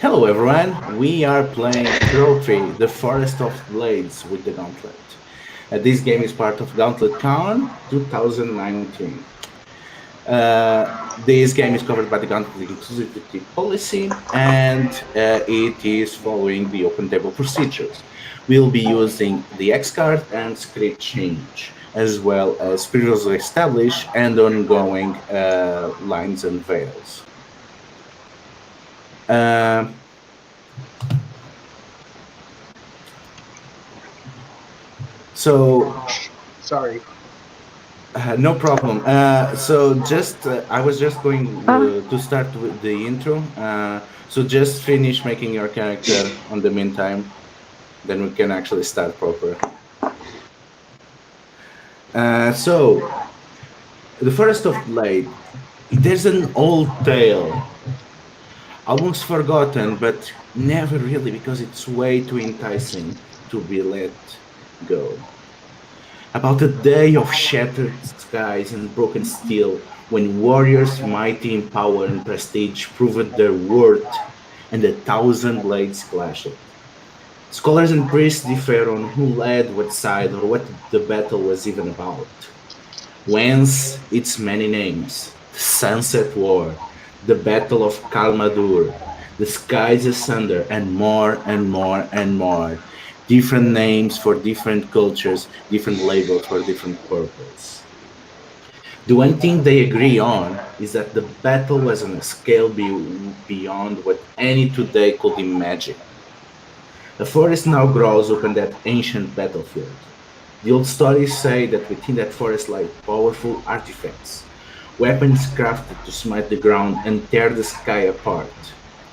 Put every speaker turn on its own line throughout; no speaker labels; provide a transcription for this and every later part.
Hello everyone, we are playing Trophy, the Forest of Blades with the Gauntlet. This game is part of Gauntlet Con 2019. This game is covered by the Gauntlet exclusivity policy and it is following the open table procedures. We'll be using the X card and script change, as well as previously established and ongoing lines and veils. Uh, so
Sorry.
No problem. I was just going
Ah,
to start with the intro. So just finish making your character on the meantime, then we can actually start proper. So, the Forest of Blade. There's an old tale, almost forgotten, but never really because it's way too enticing to be let go. About a day of shattered skies and broken steel, when warriors mighty in power and prestige proved their worth, and a thousand blades clashed. Scholars and priests differ on who led what side or what the battle was even about. Whence its many names: the Sunset War, the Battle of Kalmadur, the Skies Asunder, and more and more and more. Different names for different cultures, different labels for different purpose. The one thing they agree on is that the battle was on a scale beyond what any today could imagine. The forest now grows up in that ancient battlefield. The old stories say that within that forest lie powerful artifacts, weapons crafted to smite the ground and tear the sky apart.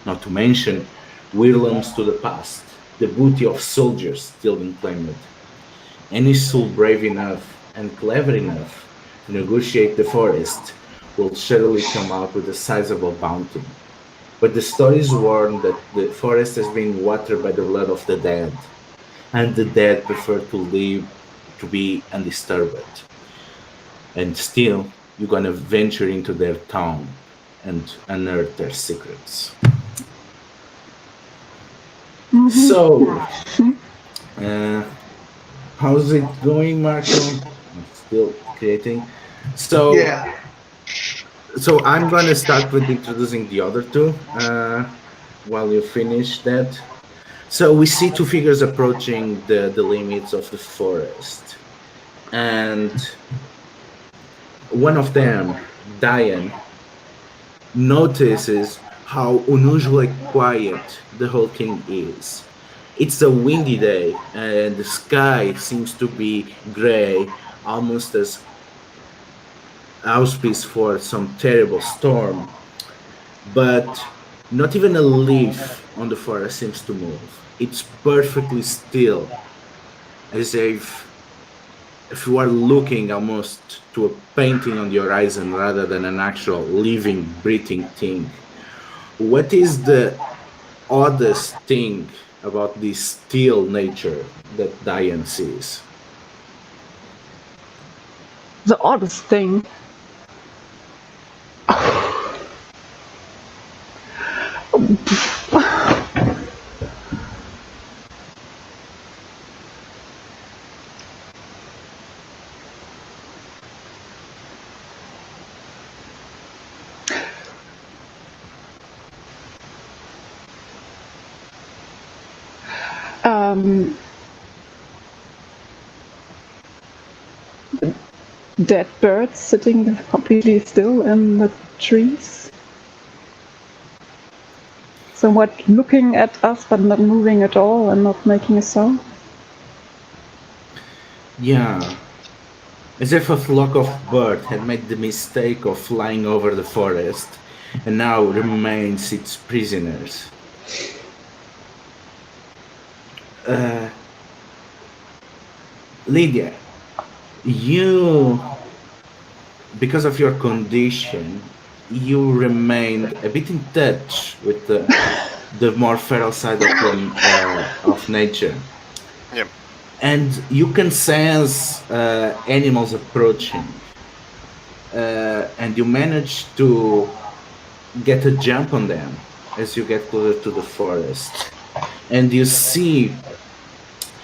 Not to mention whirlums to the past, the booty of soldiers still unclaimed. Any soul brave enough and clever enough to negotiate the forest will surely come out with a sizable bounty. But the stories warn that the forest has been watered by the blood of the dead, and the dead prefer to live to be undisturbed. And still, you're gonna venture into their town and unearth their secrets. So, uh, how's it going, Marco? I'm still creating. So,
Yeah.
I'm gonna start with introducing the other two while you finish that. So we see two figures approaching the limits of the forest, and one of them, Diane, notices how unusually quiet the whole thing is. It's a windy day, and the sky seems to be gray, almost as auspice for some terrible storm. But not even a leaf on the forest seems to move. It's perfectly still, as if you are looking almost to a painting on the horizon rather than an actual living, breathing thing. What is the oddest thing about this still nature that Diane sees?
the oddest thing. Um, Dead birds sitting completely still in the trees. Somewhat looking at us but not moving at all and not making a sound.
Yeah, as if a flock of birds had made the mistake of flying over the forest and now remains its prisoners. Uh, Lydia, you, because of your condition, you remained a bit in touch with the more feral side of nature.
Yep.
And you can sense animals approaching. And you manage to get a jump on them. as you get closer to the forest, and you see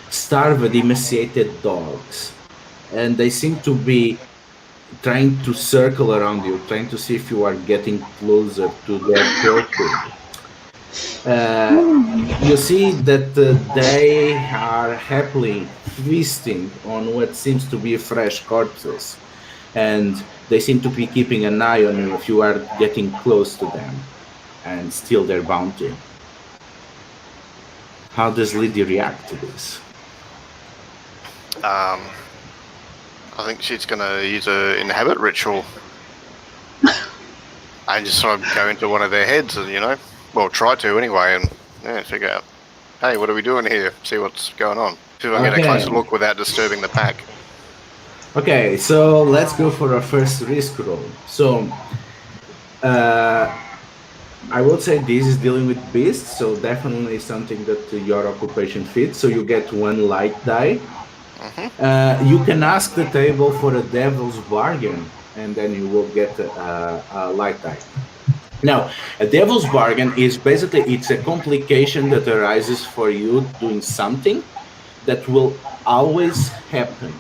starved, emaciated dogs, and they seem to be trying to circle around you, trying to see if you are getting closer to their trophy. Uh, you see that they are happily feasting on what seems to be fresh corpses, and they seem to be keeping an eye on you if you are getting close to them and steal their bounty. How does Lydia react to this?
I think she's going to use a inhabit ritual and just sort of go into one of their heads and, well, try to anyway, and figure out, hey, what are we doing here? See what's going on. See if I can get a closer look without disturbing the pack.
Okay, so let's go for our first risk roll. So, I would say this is dealing with beasts, so definitely something that your occupation fits. So you get one light die. You can ask the table for a devil's bargain, and then you will get a light die. Now, a devil's bargain is basically it's a complication that arises for you doing something that will always happen,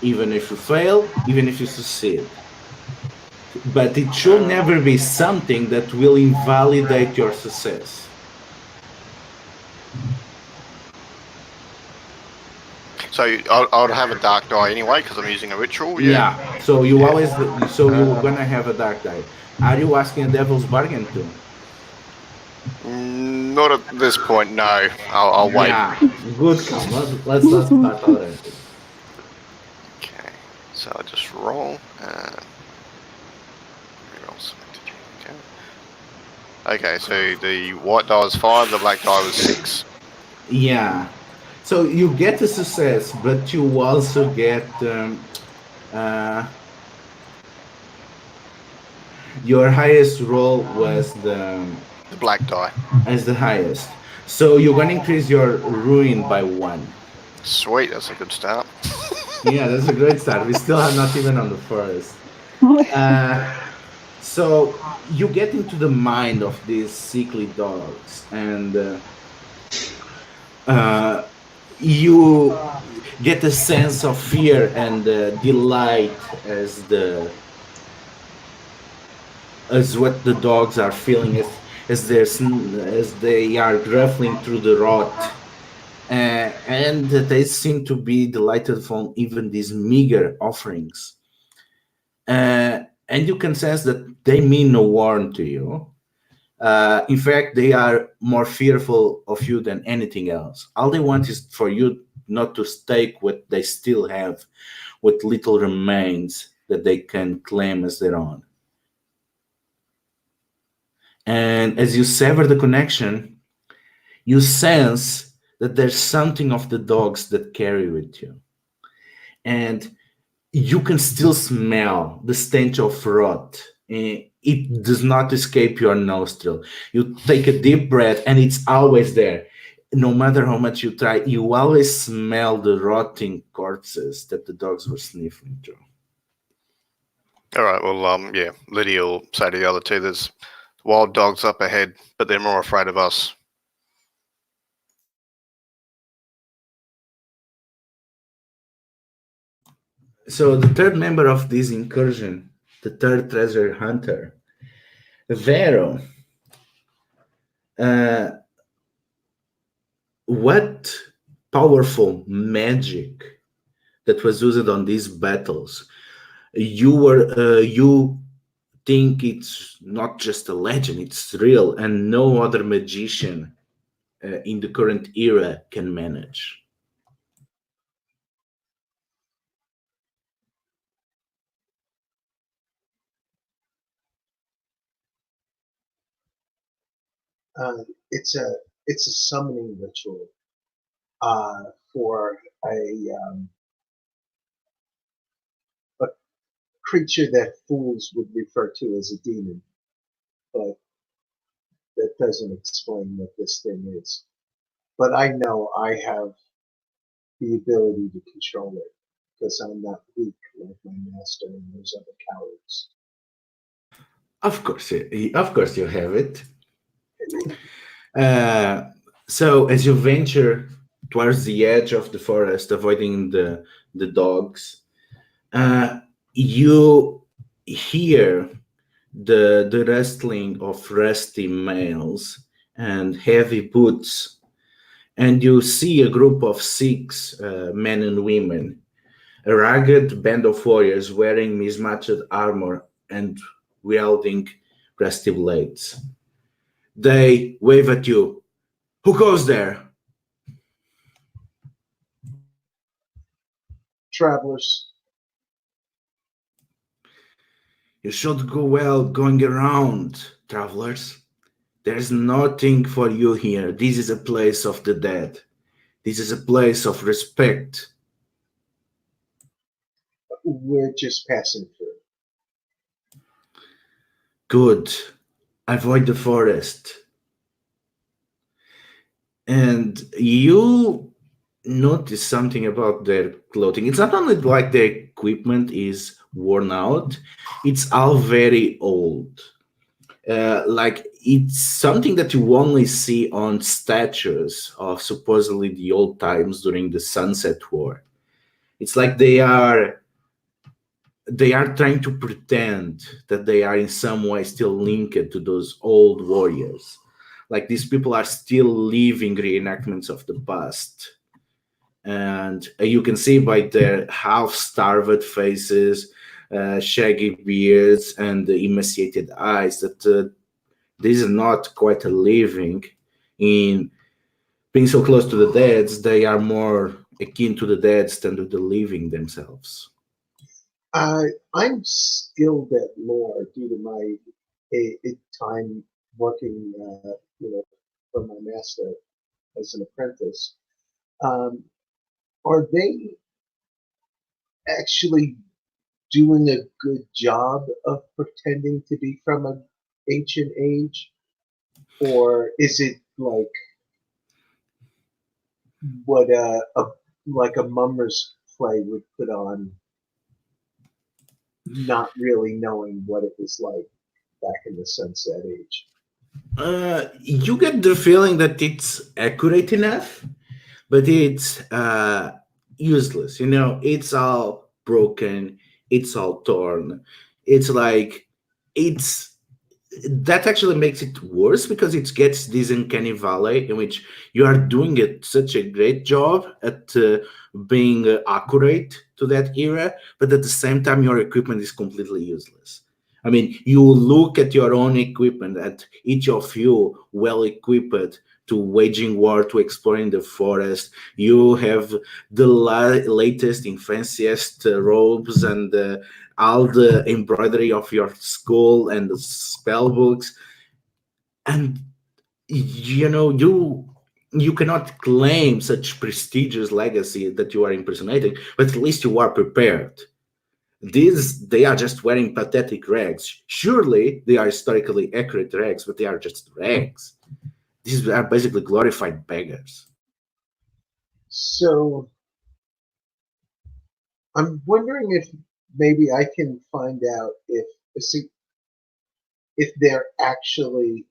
even if you fail, even if you succeed. But it should never be something that will invalidate your success.
So I would have a dark die anyway because I'm using a ritual.
Yeah. So you always. So you're gonna have a dark die. Are you asking a devil's bargain too?
Not at this point. No. I'll wait.
Yeah. Good call. Let's start already.
Okay. So I just roll. Okay. So the white die was 5. The black die was 6.
Yeah. So you get a success, but you also get your highest roll was the
black die
as the highest. So you're gonna increase your ruin by 1.
Sweet, that's a good start.
Yeah, that's a great start. We still are not even on the forest. So you get into the mind of these sickly dogs, and you get a sense of fear and delight as what the dogs are feeling as they are gruffling through the rot, and they seem to be delighted from even these meager offerings, and you can sense that they mean no harm to you. In fact, they are more fearful of you than anything else. All they want is for you not to stake what they still have, what little remains that they can claim as their own. And as you sever the connection, you sense that there's something of the dogs that carry with you. And you can still smell the stench of rot. It does not escape your nostril. You take a deep breath and it's always there. No matter how much you try, you always smell the rotting corpses that the dogs were sniffing through.
All right, well, yeah, Lydia will say to the other two, there's wild dogs up ahead, but they're more afraid of us.
So the third member of this incursion, the third treasure hunter, Vero, what powerful magic that was used on these battles? You think it's not just a legend, it's real, and no other magician in the current era can manage.
It's a summoning ritual for a creature that fools would refer to as a demon, but that doesn't explain what this thing is. But I know I have the ability to control it because I'm not weak like my master and those other cowards.
Of course you have it. So as you venture towards the edge of the forest, avoiding the dogs, you hear the rustling of rusty mails and heavy boots, and you see a group of six men and women, a ragged band of warriors wearing mismatched armor and wielding rusty blades. They wave at you. Who goes there?
Travelers.
You should go well going around, travelers. There's nothing for you here. This is a place of the dead. This is a place of respect.
We're just passing through.
Good. Avoid the forest. And you notice something about their clothing. It's not only like their equipment is worn out, it's all very old. Like it's something that you only see on statues of supposedly the old times during the Sunset War. It's like they are trying to pretend that they are in some way still linked to those old warriors. Like these people are still living reenactments of the past. And you can see by their half-starved faces, shaggy beards, and the emaciated eyes that this is not quite a living. In being so close to the dead, they are more akin to the dead than to the living themselves.
I'm skilled at lore due to my time working, for my master as an apprentice. Um, are they actually doing a good job of pretending to be from an ancient age, or is it like what a mummer's play would put on, not really knowing what it was like back in the Sunset Age?
You get the feeling that it's accurate enough, but it's useless. It's all broken, it's all torn. It's like it's that actually makes it worse because it gets this uncanny valley in which you are doing it such a great job at being accurate to that era, but at the same time your equipment is completely useless. I mean, you look at your own equipment, at each of you well equipped to waging war, to exploring the forest. You have the latest and fanciest robes and all the embroidery of your school and the spell books, and you cannot claim such prestigious legacy that you are impersonating, but at least you are prepared. These they are just wearing pathetic rags. Surely they are historically accurate rags, but they are just rags. These are basically glorified beggars.
So I'm wondering if maybe I can find out if they're actually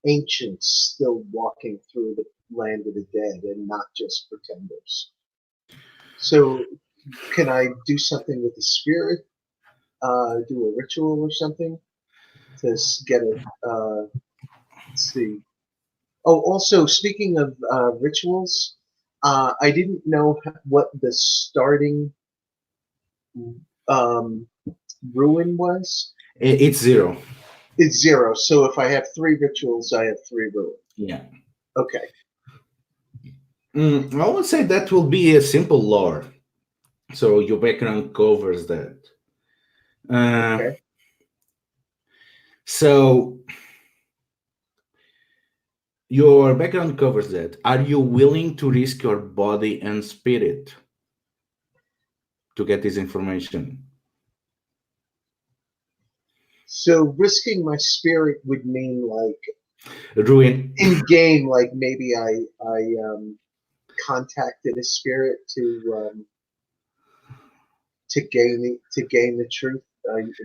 ancients still walking through the land of the dead and not just pretenders. So can I do something with the spirit? Do a ritual or something to get a let's see. Oh, also speaking of rituals, I didn't know what the starting um, ruin was.
It's zero.
It's 0. So if I have 3 rituals, I have 3 ruin.
Yeah.
Okay.
I would say that will be a simple lore. So your background covers that.
Okay.
So your background covers that. Are you willing to risk your body and spirit to get this information?
So risking my spirit would mean like
Ruin.
in game, like maybe I contacted a spirit to gain the truth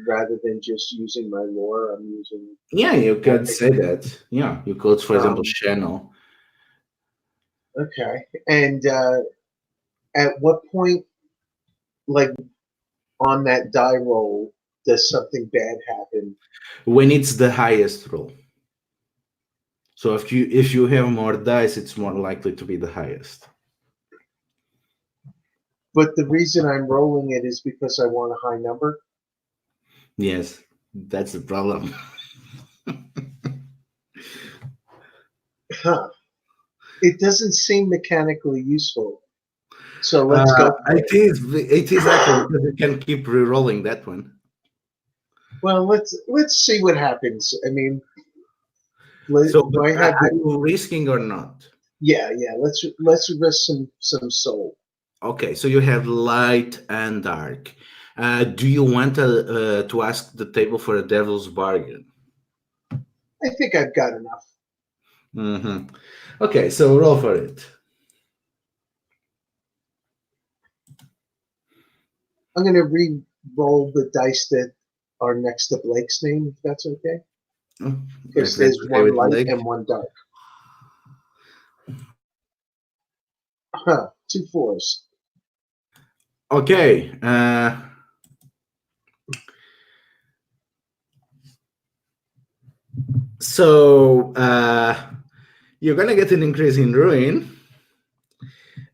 rather than just using my lore, I'm using.
Yeah, you could say that. Yeah, you could, for example, channel.
Okay. And at what point, like on that die roll, does something bad happen?
When it's the highest roll. So if you have more dice, it's more likely to be the highest.
But the reason I'm rolling it is because I want a high number.
Yes, that's the problem.
Huh. It doesn't seem mechanically useful. So let's go.
It is actually because you can keep re-rolling that one.
Well, let's see what happens. I mean,
So,
do I
but
have
are
the,
you risking or not?
yeah. Let's risk some soul.
Okay, so you have light and dark. Do you want to ask the table for a devil's bargain?
I think I've got enough.
Mm-hmm. Okay, so roll for it.
I'm going to re-roll the dice that are next to Blake's name, if that's okay. Because
If that's
there's
okay
one
with
light
Blake.
and one dark. Huh. 2 4s.
Okay. So you're gonna get an increase in ruin.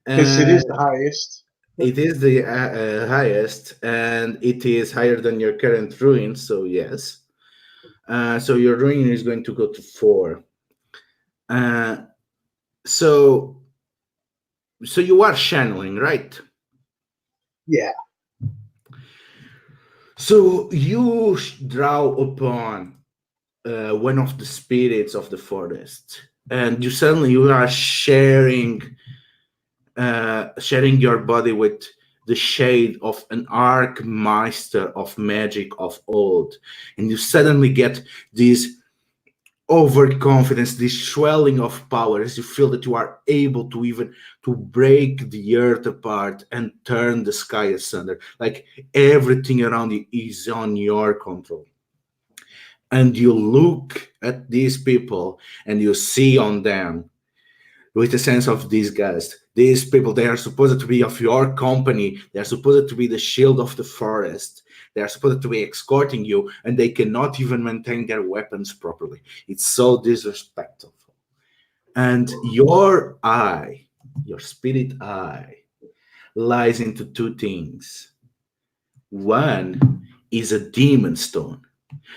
Because it is the highest.
It is the highest, and it is higher than your current ruin. So yes. So your ruin is going to go to 4. So you are channeling, right?
Yeah.
So you draw upon one of the spirits of the forest, and you are sharing your body with the shade of an archmeister of magic of old, and you suddenly get this overconfidence, this swelling of power, as you feel that you are able to even to break the earth apart and turn the sky asunder. Like everything around you is on your control. And you look at these people and you see on them with a sense of disgust. These people, they are supposed to be of your company. They are supposed to be the shield of the forest. They are supposed to be escorting you, and they cannot even maintain their weapons properly. It's so disrespectful. And your eye, your spirit eye, lies into two things. One is a demon stone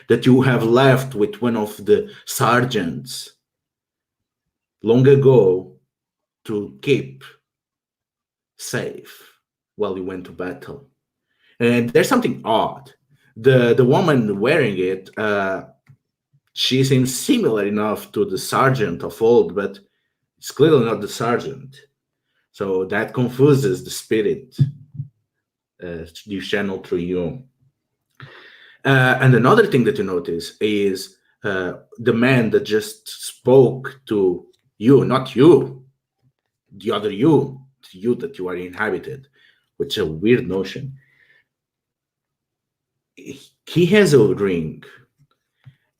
that you have left with one of the sergeants long ago to keep safe while you went to battle. And there's something odd. The woman wearing it, she seems similar enough to the sergeant of old, but it's clearly not the sergeant. So that confuses the spirit you channel through you. And another thing that you notice is the man that just spoke to you, not you, the other you, the you that you are inhabited, which is a weird notion. He has a ring,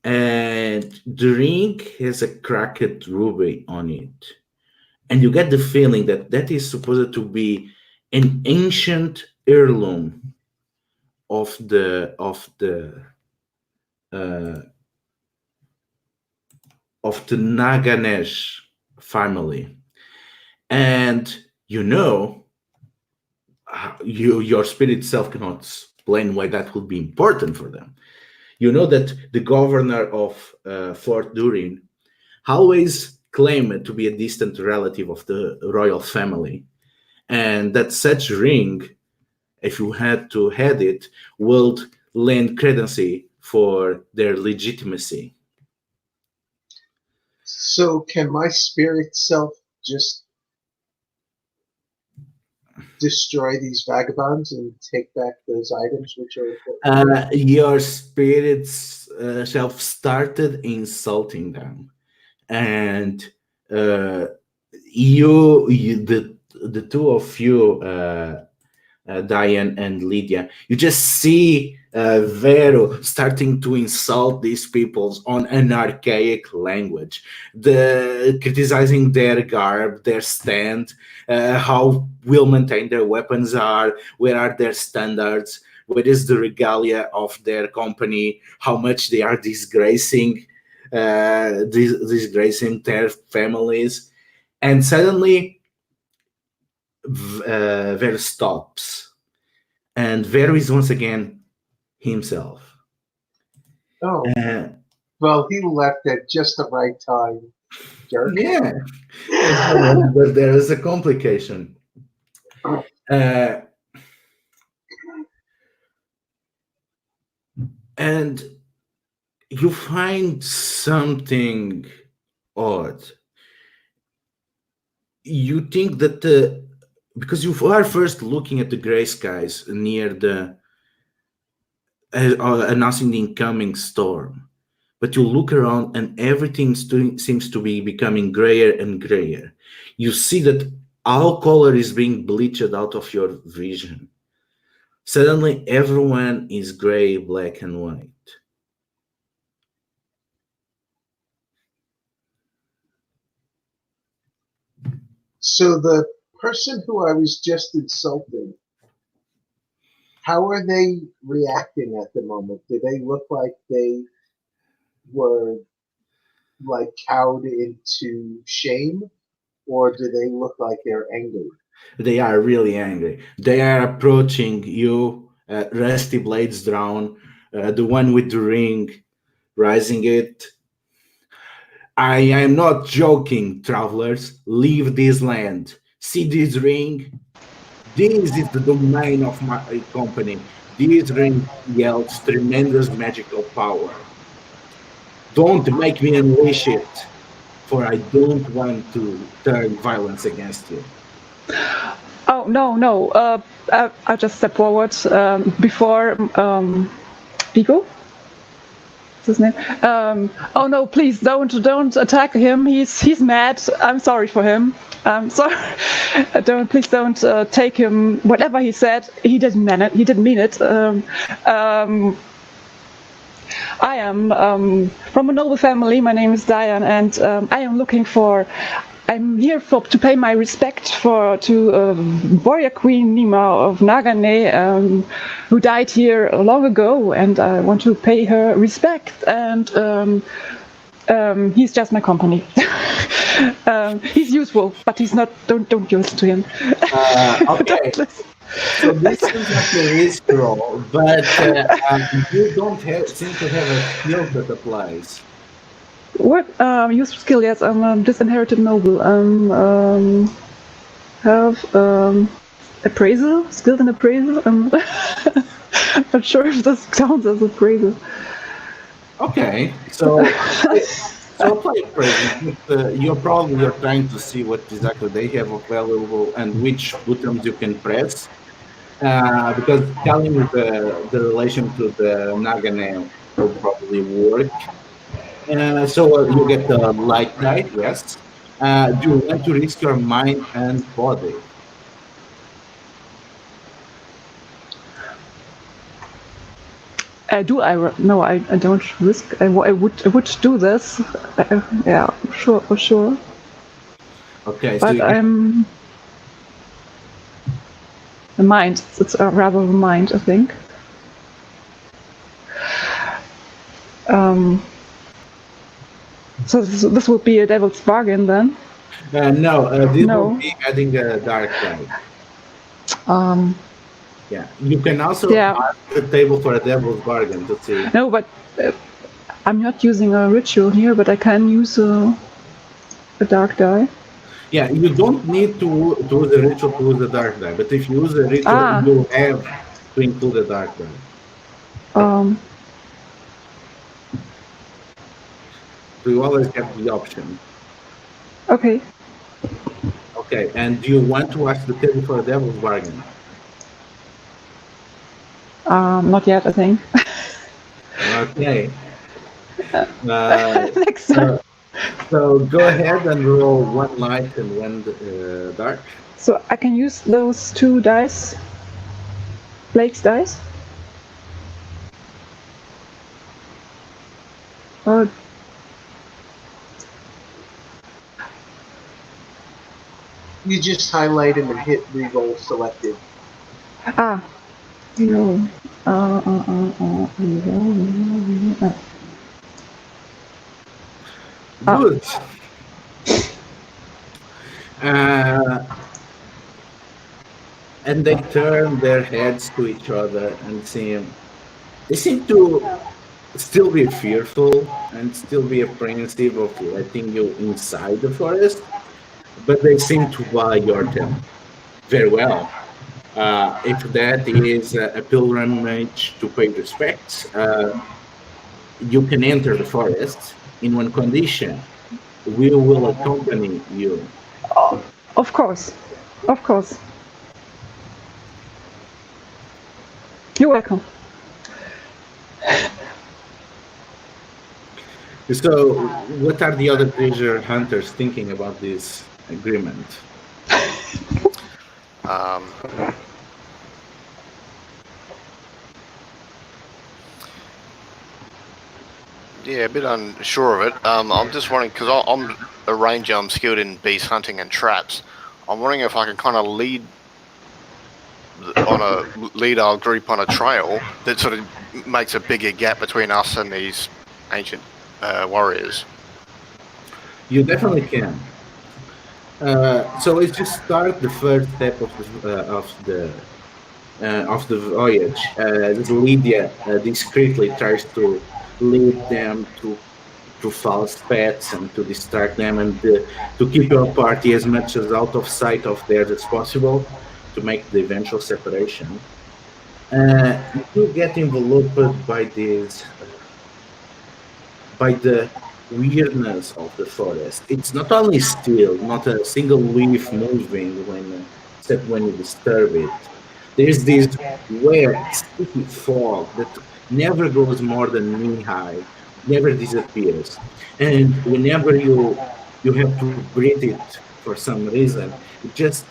and the ring has a cracked ruby on it. And you get the feeling that that is supposed to be an ancient heirloom of uh, the Naganesh family. And you know, your spirit self cannot explain why that would be important for them. You know that the governor of Fort Durin always claimed to be a distant relative of the royal family, and that such ring, if you had to head it, would lend credency for their legitimacy.
So can my spirit self just destroy these vagabonds and take back those items which are important?
Your spirits self started insulting them, and the two of you, Diane and Lydia, you just see Vero starting to insult these peoples on an archaic language, criticizing their garb, their stand, how well maintained their weapons are, where are their standards, what is the regalia of their company, how much they are disgracing their families, and suddenly Ver stops, and Ver is once again himself.
Oh,
Uh,
well, he left at just the right time, jerk.
yeah, but there is a complication. Uh, and you find something odd. You think that because you are first looking at the gray skies near the announcing the incoming storm, but you look around and everything seems to be becoming grayer and grayer. You see that all color is being bleached out of your vision. Suddenly, everyone is gray, black, and white.
So the person who I was just insulting, how are they reacting at the moment? Do they look like they were like cowed into shame, or do they look like they're angry?
They are really angry. They are approaching you, Rusty Blades drawn, the one with the ring, rising it. I am not joking, travelers. Leave this land. See this ring? This is the domain of my company. This ring yields tremendous magical power. Don't make me unleash it, for I don't want to turn violence against you.
Oh no! I'll just step forward before Vigo. His name. Oh no! Please don't attack him. He's mad. I'm sorry for him. I'm sorry. Please don't take him. Whatever he said, he didn't mean it. He didn't mean it. I am from a noble family. My name is Diane, and I am looking for. I'm here to pay my respect to warrior queen Nima of Nagane, who died here long ago, and I want to pay her respect. And he's just my company. He's useful, but he's not. Don't listen to him.
Okay. So this seems like a risk roll, but you don't seem to have a skill that applies.
What useful skill? Yes, I'm a disinherited noble. Have appraisal, skilled in appraisal. I'm not sure if this counts as appraisal.
Okay, so apply appraisal. You're trying to see what exactly they have available and which buttons you can press. Because telling you the relation to the Nagane will probably work. So you get the light die, yes. Do you want to risk your mind and body?
No, I don't risk. I would do this. Yeah, sure, for sure.
Okay,
but
so
I'm a mind. It's rather a mind, I think. So this would be a devil's bargain then?
No, this will be adding a dark die. Yeah, you can also ask the table for a devil's bargain to see.
No, but I'm not using a ritual here, but I can use a dark die.
Yeah, you don't need to do the ritual to use the dark die, but if you use the ritual, you have to include the dark die. So you always have the option.
Okay.
Okay, and do you want to ask the table for a devil's bargain?
Not yet, I think.
Okay.
Next time.
So go ahead and roll one light and one dark.
So I can use those two dice, Blake's dice?
You just highlight him and hit reroll selected.
No.
Good. And they turn their heads to each other and they seem to still be fearful and still be apprehensive of letting you inside the forest, but they seem to value them very well. If that is a pilgrimage to pay respects, you can enter the forest in one condition. We will accompany you.
Of course. Of course. You're welcome.
So, what are the other treasure hunters thinking about this agreement?
Yeah, a bit unsure of it. I'm just wondering, because I'm a ranger, I'm skilled in beast hunting and traps. I'm wondering if I can kind of lead our group on a trail that sort of makes a bigger gap between us and these ancient warriors.
You definitely can. So let's just start the first step of the voyage. Lydia discreetly tries to lead them to false paths and to distract them and to keep your party as much as out of sight of theirs as possible to make the eventual separation. You get enveloped by the weirdness of the forest. It's not only still, not a single leaf moving except when you disturb it. There's this wet, sticky fog that never goes more than knee high, never disappears. And whenever you have to breathe it for some reason, you just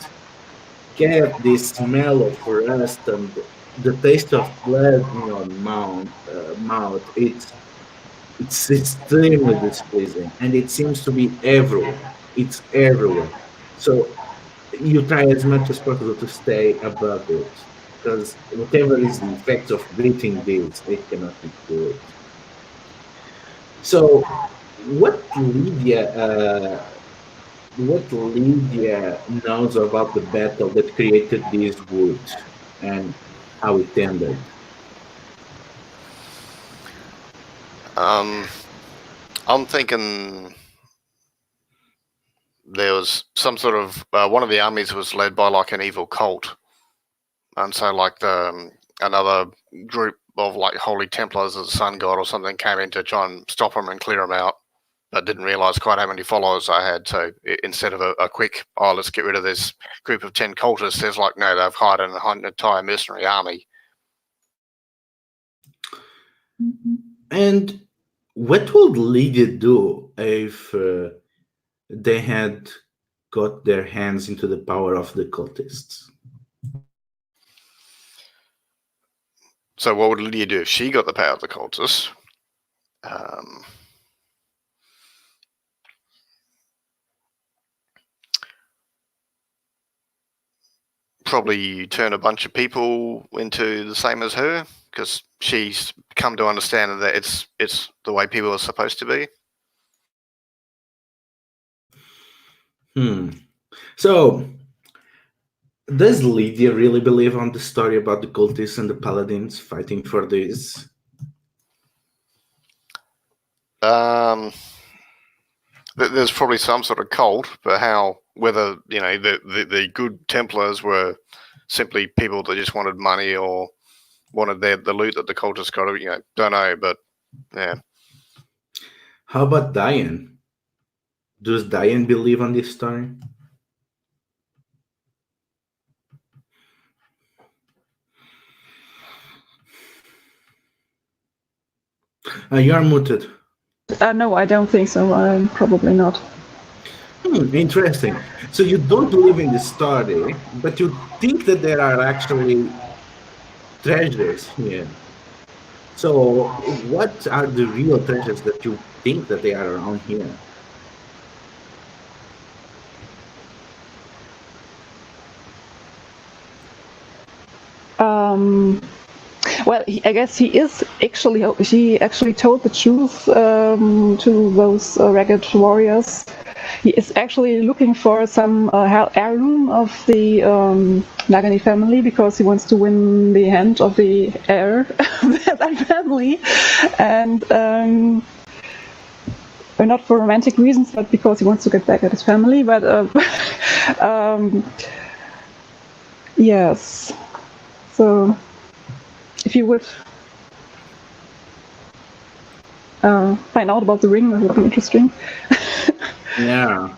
get this smell of rust and the taste of blood in your mouth. It's extremely displeasing, and it seems to be everywhere. It's everywhere. So you try as much as possible to stay above it, because whatever is the effect of breathing this, it cannot be good. So what Lydia knows about the battle that created these woods and how it ended?
I'm thinking there was some sort of one of the armies was led by like an evil cult, and so like another group of like holy Templars of the Sun God or something came in to try and stop them and clear them out, but didn't realize quite how many followers I had. So instead of a quick, let's get rid of this group of 10 cultists, there's like, no, they've hired an entire mercenary army.
And what would Lydia do if they had got their hands into the power of the cultists?
So what would Lydia do if she got the power of the cultists? Probably turn a bunch of people into the same as her, because she's come to understand that it's the way people are supposed to be.
So, does Lydia really believe on the story about the cultists and the paladins fighting for this?
There's probably some sort of cult, but whether the good Templars were simply people that just wanted money or wanted the loot that the cultists got, don't know, but yeah.
How about Diane? Does Diane believe on this story? You're muted.
No, I don't think so. Probably not.
Interesting. So you don't believe in the story, but you think that there are actually treasures here. So, what are the real treasures that you think that they are around here?
Well, I guess he actually told the truth to those ragged warriors. He is actually looking for some heirloom of the Nagani family because he wants to win the hand of the heir of that family, and not for romantic reasons, but because he wants to get back at his family. But yes, so if you would find out about the ring, that would be interesting.
Yeah,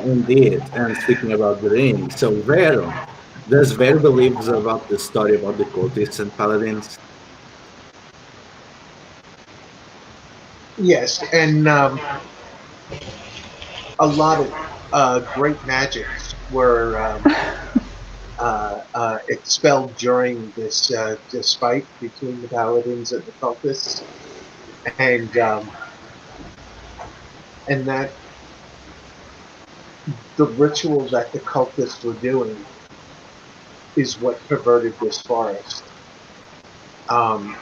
indeed. And speaking about the ring, so Vero, does Vero believes about the story about the cultists and paladins?
Yes, and a lot of great magics were expelled during this fight between the paladins and the cultists, and that the ritual that the cultists were doing is what perverted this forest. And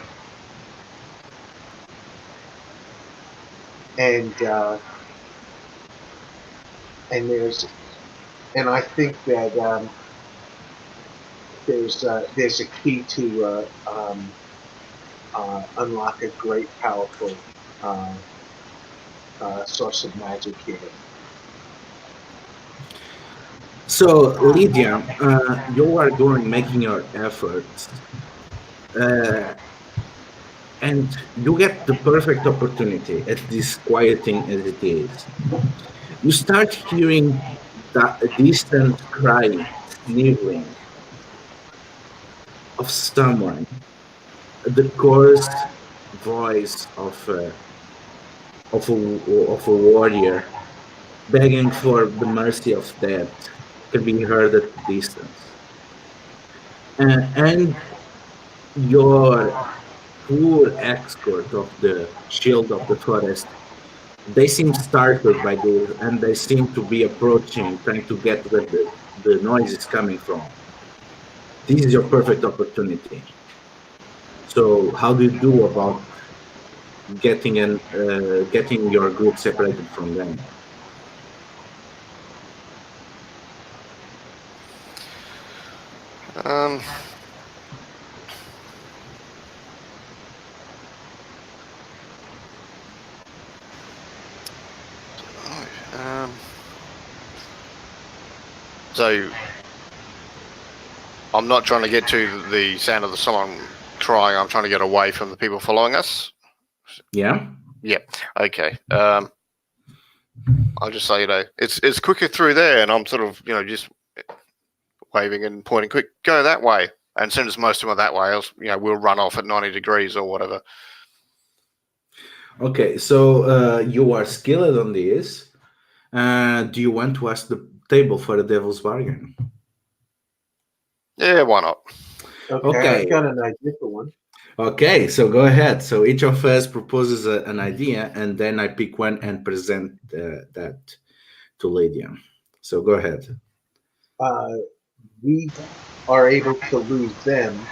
I think that there's a key to unlock a great, powerful source of magic here.
So, Lydia, you are going making your efforts, and you get the perfect opportunity at this quieting as it is. You start hearing a distant cry, sniveling of someone, the coarse voice of a warrior begging for the mercy of death can be heard at a distance. And your poor escort of the shield of the forest, they seem startled by this and they seem to be approaching, trying to get where the noise is coming from. This is your perfect opportunity. So, how do you do about getting your group separated from them?
So I'm not trying to get to the sound of the someone crying. I'm trying to get away from the people following us.
Yeah.
Yeah. Okay. I'll just say, it's quicker through there, and I'm sort of, just waving and pointing, quick, go that way. And as soon as most of them are that way, else, we'll run off at 90 degrees or whatever.
Okay, so you are skilled on this. Do you want to ask the table for a devil's bargain?
Yeah, why not?
Okay.
I've got an idea for one.
Okay, so go ahead. So each of us proposes an idea, and then I pick one and present that to Lydia. So go ahead.
We are able to lose them,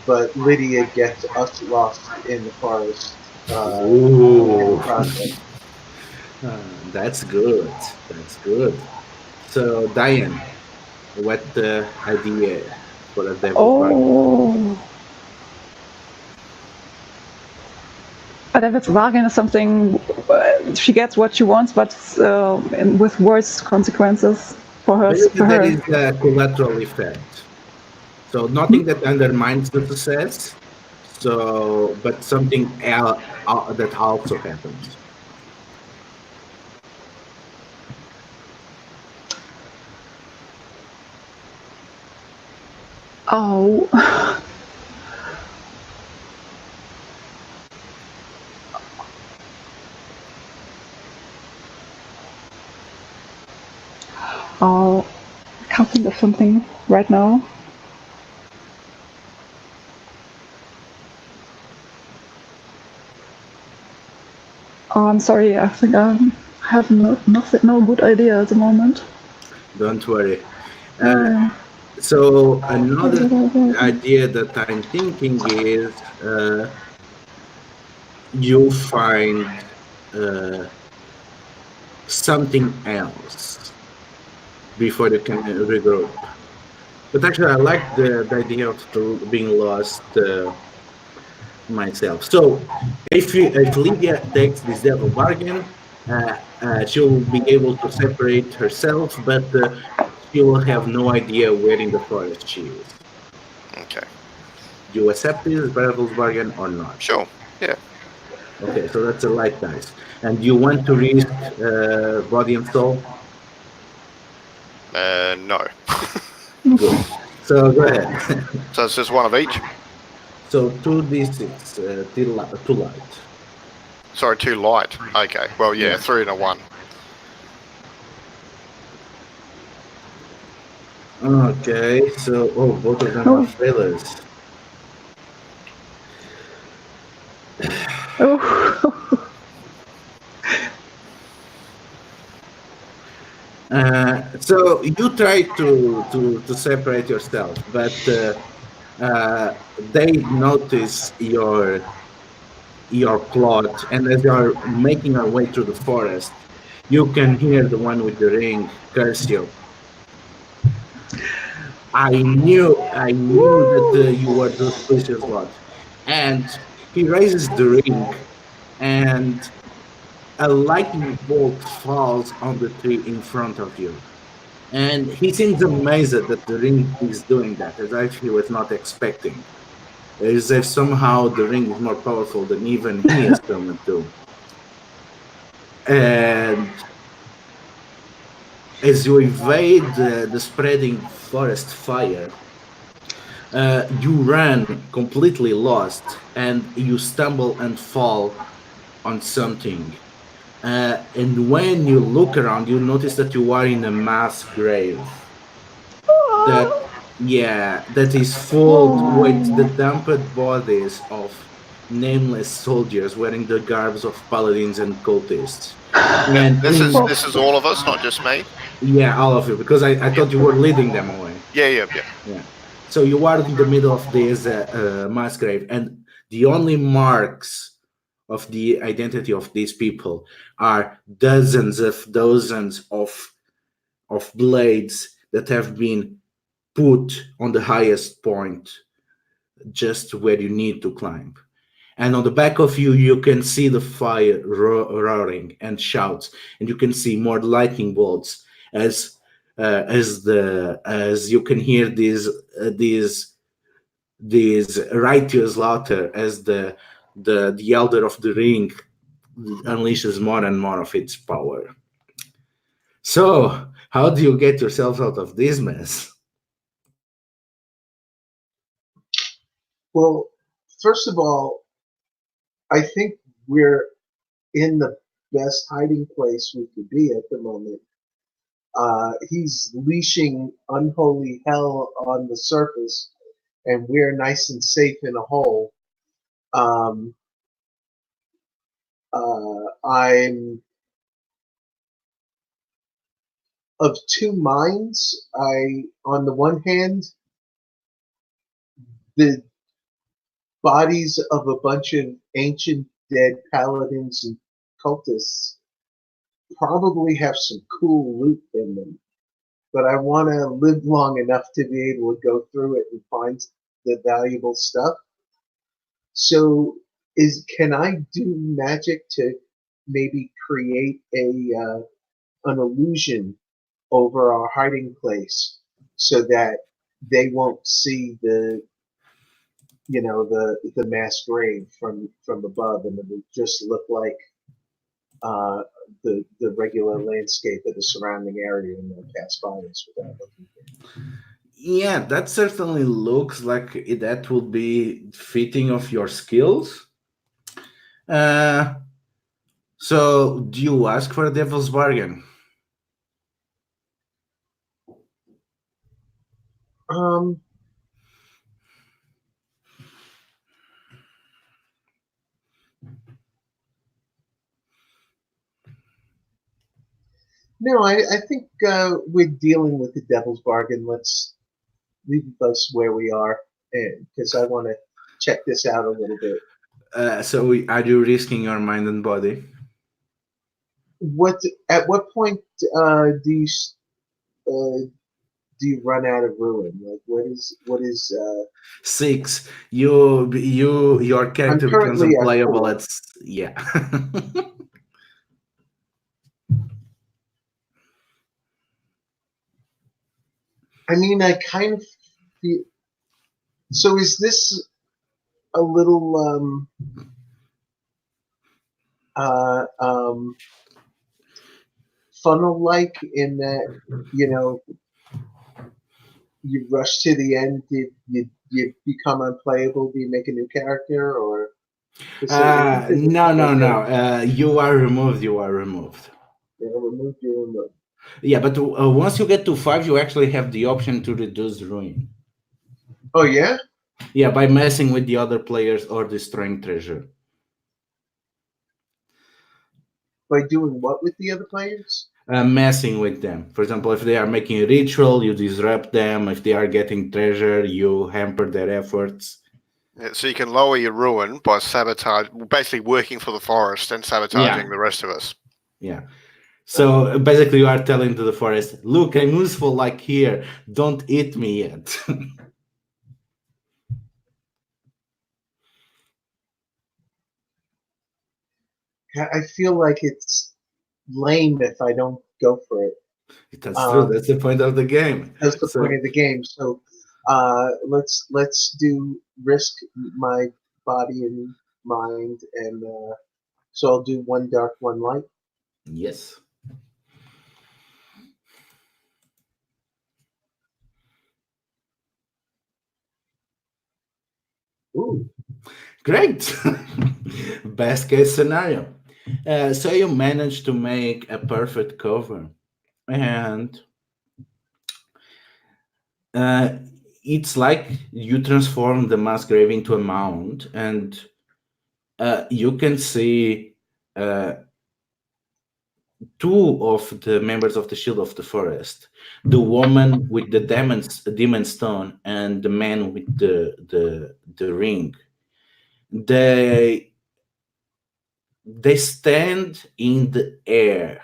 but Lydia gets us lost in the forest.
Ooh.
Project.
That's good. That's good. So Diane, what idea for a devil's bargain?
Oh. A devil's bargain is something she gets what she wants, but with worse consequences for her.
Basically, there is a collateral effect. So nothing that undermines the success. So, but something that also happens.
Oh. Oh, I can't think of something right now. Oh, I'm sorry. I think I have no good idea at the moment.
Don't worry.
Uh,
So another idea that I'm thinking is you find uh, something else before you can regroup. But actually, I like the idea of being lost myself. So if Lydia takes this devil bargain, she will be able to separate herself, but she will have no idea where in the forest she is.
Okay.
Do you accept this devil's bargain or not?
Sure. Yeah.
Okay, so that's a light dice. And you want to risk body and soul?
No.
Good. So go ahead.
So it's just one of each.
So 2d6, too light.
Sorry, too light. Okay. Well, yeah,
Yeah.
3 and a 1.
Okay, so both of them are
oh,
failures.
oh.
So you try to separate yourself, but they notice your plot, and as you are making your way through the forest, you can hear the one with the ring curse you. I knew that you were the suspicious lot, and he raises the ring, and a lightning bolt falls on the tree in front of you. And he seems amazed that the ring is doing that, as if he was not expecting. As if somehow the ring is more powerful than even he is summoned to. And as you evade the spreading forest fire, you run completely lost and you stumble and fall on something. And when you look around, you notice that you are in a mass grave. That Yeah, that is full with the dumped bodies of nameless soldiers wearing the garbs of paladins and cultists.
Now,
And
this is all of us, not just me.
yeah, all of you, because I
Yep.
thought you were leading them away.
Yeah, yeah, yeah.
Yeah. So you are in the middle of this mass grave, and the only marks of the identity of these people are dozens of blades that have been put on the highest point, just where you need to climb. And on the back of you, you can see the fire roaring and shouts, and you can see more lightning bolts as you can hear these righteous laughter as the elder of the ring unleashes more and more of its power. So, how do you get yourself out of this mess?
Well, first of all, I think we're in the best hiding place we could be at the moment. He's leashing unholy hell on the surface, and we're nice and safe in a hole. Um, I'm of two minds. On the one hand, the bodies of a bunch of ancient dead paladins and cultists probably have some cool loot in them, but I want to live long enough to be able to go through it and find the valuable stuff. So, can I do magic to maybe create an illusion over our hiding place so that they won't see the mass grave from above, and it would just look like uh, the regular landscape of the surrounding area, and they'll pass by us without looking.
Yeah, that certainly looks like that would be fitting of your skills. Uh, so, do you ask for a devil's bargain?
Um, No, I think we're dealing with the devil's bargain. Let's leave us where we are, because I want to check this out a little bit.
So are you risking your mind and body?
At what point do you run out of ruin? Like, what is?
6. Your
I'm
character becomes
currently at
unplayable
4.
at yeah.
I mean, I kind of feel. So is this a little funnel-like in that, you know, you rush to the end, you become unplayable, do you make a new character, or is there any physical
No.
way
You are removed. You are removed.
to remove your remote?
Yeah, but once you get to 5, you actually have the option to reduce ruin.
Oh yeah?
Yeah, by messing with the other players or destroying treasure.
By doing what with the other players?
Messing with them. For example, if they are making a ritual, you disrupt them. If they are getting treasure, you hamper their efforts.
Yeah, so you can lower your ruin by basically working for the forest and sabotaging the rest of us.
Yeah. So basically, you are telling to the forest, "Look, I'm useful. Like here, don't eat me yet."
I feel like it's lame if I don't go for it.
That's true. That's the point of the game.
That's the
So,
point of the game. So let's do risk my body and mind, and so I'll do one dark, one light.
yes.
Ooh,
Great. Best case scenario. So you managed to make a perfect cover, and uh, it's like you transform the mass grave into a mound, and you can see uh, 2 of the members of the Shield of the Forest: the woman with the demon stone and the man with the ring. They they stand in the air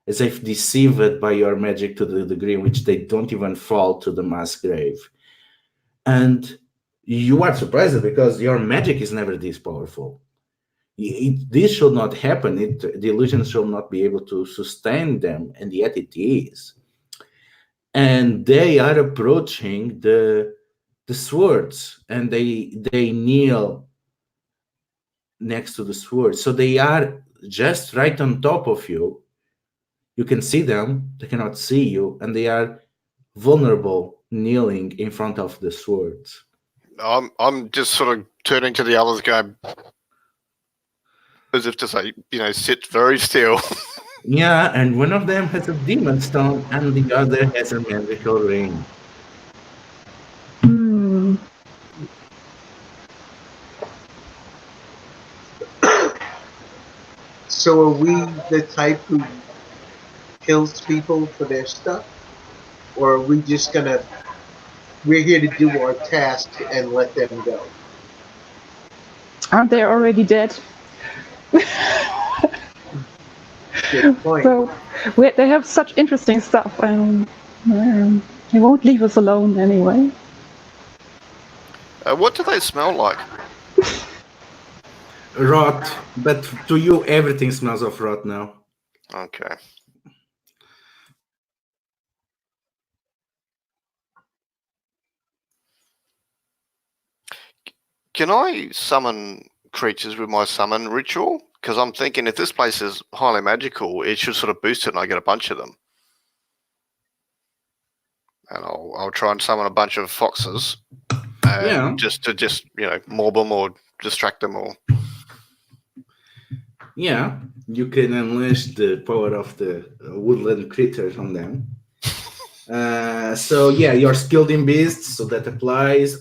as if deceived by your magic to the degree in which they don't even fall to the mass grave. And you are surprised because your magic is never this powerful. This should not happen. The illusion should not be able to sustain them, and yet it is. And they are approaching the swords, and they kneel next to the swords. So they are just right on top of you. You can see them, they cannot see you, and they are vulnerable, kneeling in front of the swords.
I'm just sort of turning to the others, going as if to say, sit very still.
Yeah, and one of them has a demon stone, and the other has a magical ring.
Hmm.
so are we the type who kills people for their stuff, or are we just gonna? We're here to do our task and let them go.
Aren't they already dead?
Good point.
So they have such interesting stuff, and they won't leave us alone anyway.
What do they smell like?
Rot, but to you, everything smells of rot now.
Okay. Can I summon creatures with my summon ritual? Because I'm thinking if this place is highly magical, it should sort of boost it and I get a bunch of them. And I'll try and summon a bunch of foxes.
Yeah.
Just to mob them or distract them or.
Yeah, you can unleash the power of the woodland creatures on them. So yeah, you're skilled in beasts, so that applies.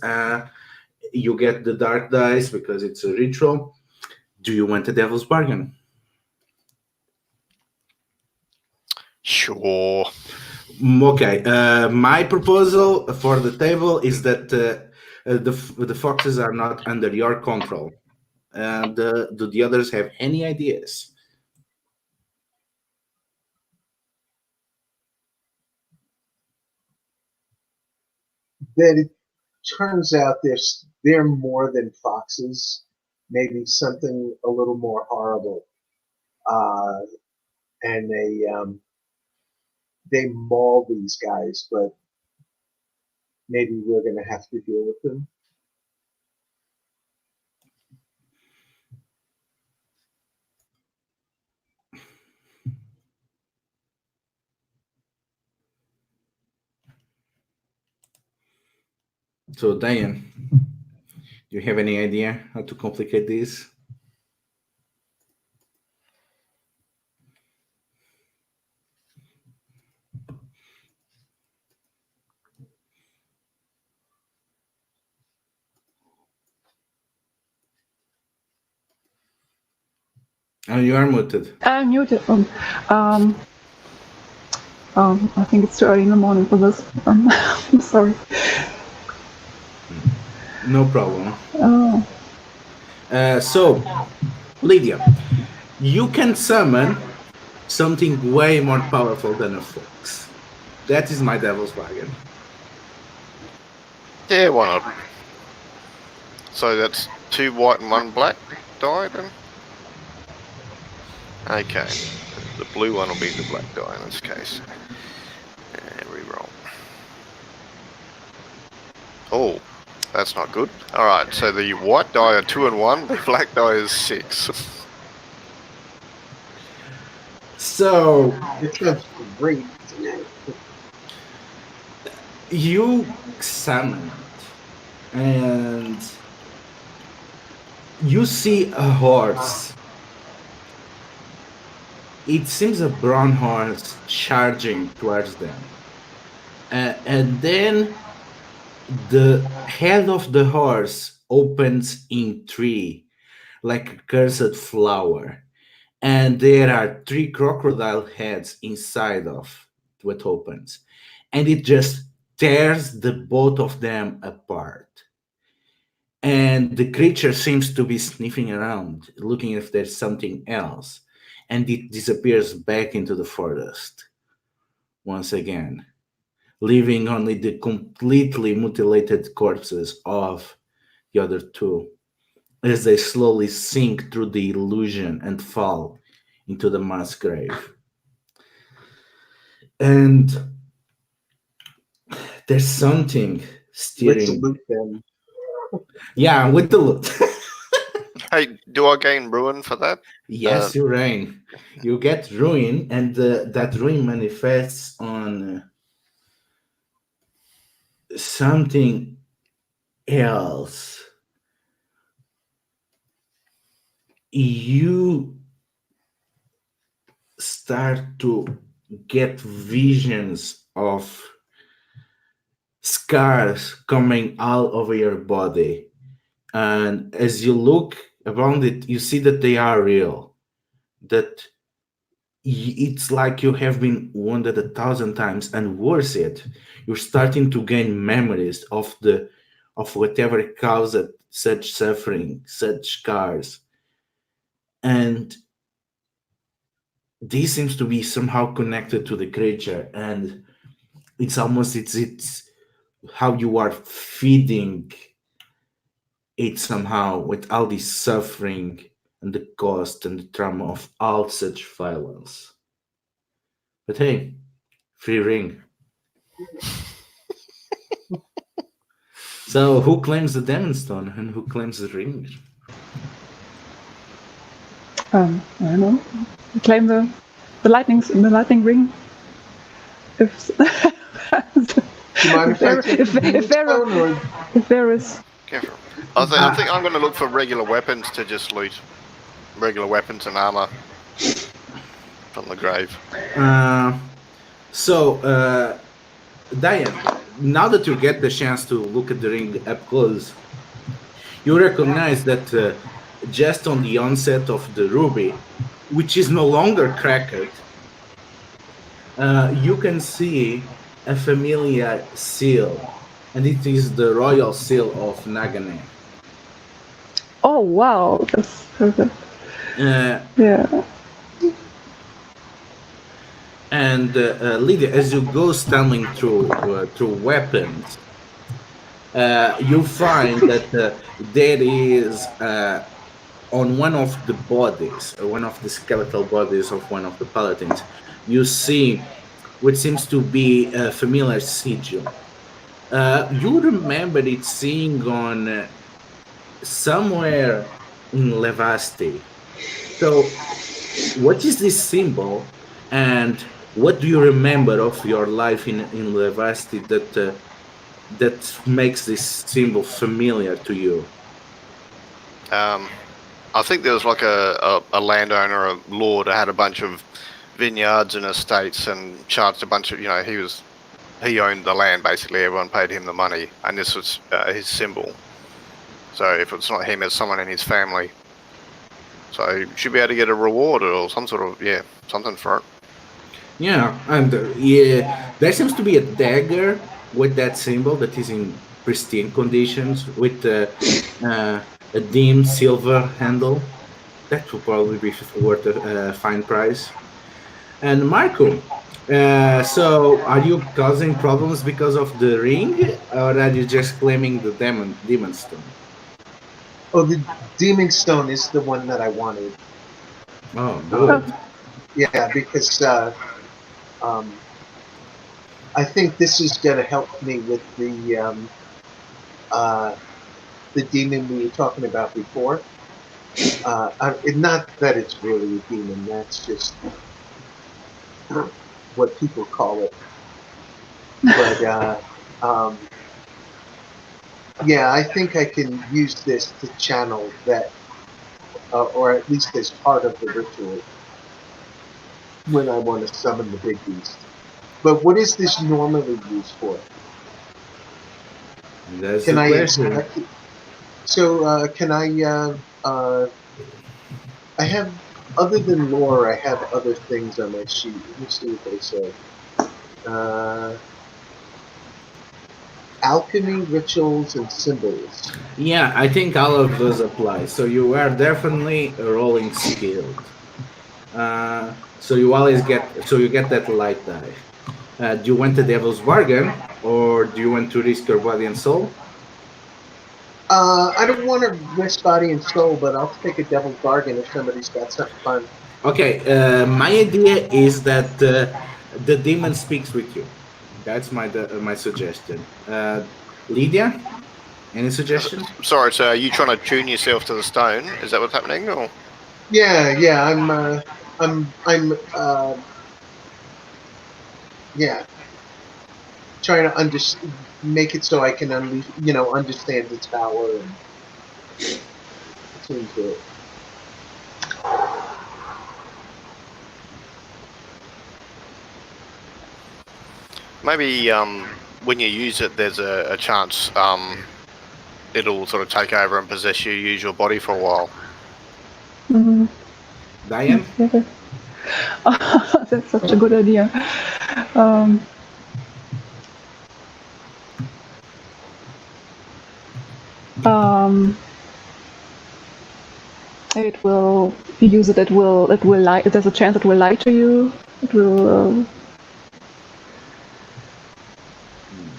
You get the dark dice because it's a ritual. Do you want a devil's bargain?
Sure.
Okay. My proposal for the table is that the foxes are not under your control. Do the others have any ideas?
That it turns out they're more than foxes, maybe something a little more horrible. And they maul these guys, but maybe we're going to have to deal with them.
So, Diane, do you have any idea how to complicate this? Oh, you are muted.
I'm muted. I think it's too early in the morning for this. I'm sorry.
No problem.
Oh.
So, Lydia, you can summon something way more powerful than a fox. That is my devil's bargain.
Yeah, why not? So that's 2 white and 1 black die then? Okay. The blue one will be the black die in this case. Reroll. Oh, that's not good. Alright, so the white die are 2 and 1, the black die is 6.
So,
It sounds great.
you summon it, and you see a horse. It seems a brown horse charging towards them. And then the head of the horse opens in 3, like a cursed flower. And there are 3 crocodile heads inside of what opens. And it just tears the both of them apart. And the creature seems to be sniffing around, looking if there's something else. And it disappears back into the forest once again, leaving only the completely mutilated corpses of the other 2 as they slowly sink through the illusion and fall into the mass grave. And there's something
Let's
steering.
loot them.
Yeah, with the loot.
Hey, do I gain ruin for that?
Yes, you reign. You get ruin, and that ruin manifests on something else. You start to get visions of scars coming all over your body. And as you look around it, you see that they are real. That it's like you have been wounded 1,000 times, and worse yet, you're starting to gain memories of whatever caused such suffering, such scars. And this seems to be somehow connected to the creature, and it's how you are feeding it somehow with all this suffering and the cost and the trauma of all such violence. But hey, free ring. So who claims the demon stone and who claims the ring?
I don't know. Claim the lightning ring. If
Do you mind if I take the demon stone, or
if there is.
Careful. I think I'm going to look for regular weapons to just loot. Regular weapons and armor from the grave.
Diane, now that you get the chance to look at the ring up close, you recognize that just on the onset of the ruby, which is no longer cracked, you can see a familiar seal, and it is the royal seal of Nagane.
Oh wow, that's perfect.
Uh,
Yeah.
and Lydia, as you go stumbling through weapons, you find that there is on one of the bodies, one of the skeletal bodies of one of the paladins, you see what seems to be a familiar sigil. You remember it seeing on somewhere in Levasti. So, what is this symbol, and what do you remember of your life in Levasti that makes this symbol familiar to you?
Um, I think there was like a landowner, a lord, that had a bunch of vineyards and estates and charged a bunch of, he owned the land basically. Everyone paid him the money, and this was his symbol. So if it's not him, it's someone in his family. So you should be able to get a reward or some sort of, something for it.
Yeah, and yeah, there seems to be a dagger with that symbol that is in pristine conditions with a dim silver handle. That will probably be worth a fine price. And Marco, so are you causing problems because of the ring, or are you just claiming the demon stone?
Oh, the demon stone is the one that I wanted.
Oh,
Um,
good.
yeah, because um, I think this is going to help me with uh, the demon we were talking about before. Not that it's really a demon. That's just what people call it. But um, yeah, I think I can use this to channel that, or at least as part of the ritual when I want to summon the big beast. But what is this normally used for?
And that's
Can
the
I
question.
inspect it? So can I? I have other than lore. I have other things on my sheet. Let me see what they say. Uh, alchemy, rituals, and symbols.
Yeah, I think all of those apply. So you are definitely rolling skilled. So you always get so you get that light die. Do you want the devil's bargain, or do you want to risk your body and soul?
I don't want to risk body and soul, but I'll take a devil's bargain if somebody's got something fun.
Okay, my idea is that the demon speaks with you. That's my suggestion. Lydia, any suggestion?
Sorry, so are you trying to tune yourself to the stone? Is that what's happening? Or
Yeah, yeah. I'm. Yeah, trying to make it so I can unleash, understand its power and tune to it.
maybe when you use it, there's a chance it'll sort of take over and possess you, use your body for a while.
Mhm.
Diane?
Yeah. That's such a good idea. Um, um, it will if you use it. It will lie. There's a chance it will lie to you. It will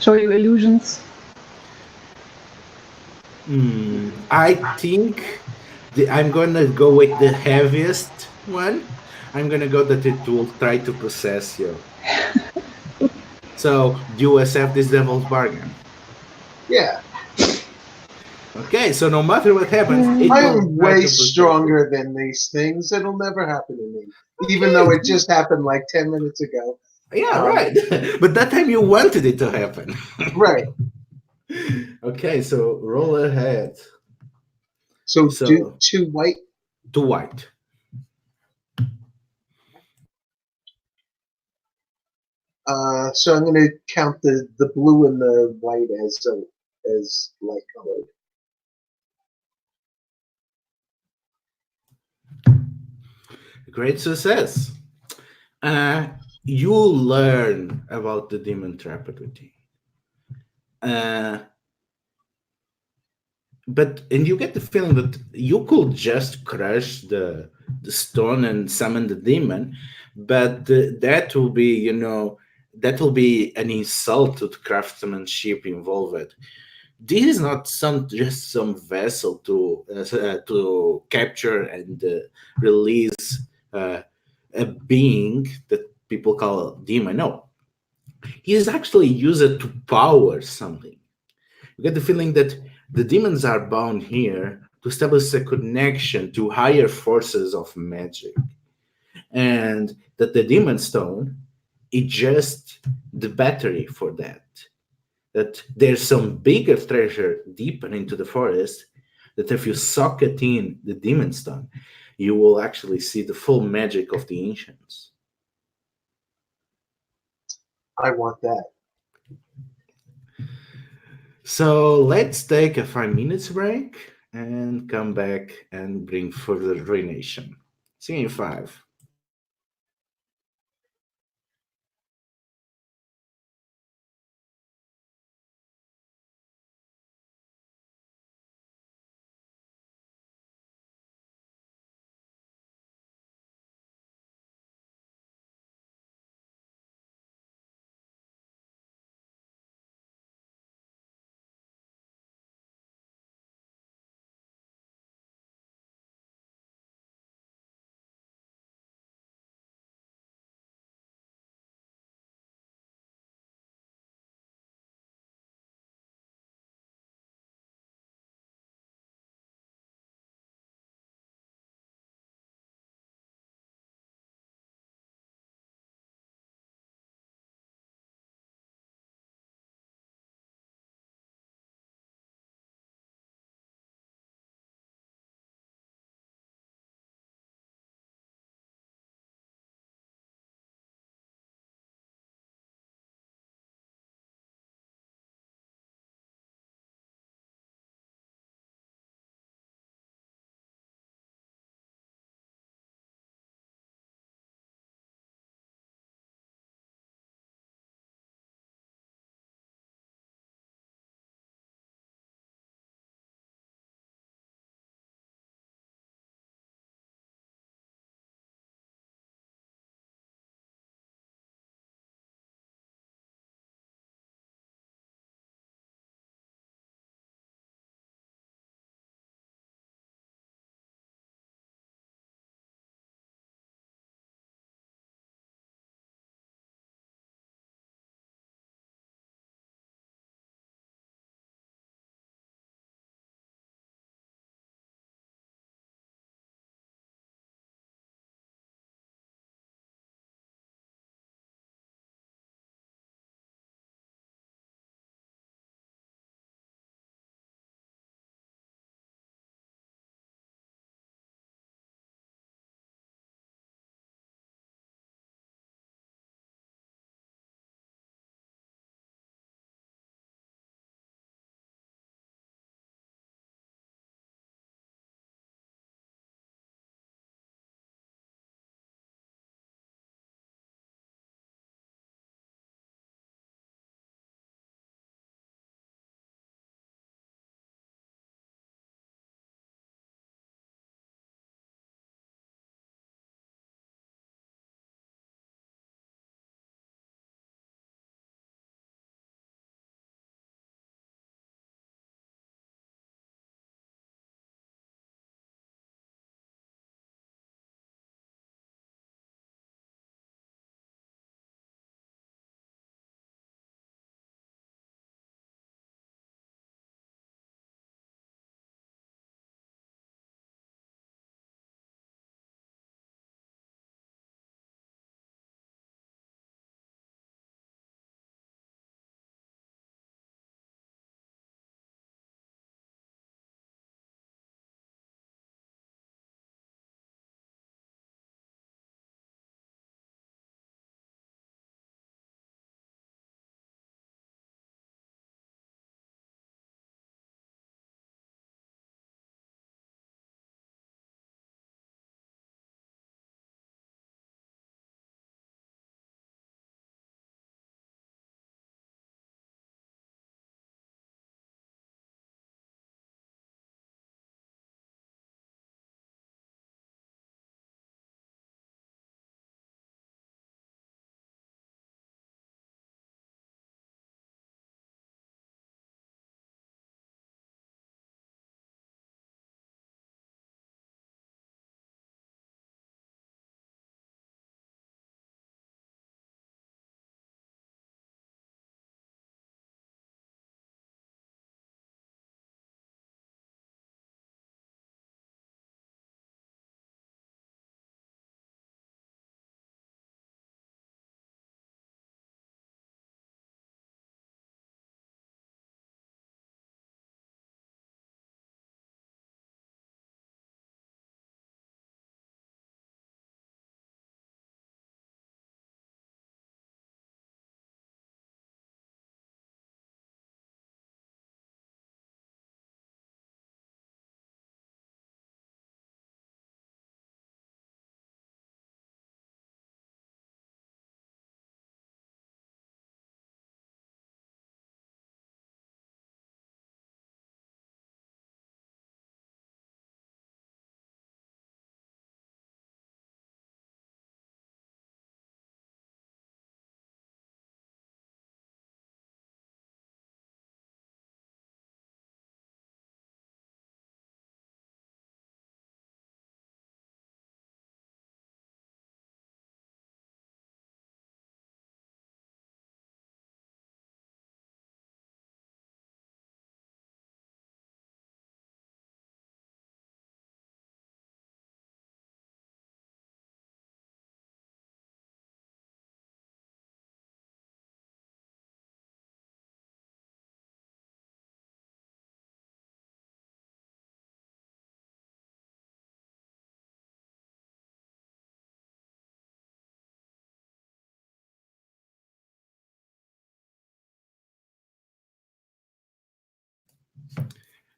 show you illusions.
I think I'm gonna go with the heaviest one. I'm gonna go that it will try to possess you. So do you accept this devil's bargain?
Yeah,
Okay, so no matter what happens,
Yeah.
it will
I'm
try
way
to possess you.
stronger than these things. It'll never happen to me, even though
Okay,
it just happened like 10 minutes ago.
yeah,
Um,
right. But that time you wanted it to happen.
right.
Okay, so roll ahead.
So do
So
two white.
to white.
So I'm going to count the blue and the white as light colored.
Great success. Uh, you learn about the demon trap routine. Uh, but and you get the feeling that you could just crush the stone and summon the demon, but that will be, that will be an insult to the craftsmanship involved. This is not just some vessel to capture and release a being that people call a demon. No, he is actually used to power something. You get the feeling that the demons are bound here to establish a connection to higher forces of magic, and that the demon stone is just the battery for that. That there's some bigger treasure deeper into the forest, that if you suck it in the demon stone, you will actually see the full magic of the ancients.
I want that.
So let's take a 5 minutes break and come back and bring further ruination. See you in five.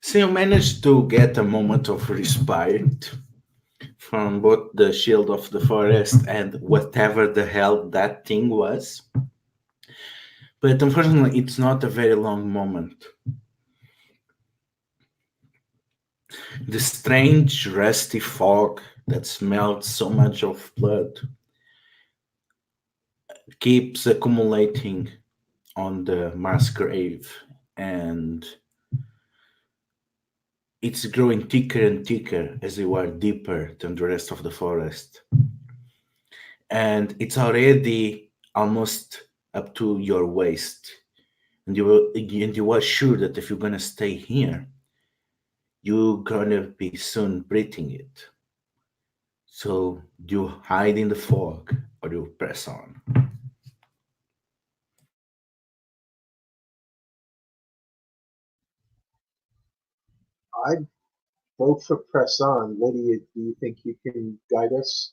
So you managed to get a moment of respite from both the shield of the forest and whatever the hell that thing was. But unfortunately, it's not a very long moment. The strange, rusty fog that smelled so much of blood keeps accumulating on the mass grave, and it's growing thicker and thicker as you are deeper than the rest of the forest. And it's already almost up to your waist. And you are sure that if you're gonna stay here, you're gonna be soon breathing it. So do you hide in the fog or do you press on?
I'd vote for press on. Lydia, do you think you can guide us?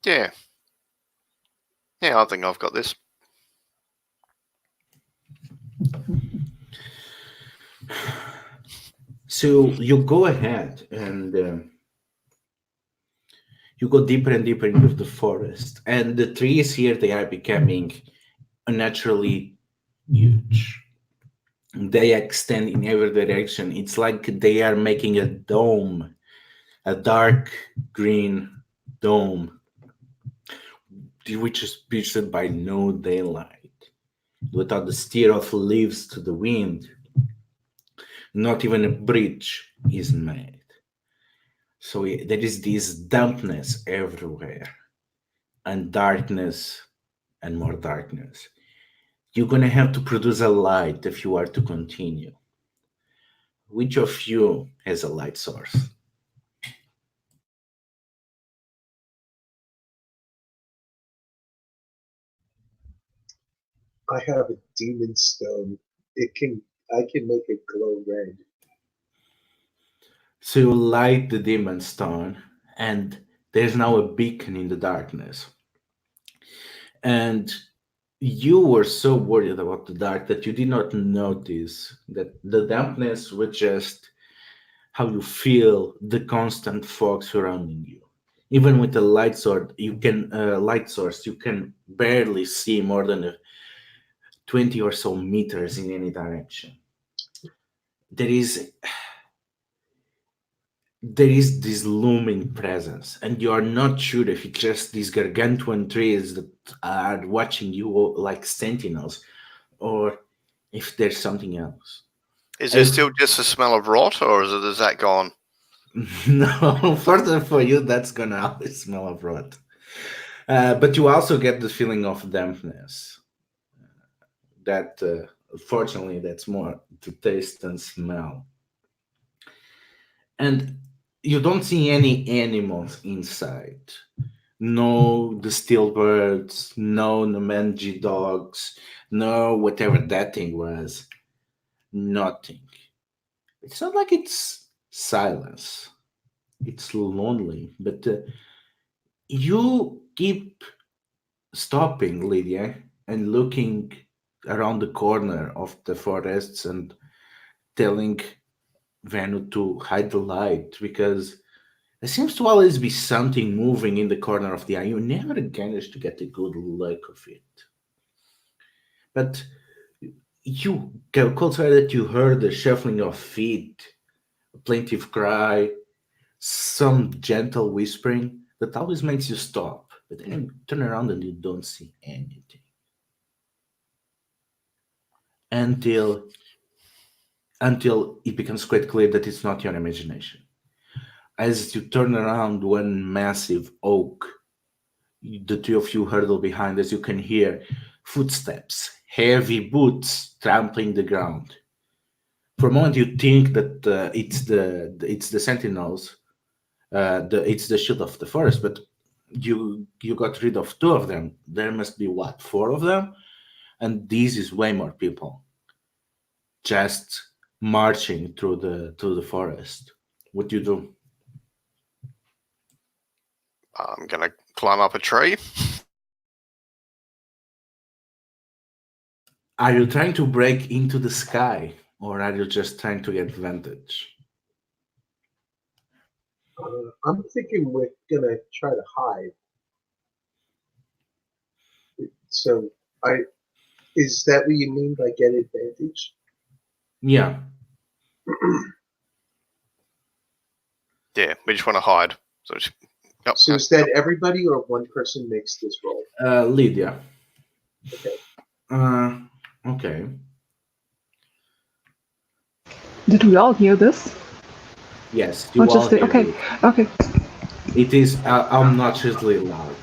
Yeah. Yeah, I think I've got this.
So you go ahead and you go deeper and deeper into the forest, and the trees here they are becoming unnaturally huge. They extend in every direction. It's like they are making a dome, a dark green dome, which is pierced by no daylight, without the stir of leaves to the wind. Not even a bridge is made. So there is this dampness everywhere, and darkness, and more darkness. You're gonna have to produce a light if you are to continue. Which of you has a light source?
I have a demon stone. I can make it glow red.
So you light the demon stone, and there's now a beacon in the darkness. And you were so worried about the dark that you did not notice that the dampness was just how you feel the constant fog surrounding you. Even with a light source, you can barely see more than 20 or so meters in any direction. There is there is this looming presence, and you are not sure if it's just these gargantuan trees that are watching you like sentinels, or if there's something else.
Is there
As
still just a smell of rot, or is that gone?
no, further for you, that's gonna always smell of rot. But you also get the feeling of dampness. That, fortunately, that's more to taste and smell. And you don't see any animals inside. No, the stillbirds, no, the mangy dogs, no, whatever that thing was. Nothing. It's not like it's silence. It's lonely, but you keep stopping, Lydia, and looking around the corner of the forests and telling Venu to hide the light because there seems to always be something moving in the corner of the eye. You never manage to get a good look of it. But you could swear that you heard the shuffling of feet, a plaintive cry, some gentle whispering that always makes you stop. But then you turn around and you don't see anything. Until it becomes quite clear that it's not your imagination. As you turn around one massive oak, the two of you hurtle behind as you can hear footsteps, heavy boots trampling the ground. For a moment, you think that it's the sentinels, it's the shield of the forest, but you got rid of two of them. There must be what, four of them, and this is way more people just marching through the forest. What do you do?
I'm going to climb up a tree.
Are you trying to break into the sky, or are you just trying to get vantage?
I'm thinking we're gonna try to hide. So, is that what you mean by get advantage?
Yeah.
Yeah, we just want to hide. So,
So is that everybody or one person makes this roll?
Lydia.
Okay.
Okay.
Did we all hear this?
Yes,
Or
you all
just the,
hear
okay,
it.
okay.
It is obnoxiously loud.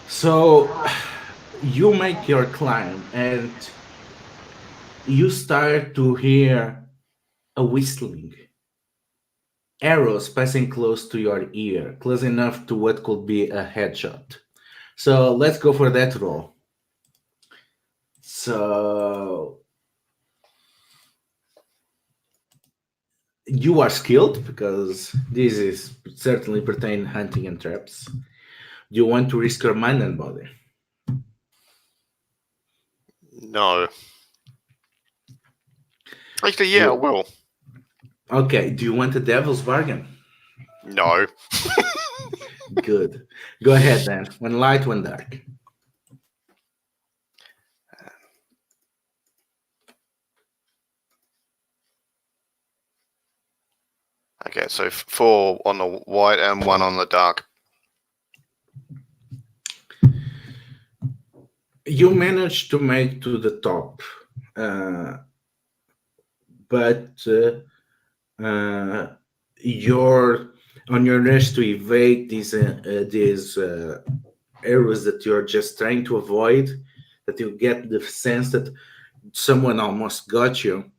So you make your climb and you start to hear a whistling. Arrows passing close to your ear, close enough to what could be a headshot. So let's go for that roll. So you are skilled because this is certainly pertain hunting and traps. You want to risk your mind and body.
no. Actually, yeah, I will.
Okay, do you want a devil's bargain?
No.
Good. Go ahead then. One light, one dark.
Okay, so 4 on the white and 1 on the dark.
You managed to make to the top, but your on your rush to evade these arrows that you're just trying to avoid, that you get the sense that someone almost got you.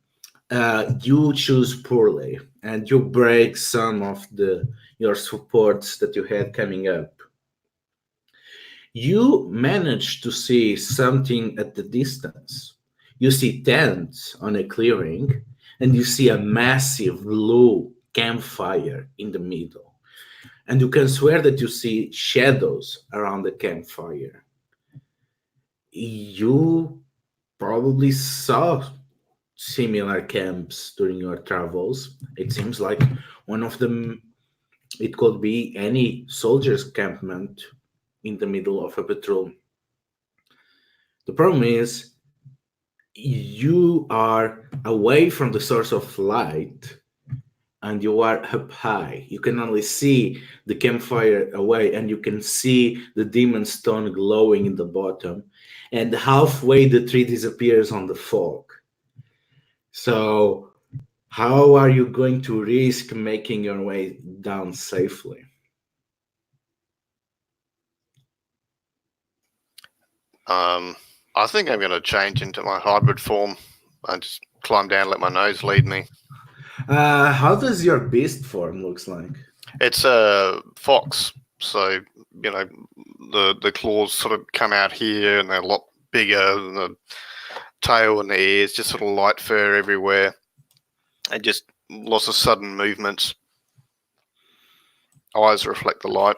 You choose poorly, and you break some of your supports that you had coming up. You manage to see something at the distance. You see tents on a clearing, and you see a massive blue campfire in the middle. And you can swear that you see shadows around the campfire. You probably saw similar camps during your travels. It seems like one of them, it could be any soldier's campment in the middle of a patrol. The problem is you are away from the source of light and you are up high. You can only see the campfire away and you can see the demon stone glowing in the bottom. And halfway the tree disappears on the fog. So, how are you going to risk making your way down safely?
I think I'm going to change into my hybrid form and just climb down and let my nose lead me.
How does your beast form looks like?
It's a fox, so the claws sort of come out here, and they're a lot bigger than the tail and the ears. Just sort of light fur everywhere, and just lots of sudden movements. Eyes reflect the light.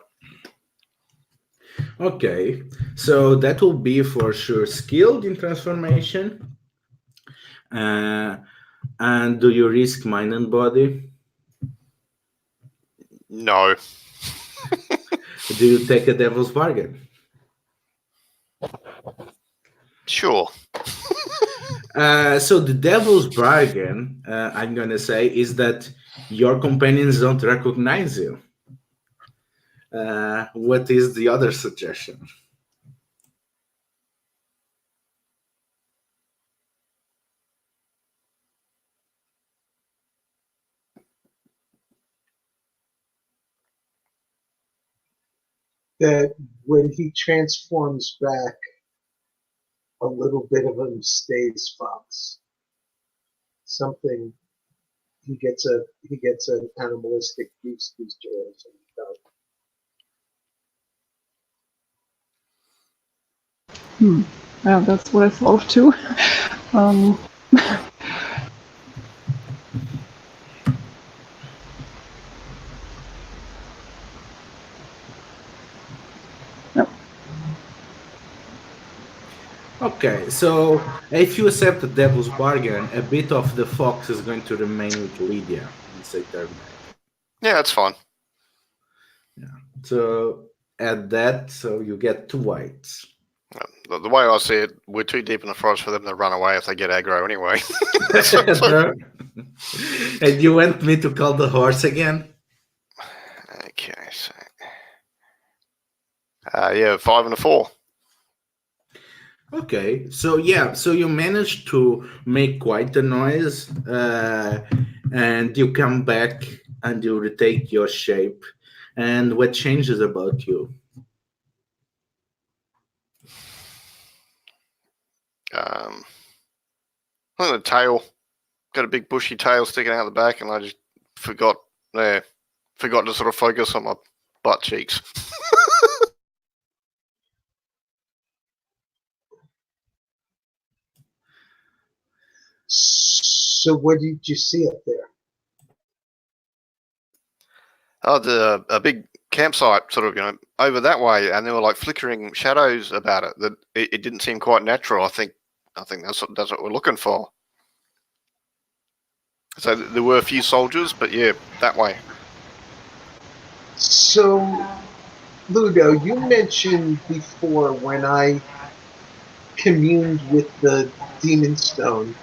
Okay, so that will be for sure skilled in transformation. And do you risk mind and body?
No.
Do you take a devil's bargain?
Sure.
So the devil's bargain, I'm gonna say, is that your companions don't recognize you. What is the other suggestion?
That when he transforms back, a little bit of him stays fox. Something he gets an animalistic beast booster or something.
Yeah, that's what I thought of too. Yep.
Okay, so if you accept the devil's bargain, a bit of the fox is going to remain with Lydia and say terminate.
Yeah, that's fine.
So add that, so you get 2 whites.
The way I see it, we're too deep in the forest for them to run away if they get aggro anyway.
And you want me to call the horse again?
Okay, so yeah, 5 and a 4.
Okay, so yeah, so you manage to make quite a noise, and you come back and you retake your shape. And what changes about you?
I think the tail, got a big bushy tail sticking out the back, and I just forgot to sort of focus on my butt cheeks.
So what did you see up there?
Oh, a big campsite, sort of, over that way, and there were like flickering shadows about it. That it didn't seem quite natural. I think that's what we're looking for. So there were a few soldiers, but yeah, that way.
So, Ludo, you mentioned before when I communed with the demon stone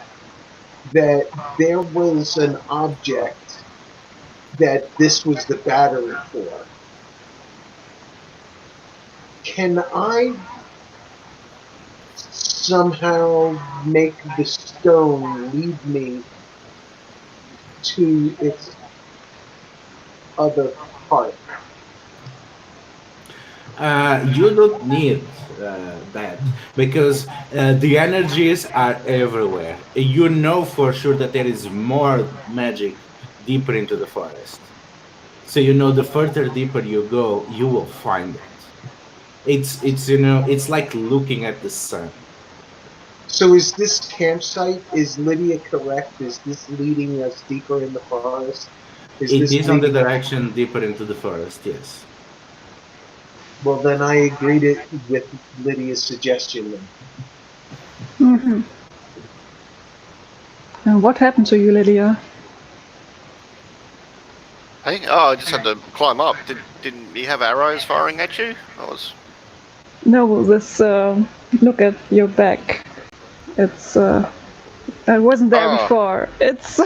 that there was an object that this was the battery for. Can I somehow make the stone lead me to its other part?
You don't need that because the energies are everywhere. You know for sure that there is more magic deeper into the forest. So you know the further deeper you go, you will find it. It's like looking at the sun.
So is this campsite, is Lydia correct? Is this leading us deeper in the forest? Is
It
this
is on the
leading?
direction deeper into the forest. Yes.
Well, then I agreed with Lydia's suggestion then.
Hmm. And what happened to you, Lydia?
Hey, oh, I just had to climb up. Didn't you have arrows firing at you?
No, this look at your back. It's I wasn't there before. It's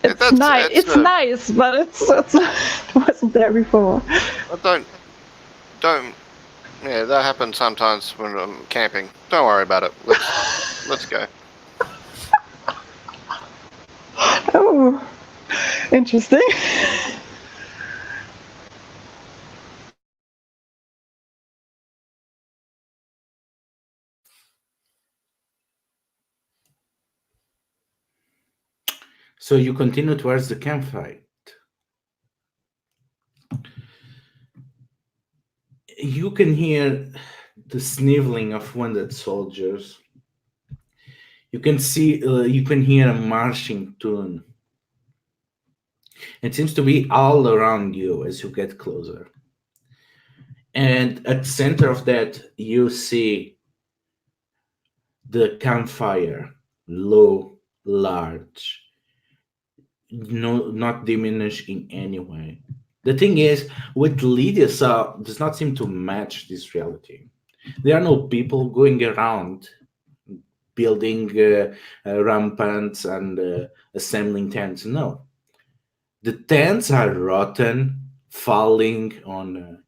it's nice. It's nice, but it's it wasn't there before.
Don't. Yeah, that happens sometimes when I'm camping. Don't worry about it. Let's go.
Oh, interesting.
So you continue towards the campfire. You can hear the sniveling of wounded soldiers. You can hear a marching tune. It seems to be all around you as you get closer. And at the center of that, you see the campfire, low, large, no, not diminished in any way. The thing is, what Lydia saw does not seem to match this reality. There are no people going around building ramparts and assembling tents. No, the tents are rotten, falling on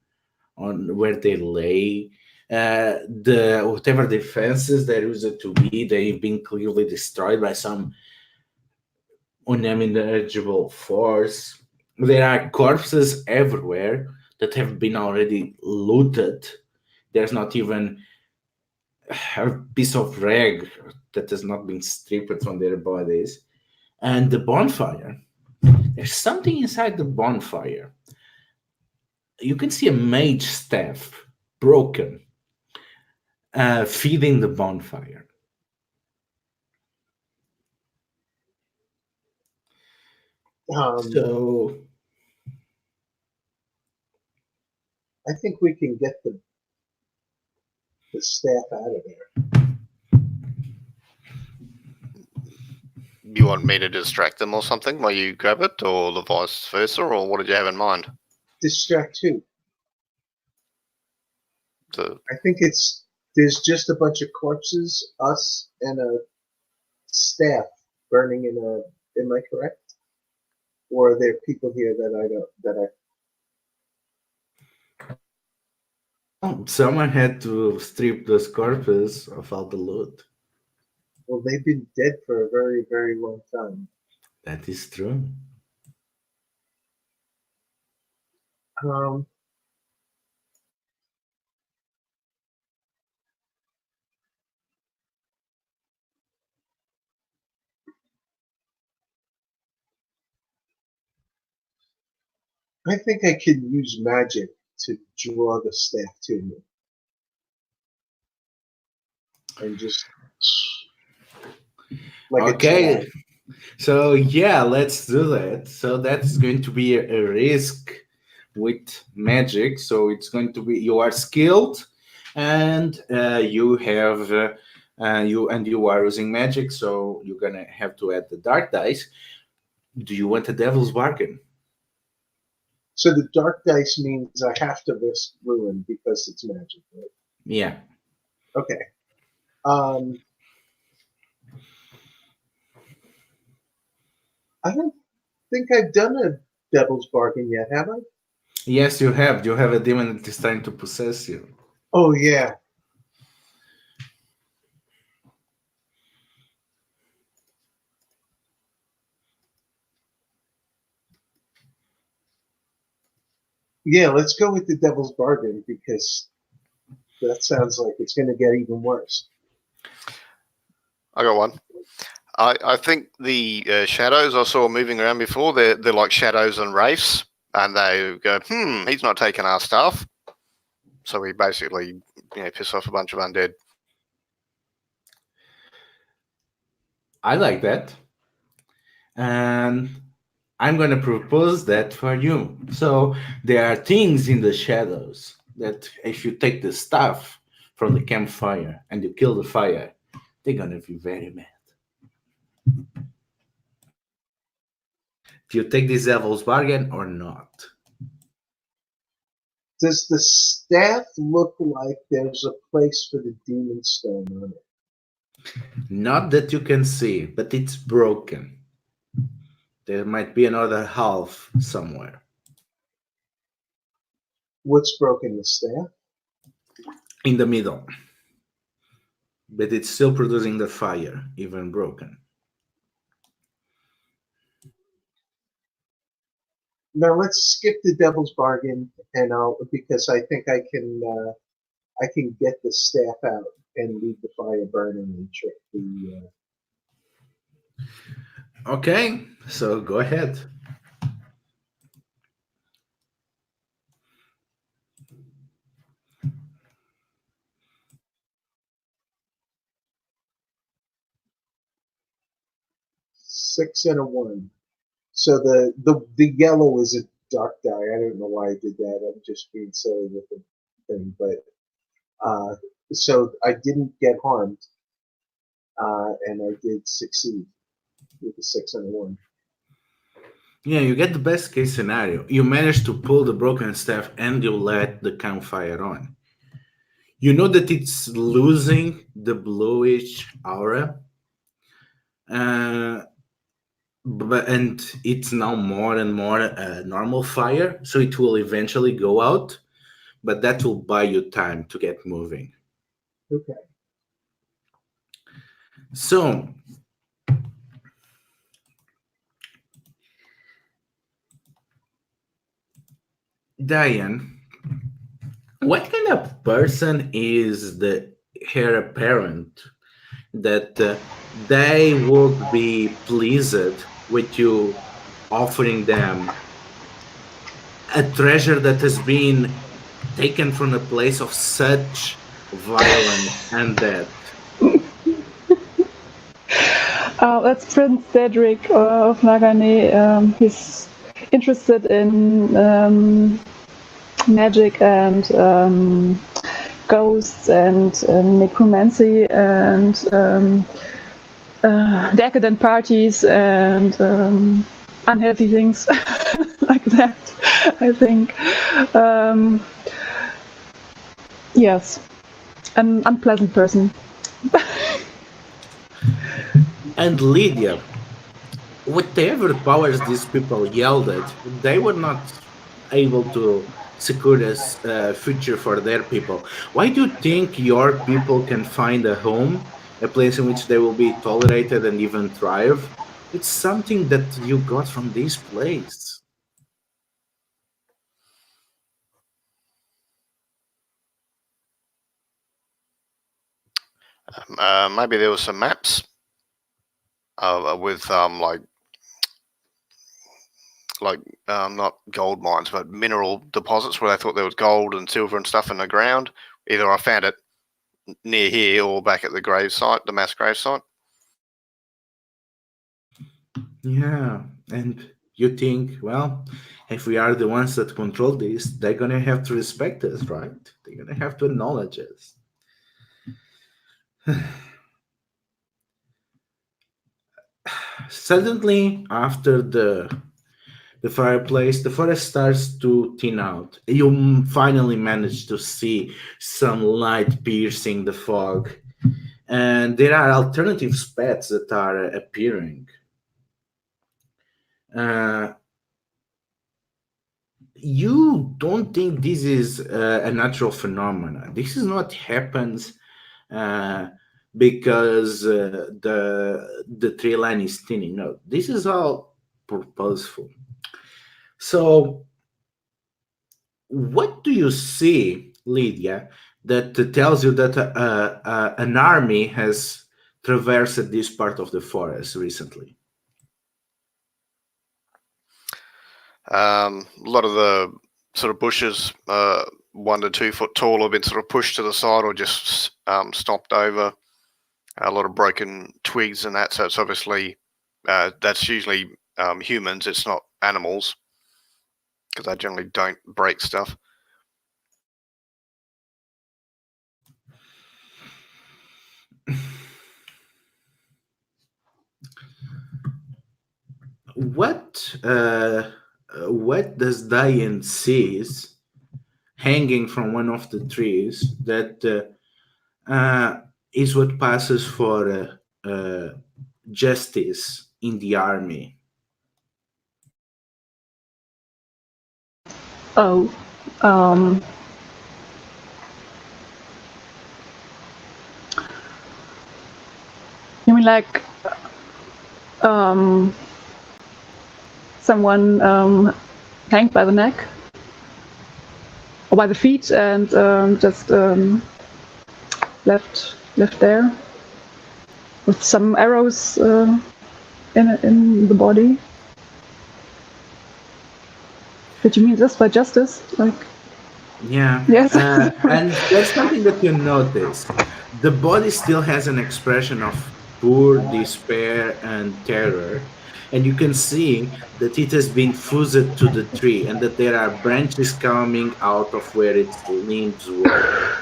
where they lay. The whatever defenses there used to be, they've been clearly destroyed by some unimaginable force. There are corpses everywhere that have been already looted. There's not even a piece of rag that has not been stripped from their bodies. And the bonfire, there's something inside the bonfire. You can see a mage staff broken, feeding the bonfire. So
I think we can get the the staff out of there.
You want me to distract them or something while you grab it, or the vice versa, or what did you have in mind?
Distract who?
The
I think there's just a bunch of corpses, us, and a staff burning in a. Am I correct? Or are there people here
Someone had to strip those corpses of all the loot.
Well, they've been dead for a very, very long time.
That is true.
I think I can use magic to draw the staff to me. And just like
Okay.
a child.
So yeah, let's do that. So that's going to be a risk with magic. So it's going to be you are skilled, and you have you are using magic. So you're gonna have to add the dark dice. Do you want a devil's bargain?
So the dark dice means I have to risk ruin because it's magic, right?
Yeah.
Okay. I don't think I've done a devil's bargain yet, have I?
Yes, you have. You have a demon that is trying to possess you.
Oh yeah. Yeah, let's go with the devil's bargain because that sounds like it's going to get even worse.
I got one. I think the shadows I saw moving around before, they're like shadows and wraiths, and they go, he's not taking our stuff. So we basically, piss off a bunch of undead.
I like that. And I'm going to propose that for you. So there are things in the shadows that if you take the stuff from the campfire and you kill the fire, they're going to be very mad. Do you take this devil's bargain or not?
Does the staff look like there's a place for the demon stone on it?
Not that you can see, but it's broken. There might be another half somewhere.
What's broken? The staff?
In the middle. But it's still producing the fire, even broken.
Now let's skip the devil's bargain, and because I think I can get the staff out and leave the fire burning and trick the.
Okay, so go ahead.
Six and a 1. So the yellow is a dark die. I don't know why I did that. I'm just being silly with the thing, but so I didn't get harmed, and I did succeed with the 6 and a 1.
Yeah, you get the best case scenario. You manage to pull the broken staff and you let the campfire on. You know that it's losing the bluish aura. And it's now more and more normal fire, so it will eventually go out, but that will buy you time to get moving.
Okay.
So, Diane, what kind of person is the heir apparent that they would be pleased with you offering them a treasure that has been taken from a place of such violence and death?
That's Prince Cedric of Nagane. He's interested in magic and ghosts and necromancy and decadent parties and unhealthy things like that, I think. Yes, an unpleasant person.
And Lydia, whatever powers these people yielded, they were not able to secure a future for their people. Why do you think your people can find a home, a place in which they will be tolerated and even thrive? It's something that you got from this place.
Maybe there was some maps with not gold mines, but mineral deposits where they thought there was gold and silver and stuff in the ground. Either I found it near here or back at the grave site, the mass grave site.
Yeah, and you think, well, if we are the ones that control this, they're gonna have to respect us, right? They're gonna have to acknowledge us. Suddenly, after the fireplace, the forest starts to thin out. You finally manage to see some light piercing the fog, and there are alternative paths that are appearing. Uh, you don't think this is a natural phenomenon. This is not happens uh, because the tree line is thinning. No, this is all purposeful. So, what do you see, Lydia, that tells you that an army has traversed this part of the forest recently?
A lot of the sort of bushes, 1 to 2 foot tall, have been sort of pushed to the side or just stomped over. A lot of broken twigs and that. So it's obviously that's usually humans. It's not animals because they generally don't break stuff.
What does Diane sees hanging from one of the trees that is what passes for justice in the army?
Oh, you mean like someone hanged by the neck or by the feet and just left there with some arrows in the body? Did you mean this by justice? Like,
yeah.
yes.
And there's something that you notice. The body still has an expression of pure despair and terror. And you can see that it has been fused to the tree and that there are branches coming out of where its limbs were.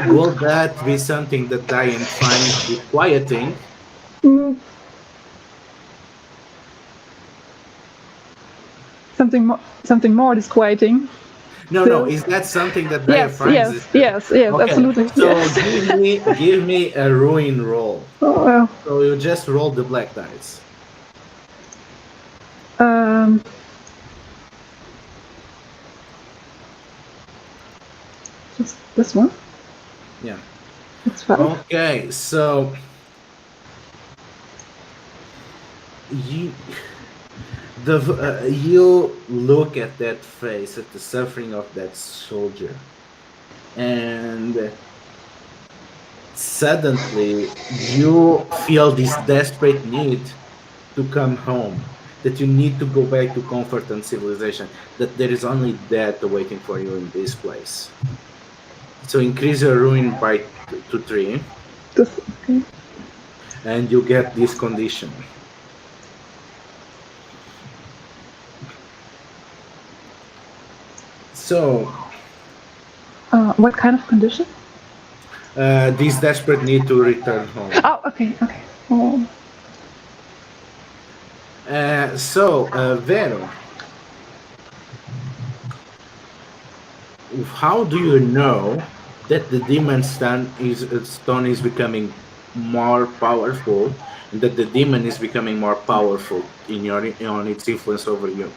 Will that be something that Diane finds disquieting?
Something more disquieting.
No. Is that something that Diane finds?
Yes, okay. Absolutely.
So
yes.
give me a ruin roll.
Oh, well.
So you just roll the black dice.
Just this one?
Yeah.
That's fine.
Okay, so you look at that face, at the suffering of that soldier, and suddenly you feel this desperate need to come home, that you need to go back to comfort and civilization, that there is only death waiting for you in this place. So increase your ruin by 3.
Okay.
And you get this condition. So
What kind of condition?
This desperate need to return home.
Oh, okay, okay. Oh.
Vero, how do you know that the stone is becoming more powerful, and that the demon is becoming more powerful in your on its influence over you?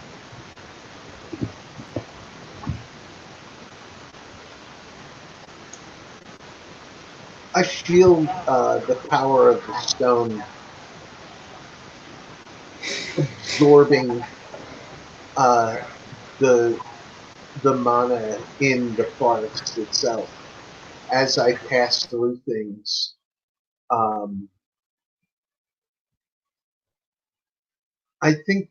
I feel the power of the stone absorbing uh, the mana in the forest itself as I pass through things. Um, I think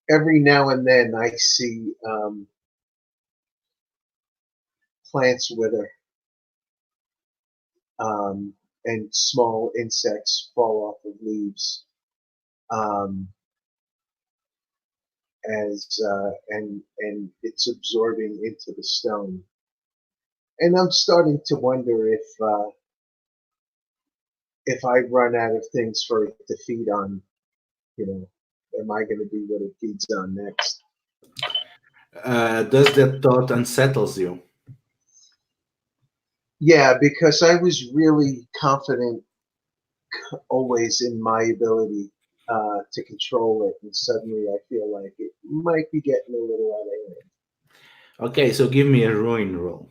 every now and then I see plants wither and small insects fall off of leaves um, and it's absorbing into the stone. And I'm starting to wonder if I run out of things for it to feed on, you know, am I going to be what it feeds on next?
Does that thought unsettles you?
Yeah, because I was really confident always in my ability to control it, and suddenly I feel like it might be getting a little out of hand.
Okay, so give me a ruin roll.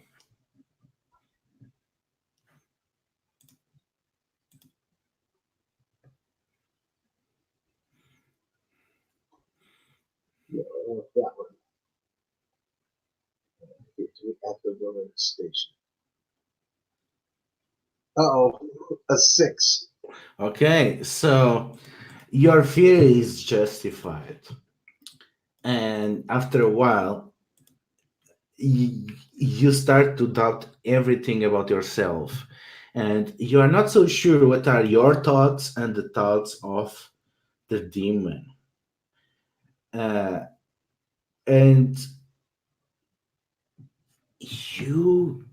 Yeah, I want that one. At the rolling station. Uh-oh, a 6.
Okay, so your fear is justified, and after a while, you start to doubt everything about yourself, and you are not so sure what are your thoughts and the thoughts of the demon. And you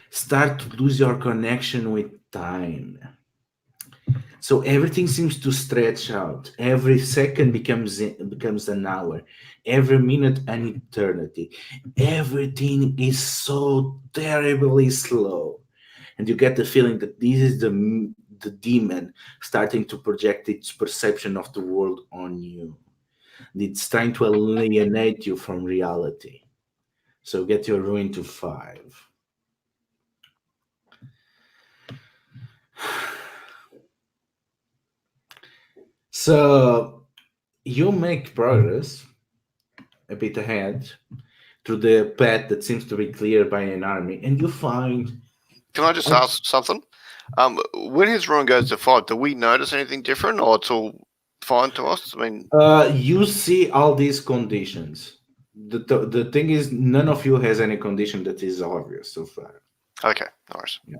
start to lose your connection with time. So everything seems to stretch out. Every second becomes an hour. Every minute an eternity. Everything is so terribly slow, and you get the feeling that this is the demon starting to project its perception of the world on you. It's trying to alienate you from reality. So get your ruin to 5. So you make progress a bit ahead through the path that seems to be cleared by an army, and you find.
Can I just ask something? When his rune goes to 5, do we notice anything different, or it's all fine to us? I mean,
You see all these conditions. The thing is, none of you has any condition that is obvious so far.
okay, no worries.
Yeah.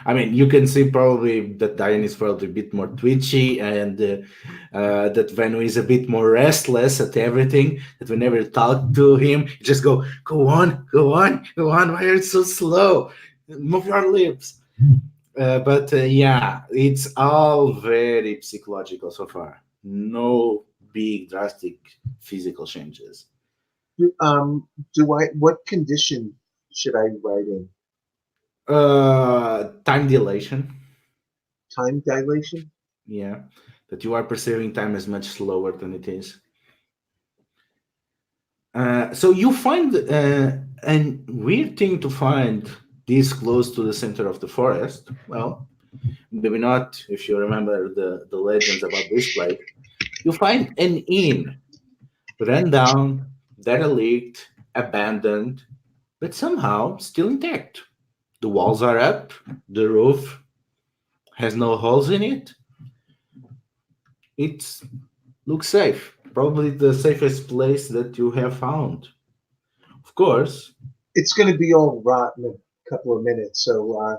I mean, you can see probably that Diane is probably a bit more twitchy, and that Venu is a bit more restless at everything. That whenever you talk to him, you just go on, go on, go on. Why are you so slow? Move your lips. But yeah, it's all very psychological so far. No big drastic physical changes.
What condition should I write in?
Time dilation.
Time dilation?
Yeah, that you are perceiving time as much slower than it is. So you find a weird thing to find this close to the center of the forest. Well, maybe not if you remember the legends about this place. You find an inn, run down, derelict, abandoned, but somehow still intact. The walls are up, the roof has no holes in it. It looks safe. Probably the safest place that you have found. Of course,
It's going to be all rot in a couple of minutes, so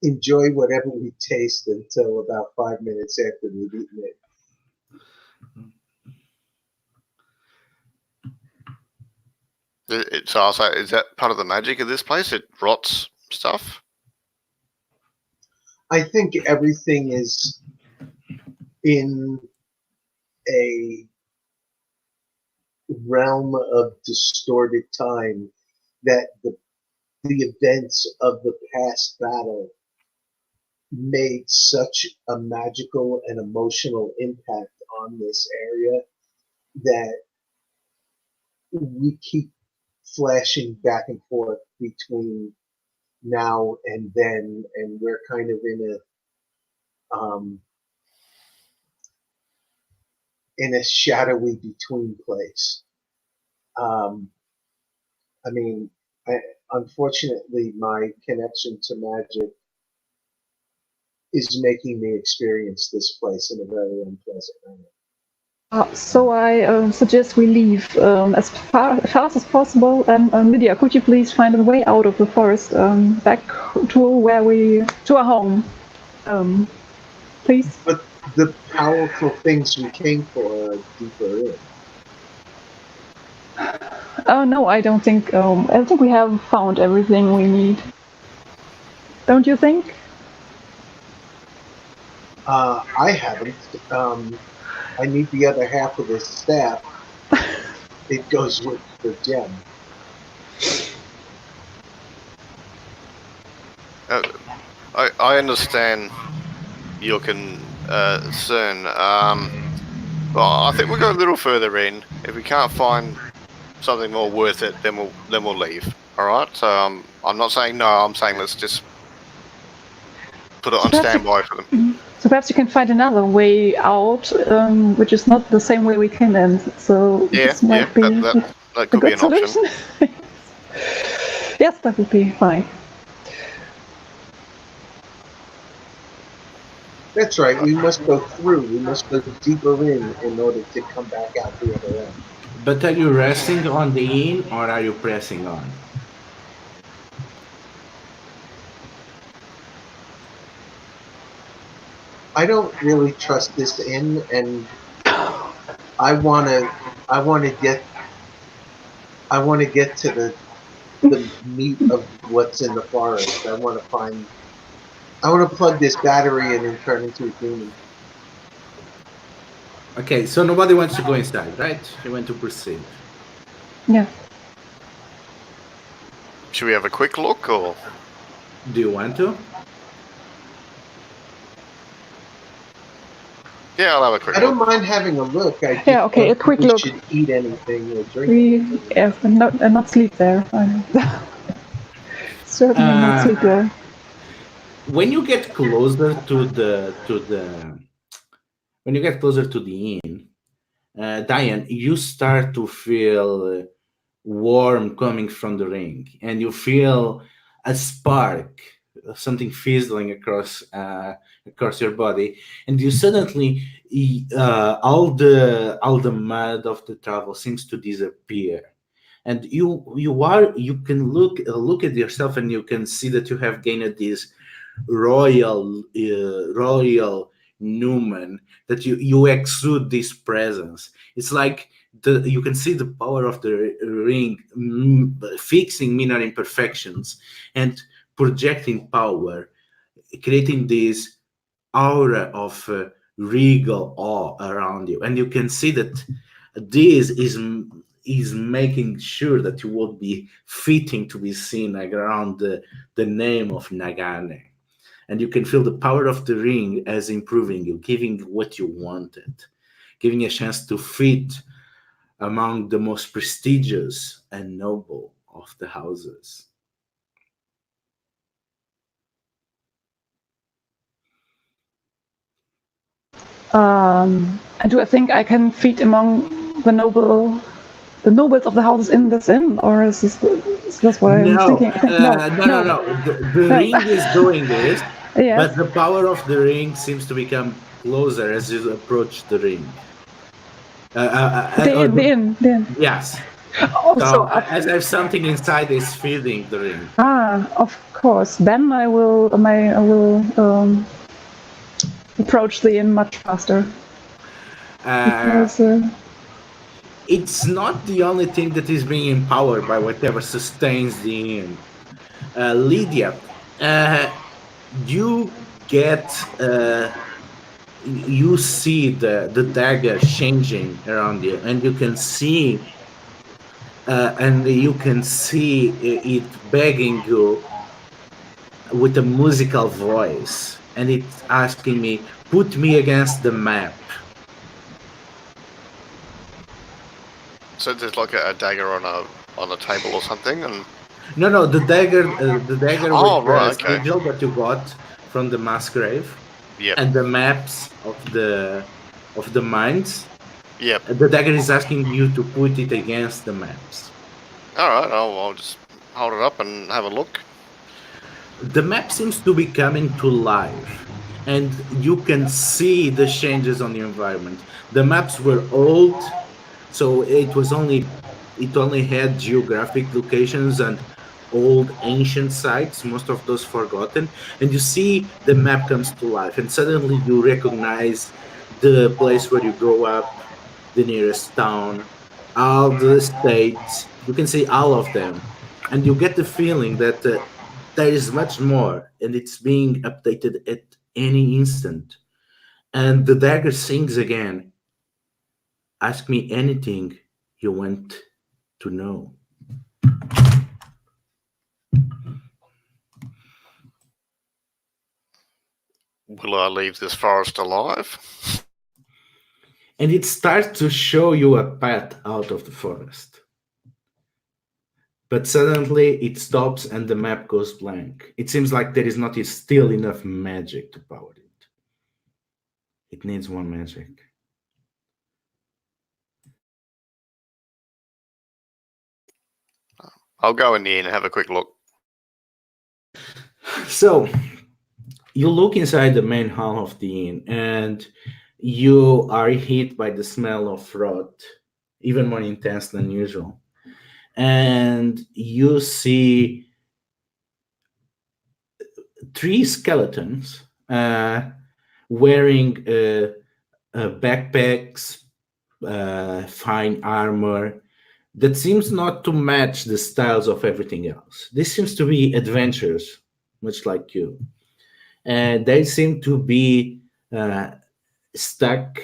enjoy whatever we taste until about 5 minutes after we've eaten it.
So I'll say, is that part of the magic of this place? It rots stuff?
I think everything is in a realm of distorted time that the events of the past battle made such a magical and emotional impact on this area that we keep flashing back and forth between now and then, and we're kind of in a shadowy between place. I mean, unfortunately, my connection to magic is making me experience this place in a very unpleasant manner.
So I suggest we leave as fast as possible. And Lydia, could you please find a way out of the forest back to our home, please?
But the powerful things we came for are deeper in.
Oh no, I don't think. I think we have found everything we need. Don't you think?
I haven't. I need the other half of this staff. It goes with the gem.
I understand your concern. Well, I think we'll go a little further in. If we can't find something more worth it, then we'll leave. All right. So I'm not saying no. I'm saying let's just put it on standby for them.
So perhaps you can find another way out, which is not the same way we came in. So this might be
that could be an
solution.
option.
Yes, that would be fine.
That's right. We must go through. We must go deeper in order to come back out the other end.
But are you resting on the inn or are you pressing on?
I don't really trust this inn, and I want to get to the meat of what's in the forest. I want to plug this battery in and turn into a demon.
Okay, so nobody wants to go inside, right? You want to proceed.
Yeah.
Should we have a quick look, or
Do you want to?
yeah, I'll have a quick
I don't
look.
mind having a look. I just
Yeah, okay,
don't
a quick
think
look.
we should eat anything or drink.
Not sleep there. Certainly not sleep there.
When you get closer to the inn, Diane, you start to feel warm coming from the ring, and you feel a spark, something fizzling across your body, and you suddenly all the mud of the travel seems to disappear, and you can look at yourself, and you can see that you have gained this royal Newman, that you exude this presence. It's like you can see the power of the ring fixing minor imperfections and projecting power, creating this aura of regal awe around you, and you can see that this is making sure that you will be fitting to be seen around the name of Nagane. And you can feel the power of the ring as improving you, giving what you wanted, giving a chance to fit among the most prestigious and noble of the houses.
Do I think I can fit among the nobles of the houses in this inn, or is this what I'm thinking?
No. The ring is doing this,
Yes.
but the power of the ring seems to become closer as you approach the ring.
The inn.
Yes.
Oh,
So as if something inside is feeding the ring.
Of course. Then I will approach the inn much faster. Because,
it's not the only thing that is being empowered by whatever sustains the inn. Lydia, you get you see the dagger changing around you, and you can see it begging you with a musical voice, and it's asking me, "Put me against the map."
So there's like a dagger on a table or something, and
No, the dagger
Oh,
with the
right, okay.
sigil that you got from the mass grave,
yep,
and the maps of the mines.
yep.
The dagger is asking you to put it against the maps.
All right, I'll just hold it up and have a look.
The map seems to be coming to life, and you can see the changes on the environment. The maps were old, so it only had geographic locations and old ancient sites, most of those forgotten. And you see the map comes to life, and suddenly you recognize the place where you grow up, the nearest town, all the states. You can see all of them, and you get the feeling that there is much more, and it's being updated at any instant. And the dagger sings again. Ask me anything you want to know.
Will I leave this forest alive?
And it starts to show you a path out of the forest. But suddenly it stops and the map goes blank. It seems like there is not still enough magic to power it. It needs more magic.
I'll go in the inn and have a quick look.
So you look inside the main hall of the inn, and you are hit by the smell of rot, even more intense than usual. And you see three skeletons wearing backpacks, fine armor that seems not to match the styles of everything else. This seems to be adventurers, much like you. And they seem to be stuck,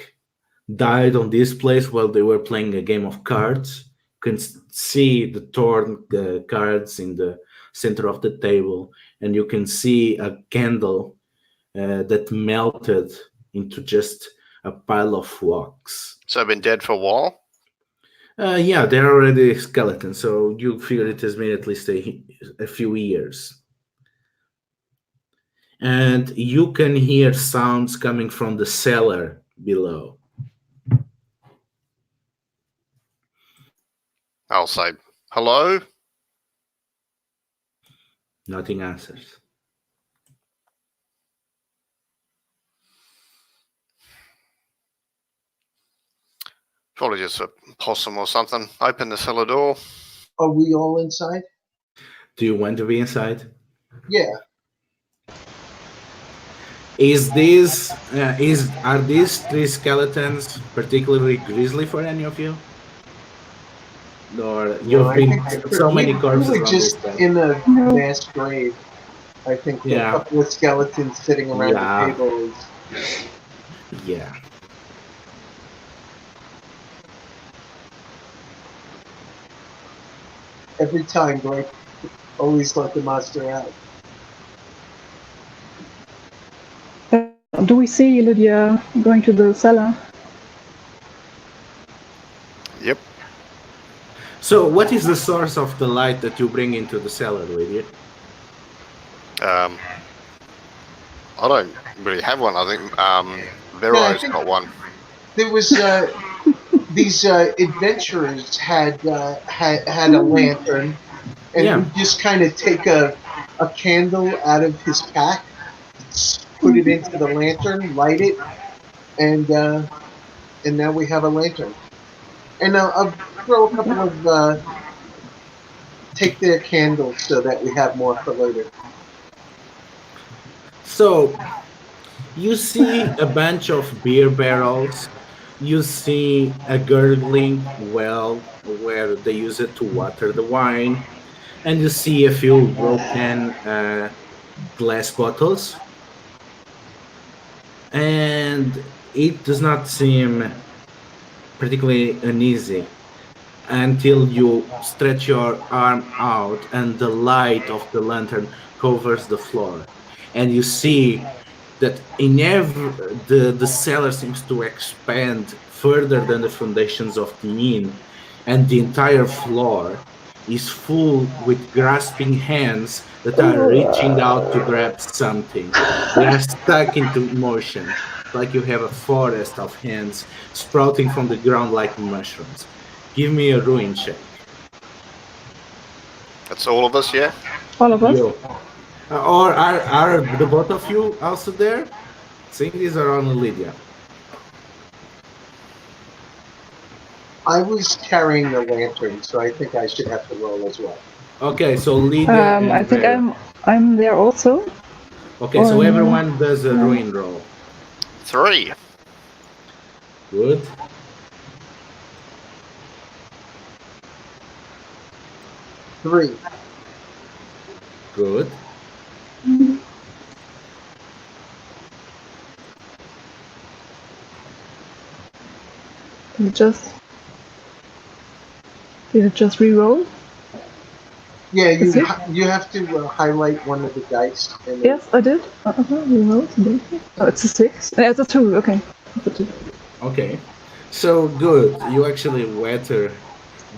died on this place while they were playing a game of cards. You can see the torn cards in the center of the table, and you can see a candle that melted into just a pile of wax.
So I've been dead for a while.
Yeah, they're already skeletons, so you figure it has been at least a few years. And you can hear sounds coming from the cellar below.
I'll say hello.
Nothing answers.
Probably just a possum or something. Open the cellar door.
Are we all inside?
Do you want to be inside?
Yeah.
Are these three skeletons particularly grisly for any of you? Or you've
I
been
think
so many corpses
we
on
were
this
just
place?
in a
No.
mass grave. I think
Yeah.
a couple of skeletons sitting around
Yeah.
the table is
Yeah.
every time, Blake. Always let the monster out.
Do we see Lydia going to the cellar?
Yep.
So, what is the source of the light that you bring into the cellar, Lydia?
I don't really have one. I think Vero's
think-
got one.
There was these adventurers had a lantern, and
Yeah.
you just kind of take a candle out of his pack, put it into the lantern, light it, and now we have a lantern. And I'll throw a couple of take their candles so that we have more for later.
So, you see a bunch of beer barrels. you see a gurgling well where they use it to water the wine, and you see a few broken glass bottles, and it does not seem particularly uneasy until you stretch your arm out and the light of the lantern covers the floor, and you see that the cellar seems to expand further than the foundations of the inn, and the entire floor is full with grasping hands that are reaching out to grab something. They are stuck into motion, like you have a forest of hands sprouting from the ground like mushrooms. Give me a ruin check.
That's all of us, yeah?
All of us?
You. Or are the both of you also there? Seeing these are only Lydia.
I was carrying the lantern, so I think I should have to roll as well.
Okay, so Lydia. and
I think
Vera.
I'm there also.
Okay, so
or-
everyone does a ruin roll.
3.
Good.
Three.
Good.
Did it just re-roll?
Yeah,
Is it?
you have to highlight one of the dice. And then-
Yes, I did. Re-roll. Oh, it's a 6. It's a 2. Okay. It's a 2.
Okay. So good. You actually weather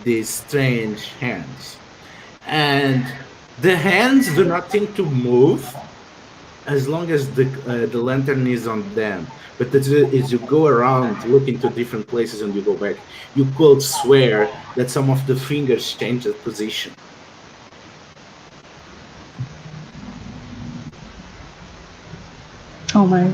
these strange hands. And the hands do not seem to move as long as the lantern is on them. But as you go around, look into different places and you go back, you could swear that some of the fingers change position.
Oh my.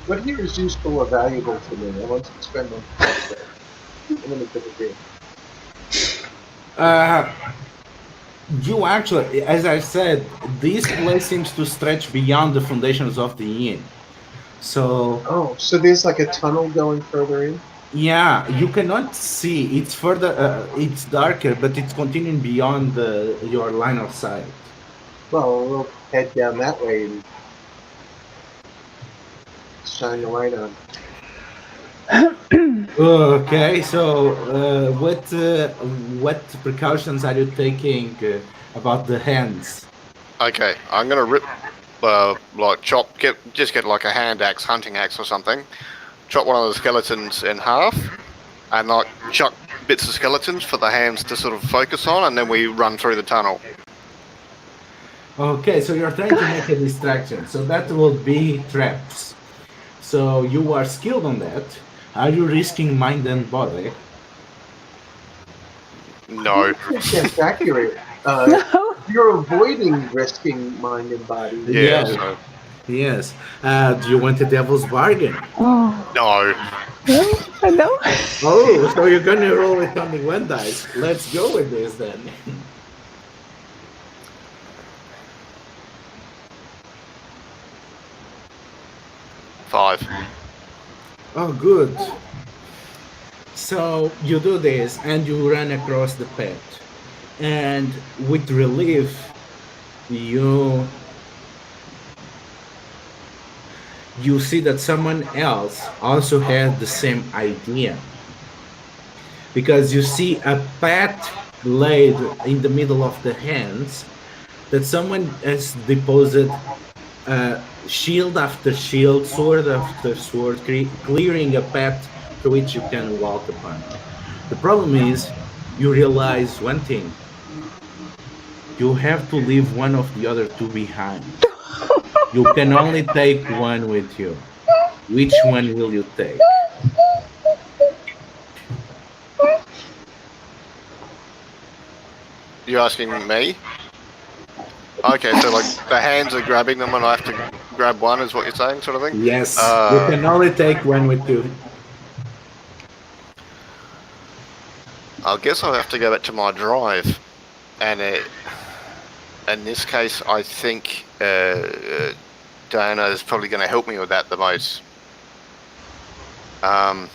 What here is useful or valuable to me? I want to spend them. I'm going to put it here.
You actually, as I said, this place seems to stretch beyond the foundations of the inn. So
Oh, so there's like a tunnel going further in?
yeah, you cannot see. It's further. It's darker, but it's continuing beyond your line of sight.
Well, we'll head down that way and shine the light on.
Okay, so what precautions are you taking about the hands?
Okay, I'm gonna rip, just get like a hand axe, hunting axe or something, chop one of the skeletons in half, and like chuck bits of skeletons for the hands to sort of focus on, and then we run through the tunnel.
Okay, so you're trying to make a distraction. So that will be traps. So you are skilled on that. Are you risking mind and body?
No.
I think that's accurate.
No.
You're avoiding risking mind and body.
Yeah.
Yeah.
So,
Yes. Do you want a devil's bargain?
Oh.
no.
No. No.
Oh, so you're gonna roll with only one dice. Let's go with this then.
5.
Oh, good. So you do this and you run across the pit. And with relief, you see that someone else also has the same idea. Because you see a path laid in the middle of the hands that someone has deposited shield after shield, sword after sword, clearing a path through which you can walk upon. The problem is, you realize one thing. You have to leave one of the other two behind. You can only take one with you. Which one will you take?
You asking me? Okay, so like the hands are grabbing them and I have to grab one is what you're saying, sort of thing?
Yes, you can only take one with you.
I guess I'll have to go back to my drive. And in this case, I think Diana is probably going to help me with that the most. I'm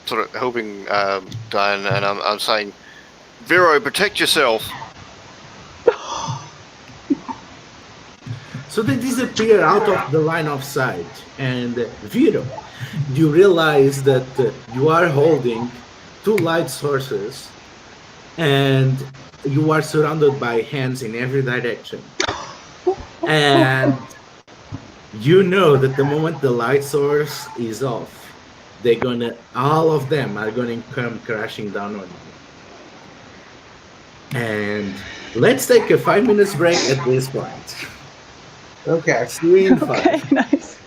sort of helping Diana, and I'm saying, Vero, protect yourself.
So they disappear out of the line of sight. And Vito, you realize that you are holding two light sources and you are surrounded by hands in every direction. And you know that the moment the light source is off, all of them are gonna come crashing down on you. And let's take a 5 minutes break at this point.
Okay.
See you in
Okay,
5.
nice.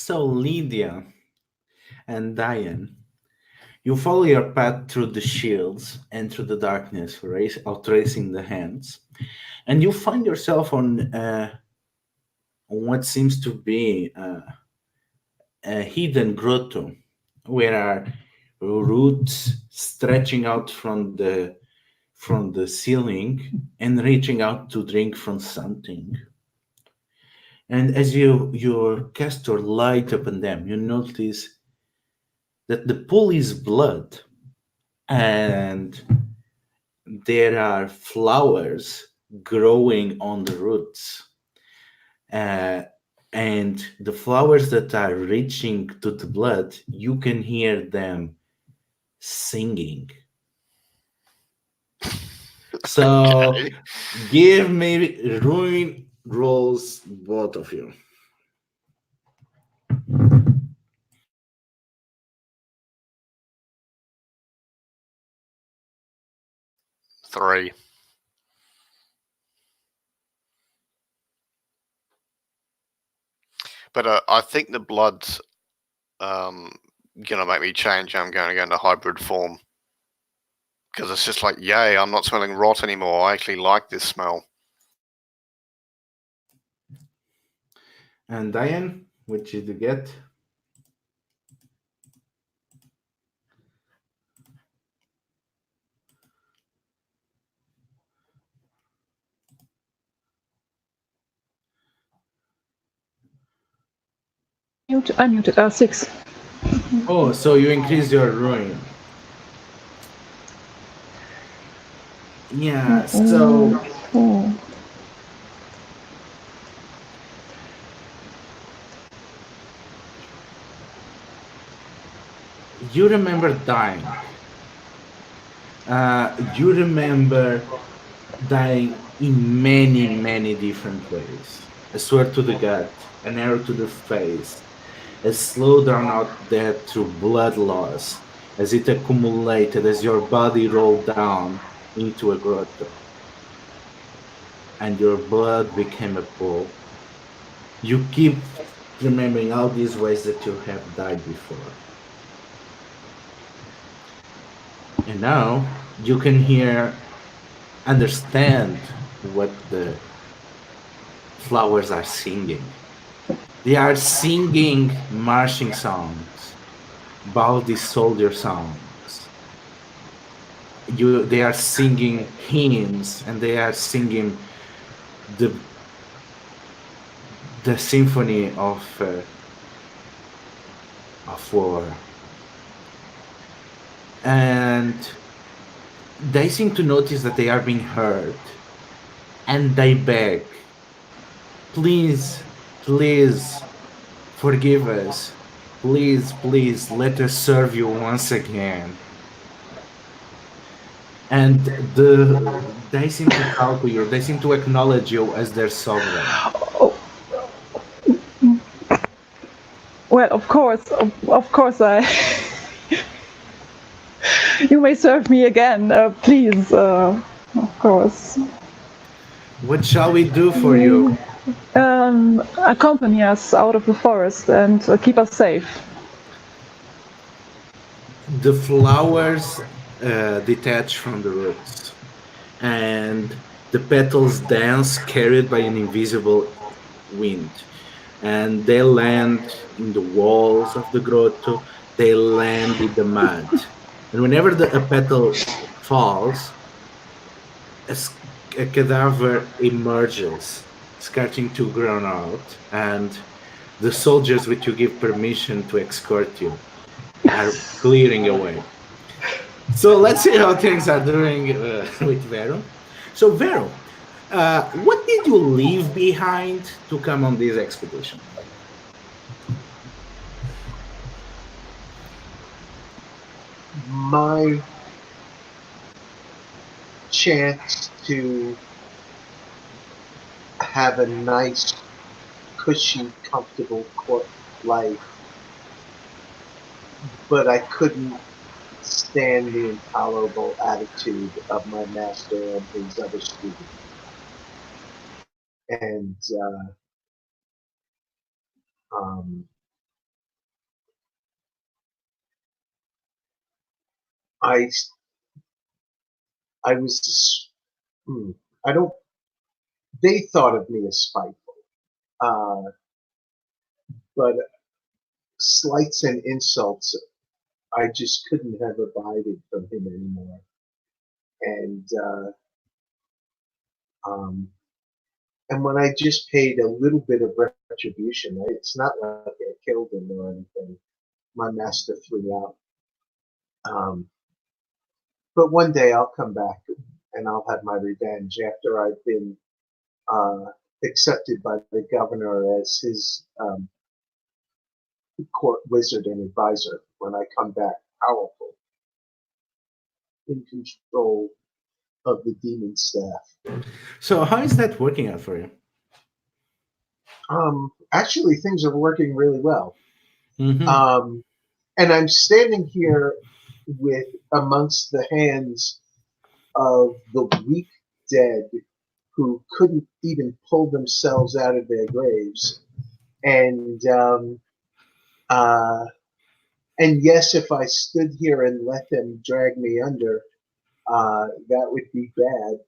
So, Lydia and Diane, you follow your path through the shields and through the darkness, outracing the hands, and you find yourself on what seems to be a hidden grotto, where are roots stretching out from the ceiling and reaching out to drink from something. And as your castor light upon them, you notice that the pool is blood, and there are flowers growing on the roots. Uh, and the flowers that are reaching to the blood, you can hear them singing. So
Okay.
give me ruin rolls, both of you.
3. But I think the blood's gonna make me change. I'm going to go into hybrid form because it's just like, yay! I'm not smelling rot anymore. I actually like this smell.
And Diane, what did you get?
Unmuted. 6.
Oh, so you increase your ruin. Yeah, so
Oh.
you remember dying. You remember dying in many, many different ways. A sword to the gut, an arrow to the face, a slow drawn out death through blood loss as it accumulated as your body rolled down into a grotto and your blood became a pool. You keep remembering all these ways that you have died before. And now you can understand what the flowers are singing. They are singing marching songs, Baldi soldier songs. They are singing hymns, and they are singing the symphony of war. And they seem to notice that they are being heard, and they beg, please, please, forgive us. Please, please, let us serve you once again. And they seem to call to you. They seem to acknowledge you as their sovereign.
Oh. Well, of course, I. You may serve me again, please. Of course.
What shall we do for you?
Accompany us out of the forest and keep us safe.
The flowers detach from the roots, and the petals dance, carried by an invisible wind. And they land in the walls of the grotto, they land in the mud. And whenever a petal falls, a cadaver emerges, starting to grow out, and the soldiers which you give permission to escort you are clearing away. So let's see how things are doing with Vero. So Vero, what did you leave behind to come on this expedition?
My chance to have a nice, cushy, comfortable court life, but I couldn't stand the intolerable attitude of my master and his other students. And um, I was, I don't, they thought of me as spiteful. But slights and insults, I just couldn't have abided from him anymore. And, when I just paid a little bit of retribution, it's not like I killed him or anything. My master threw out. But one day I'll come back and I'll have my revenge after I've been accepted by the governor as his court wizard and advisor. When I come back powerful, in control of the demon staff.
So how is that working out for you?
Actually, things are working really well.
Mm-hmm.
And I'm standing here with amongst the hands of the weak dead who couldn't even pull themselves out of their graves. And yes, if I stood here and let them drag me under, that would be bad.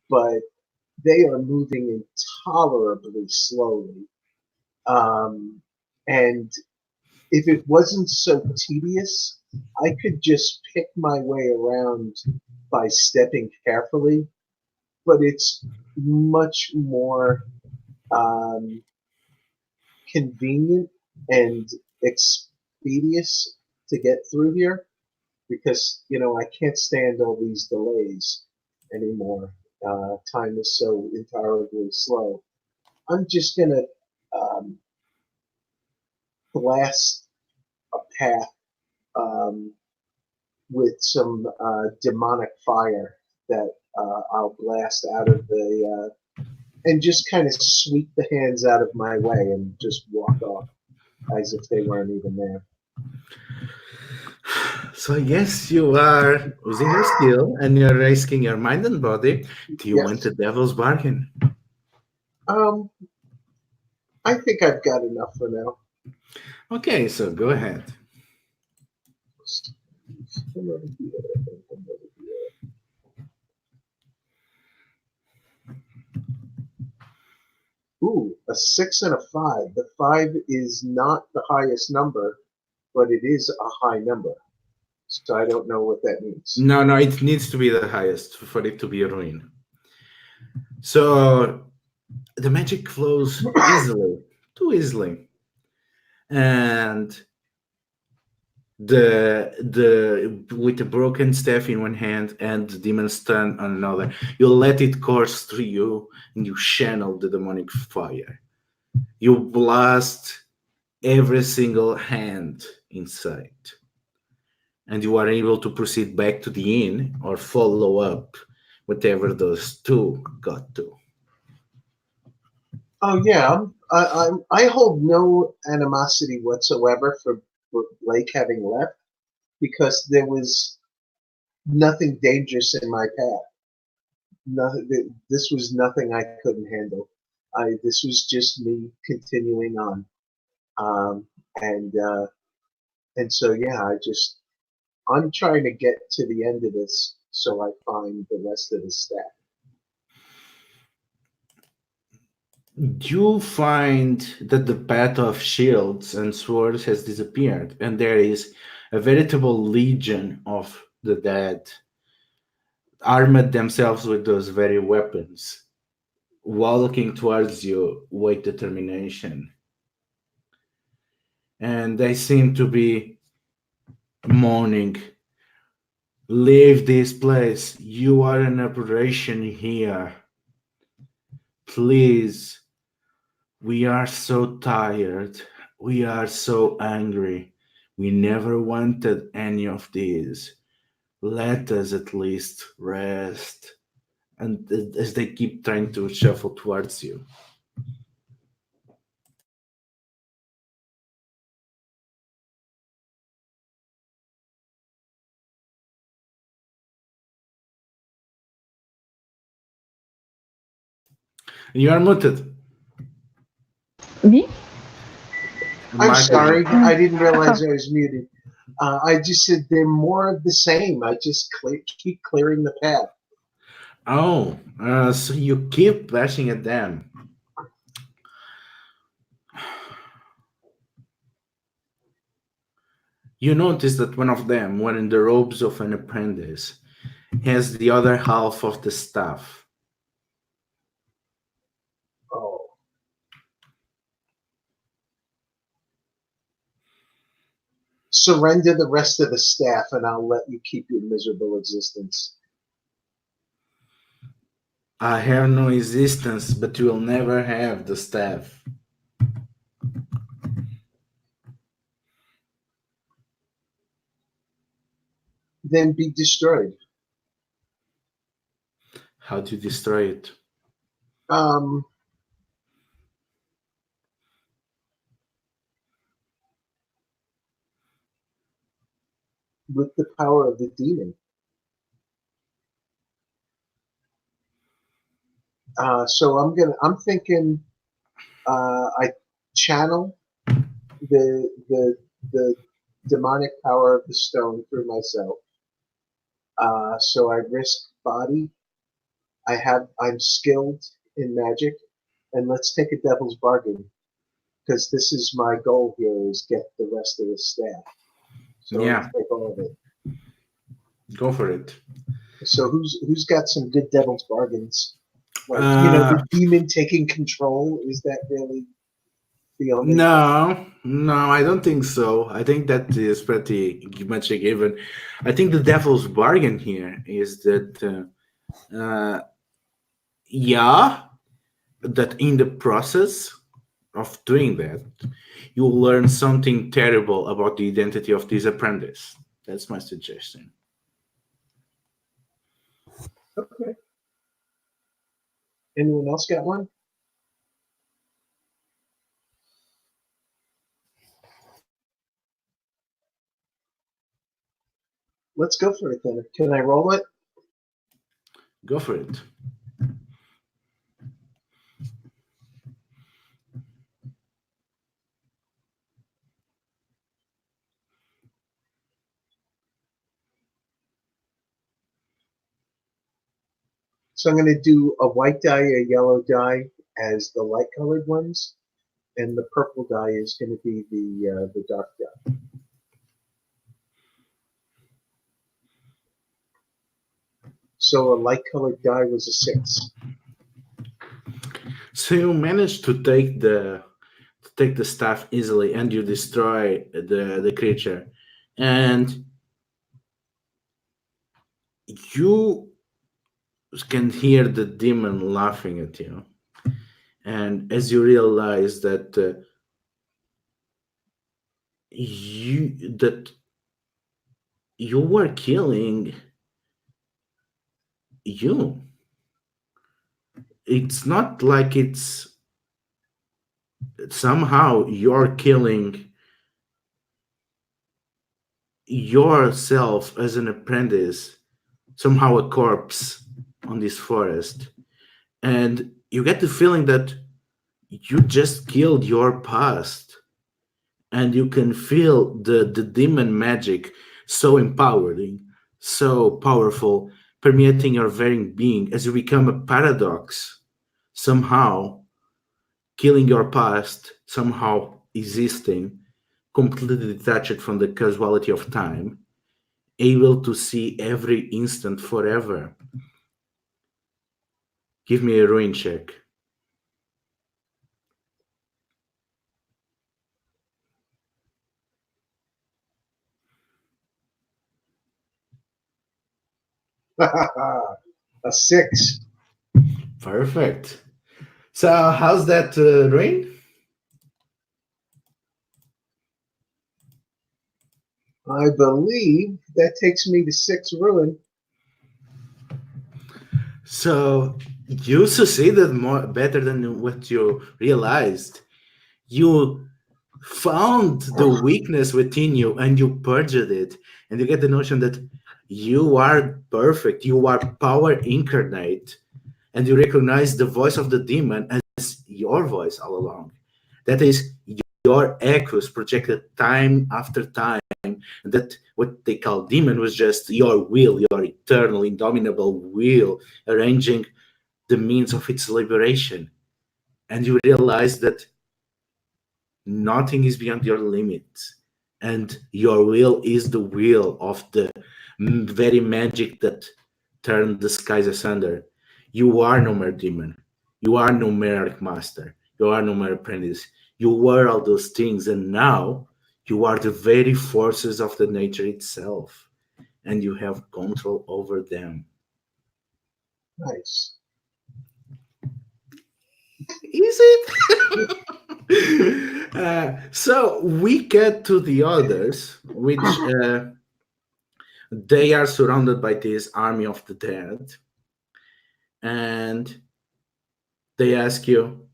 But they are moving intolerably slowly. And if it wasn't so tedious, I could just pick my way around by stepping carefully, but it's much more convenient and expeditious to get through here because, I can't stand all these delays anymore. Time is so intolerably slow. I'm just going to blast a path with some demonic fire that I'll blast out of the and just kind of sweep the hands out of my way and just walk off as if they weren't even there.
So yes, you are using your skill and you're risking your mind and body. Do you want the devil's bargain?
I think I've got enough for now.
Okay, so go ahead.
Ooh, a 6 and a 5. The 5 is not the highest number, but it is a high number. So I don't know what that means.
No, it needs to be the highest for it to be a ruin. So the magic flows easily, too easily. And the with a broken staff in one hand and the demon stun on another, you let it course through you and you channel the demonic fire. You blast every single hand inside. And you are able to proceed back to the inn or follow up whatever those two got to.
Oh yeah, I hold no animosity whatsoever for Blake having left because there was nothing dangerous in my path. Nothing. This was nothing I couldn't handle. This was just me continuing on, and so yeah, I'm trying to get to the end of this so I find the rest of the staff.
You find that the path of shields and swords has disappeared, and there is a veritable legion of the dead armed themselves with those very weapons, walking towards you with determination. And they seem to be moaning, "Leave this place. You are an aberration here. Please. We are so tired. We are so angry. We never wanted any of these. Let us at least rest." And as they keep trying to shuffle towards you. You are muted.
Me?
I'm sorry, I didn't realize I was muted. I just said they're more of the same. I just keep clearing the path.
Oh, so you keep bashing at them. You notice that one of them, wearing the robes of an apprentice, has the other half of the staff.
Oh. Surrender the rest of the staff and I'll let you keep your miserable existence.
I have no existence, but you will never have the staff.
Then be destroyed.
How do you destroy it?
Um, with the power of the demon. So I'm thinking I channel the demonic power of the stone through myself. So I risk body. I'm skilled in magic, and let's take a devil's bargain, because this is my goal here, is get the rest of the staff. So
Yeah.
let's take all of it.
Go for it.
So who's got some good devil's bargains? Like, the demon taking control, is that really the only?
No, I don't think so. I think that is pretty much a given. I think the devil's bargain here is that, yeah, that in the process of doing that, you'll learn something terrible about the identity of this apprentice. That's my suggestion.
Okay. Anyone else got one? Let's go for it then. Can I roll it?
Go for it.
So I'm going to do a white die, a yellow die as the light colored ones, and the purple die is going to be the dark die. So a light colored die was a 6.
So you managed to take the staff easily, and you destroy the creature, and you can hear the demon laughing at you. And as you realize that you were killing you, it's not like it's somehow you're killing yourself as an apprentice, somehow a corpse on this forest, and you get the feeling that you just killed your past, and you can feel the demon magic so empowering, so powerful, permeating your very being as you become a paradox, somehow killing your past, somehow existing completely detached from the causality of time, able to see every instant forever. Give me a ruin check.
A 6.
Perfect. So how's that ruin?
I believe that takes me to 6 ruin.
So you succeeded better than what you realized. You found the weakness within you and you purged it, and you get the notion that you are perfect, you are power incarnate, and you recognize the voice of the demon as your voice all along. That is your echoes projected time after time. And that what they call demon was just your will, your eternal, indomitable will, arranging the means of its liberation. And you realize that nothing is beyond your limits, and your will is the will of the very magic that turned the skies asunder. You are no mere demon. You are no mere master. You are no mere apprentice. You were all those things, and now you are the very forces of the nature itself, and you have control over them.
Nice.
Is it? So we get to the others, which they are surrounded by this army of the dead, and they ask you,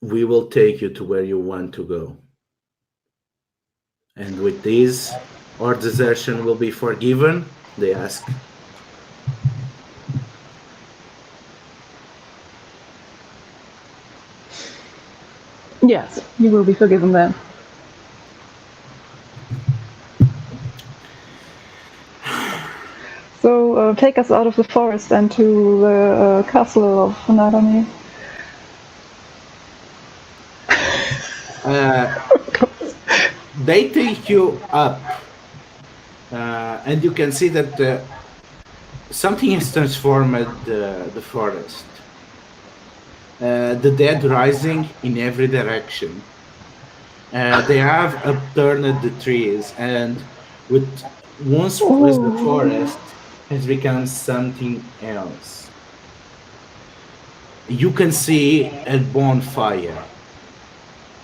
we will take you to where you want to go. And with this, our desertion will be forgiven, they ask.
Yes, you will be forgiven then. So take us out of the forest and to the castle of Narani.
They take you up, and you can see that something has transformed the forest. The dead rising in every direction. They have upturned the trees, and once was the forest has become something else. You can see a bonfire.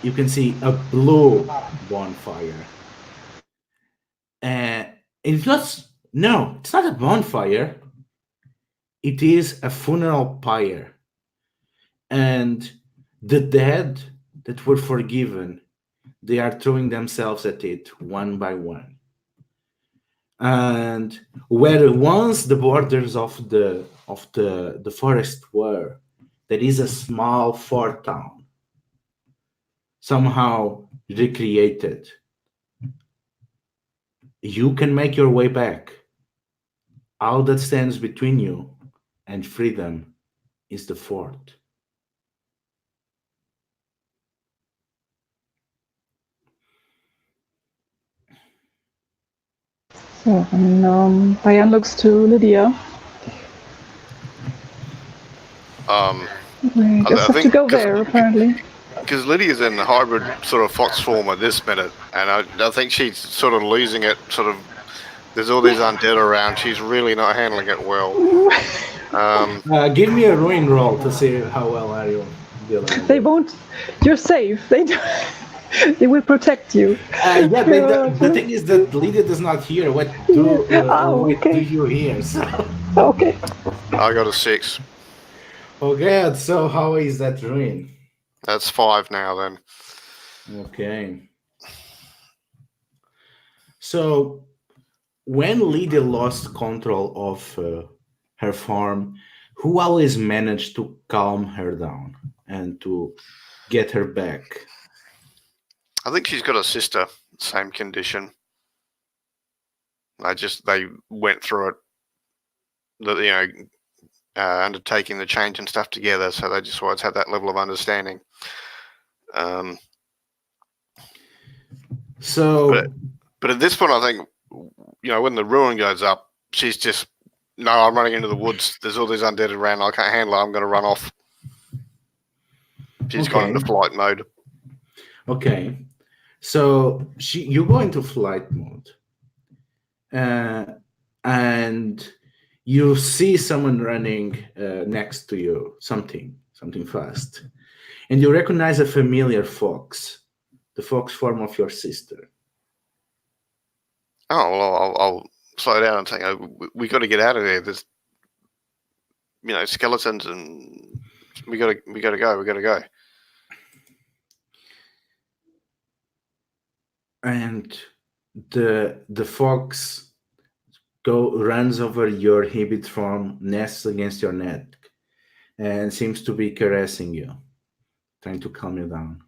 You can see a blue bonfire. It's not a bonfire. It is a funeral pyre. And the dead that were forgiven, they are throwing themselves at it one by one. And where once the borders of the forest were, there is a small fort town, somehow recreated. You can make your way back. All that stands between you and freedom is the fort.
So, Diane looks to Lydia. We just have to go there, apparently.
Because Lydia's in the hybrid sort of fox form at this minute, and I think she's sort of losing it. Sort of, there's all these undead around. She's really not handling it well.
Give me a ruin roll to see how well are you dealing.
They won't. You're safe. They do. They will protect you.
The thing is that Lydia does not hear. What do you hear? So.
Okay.
I got a 6.
Okay, so how is that ruin?
That's 5 now then.
Okay. So when Lydia lost control of her farm, who always managed to calm her down and to get her back?
I think she's got a sister, same condition. They went through it, undertaking the change and stuff together, so they just always had that level of understanding. But at this point, I think, when the ruin goes up, she's just, no, I'm running into the woods. There's all these undead around. I can't handle it. I'm going to run off. She's gone into flight mode.
Okay. So you go into flight mode, and you see someone running next to you, something fast, and you recognize a familiar fox, the fox form of your sister.
Oh, well, I'll slow down and say, we got to get out of there. There's, skeletons, and we got to go.
And the fox runs over your hybrid form, nests against your neck, and seems to be caressing you. trying to calm you down.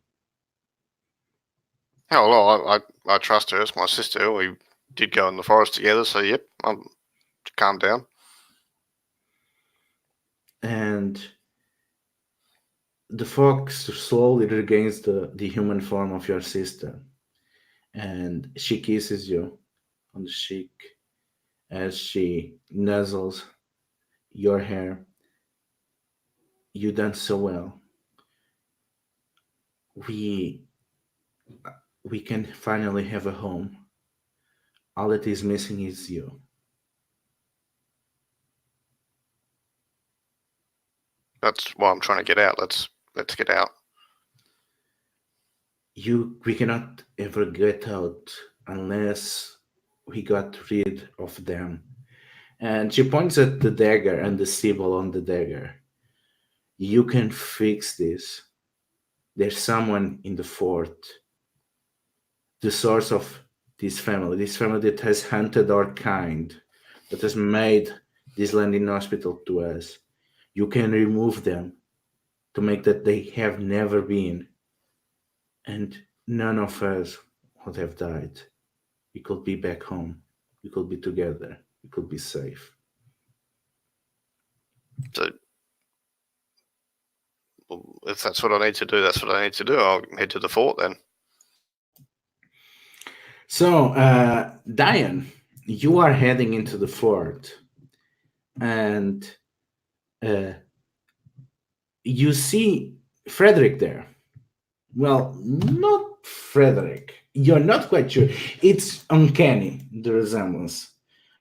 Oh, well, I trust her. It's my sister. We did go in the forest together, so yep, I'm calm down.
And the fox slowly regains the human form of your sister, and she kisses you on the cheek as she nuzzles your hair. You done so well. We we can finally have a home. All that is missing is you.
That's why I'm trying to get out. Let's get out.
We cannot ever get out unless we got rid of them. And she points at the dagger and the symbol on the dagger. You can fix this. There's someone in the fort, the source of this family that has hunted our kind, that has made this land inhospitable to us. You can remove them to make that they have never been, and none of us would have died. We could be back home. We could be together. We could be safe.
So, well, if that's what I need to do, that's what I need to do. I'll head to the fort then.
So, Diane, you are heading into the fort, and you see Frederick there. Well, not Frederick. You're not quite sure. It's uncanny, the resemblance.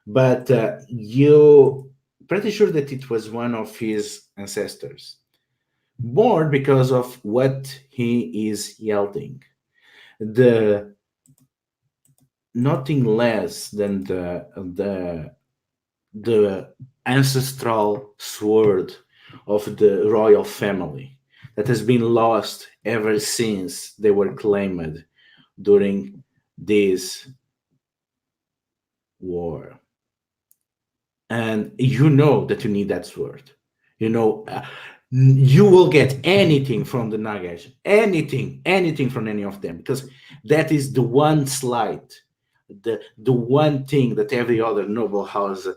But you're pretty sure that it was one of his ancestors. More because of what he is yielding. Nothing less than the ancestral sword of the royal family that has been lost ever since they were claimed during this war. And you know that you need that sword. You will get anything from the Nagash, anything from any of them, because that is the one slight, the one thing that every other noble house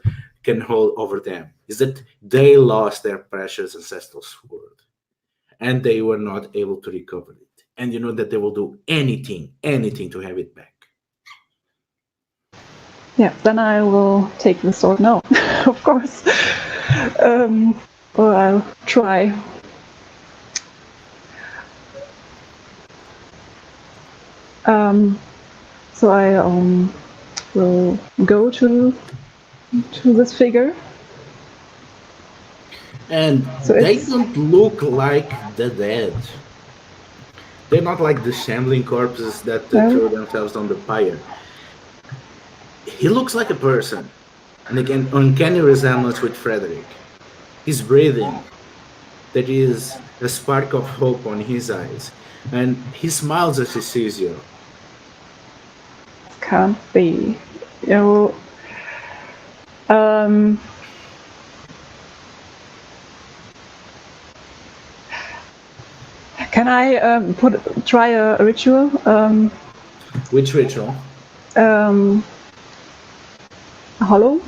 can hold over them, is that they lost their precious ancestral sword, and they were not able to recover it. And you know that they will do anything to have it back.
Yeah, then I will take the sword. No, of course. Or I'll try. So I will go to this figure.
And
So
they
it's-
don't look like the dead. They're not like the shambling corpses that throw themselves on the pyre. He looks like a person. And again, uncanny resemblance with Frederick. He's breathing. There is a spark of hope on his eyes. And he smiles as he sees you.
Can't be. Can I try a ritual?
Which ritual?
Hollow.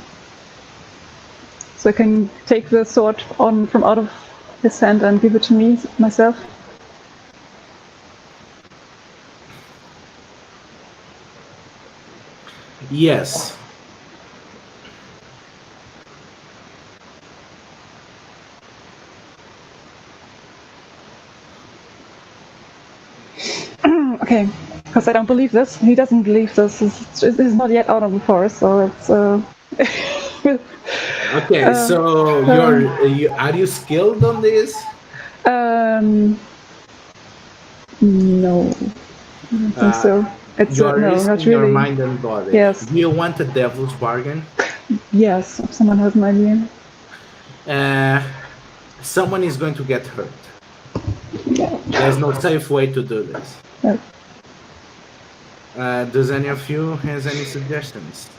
So I can take the sword from out of his hand and give it to me myself.
Yes.
Okay, because I don't believe this. He doesn't believe this. This is not yet out of the forest, so it's.
Okay, so are you skilled on this?
No, I don't think so. It's
you are
no,
risking
not really.
your mind and body.
Yes.
Do you want a devil's bargain?
Yes, if someone has an idea.
Someone is going to get hurt.
Yeah.
There's no safe way to do this.
Yeah.
Does any of you has any suggestions?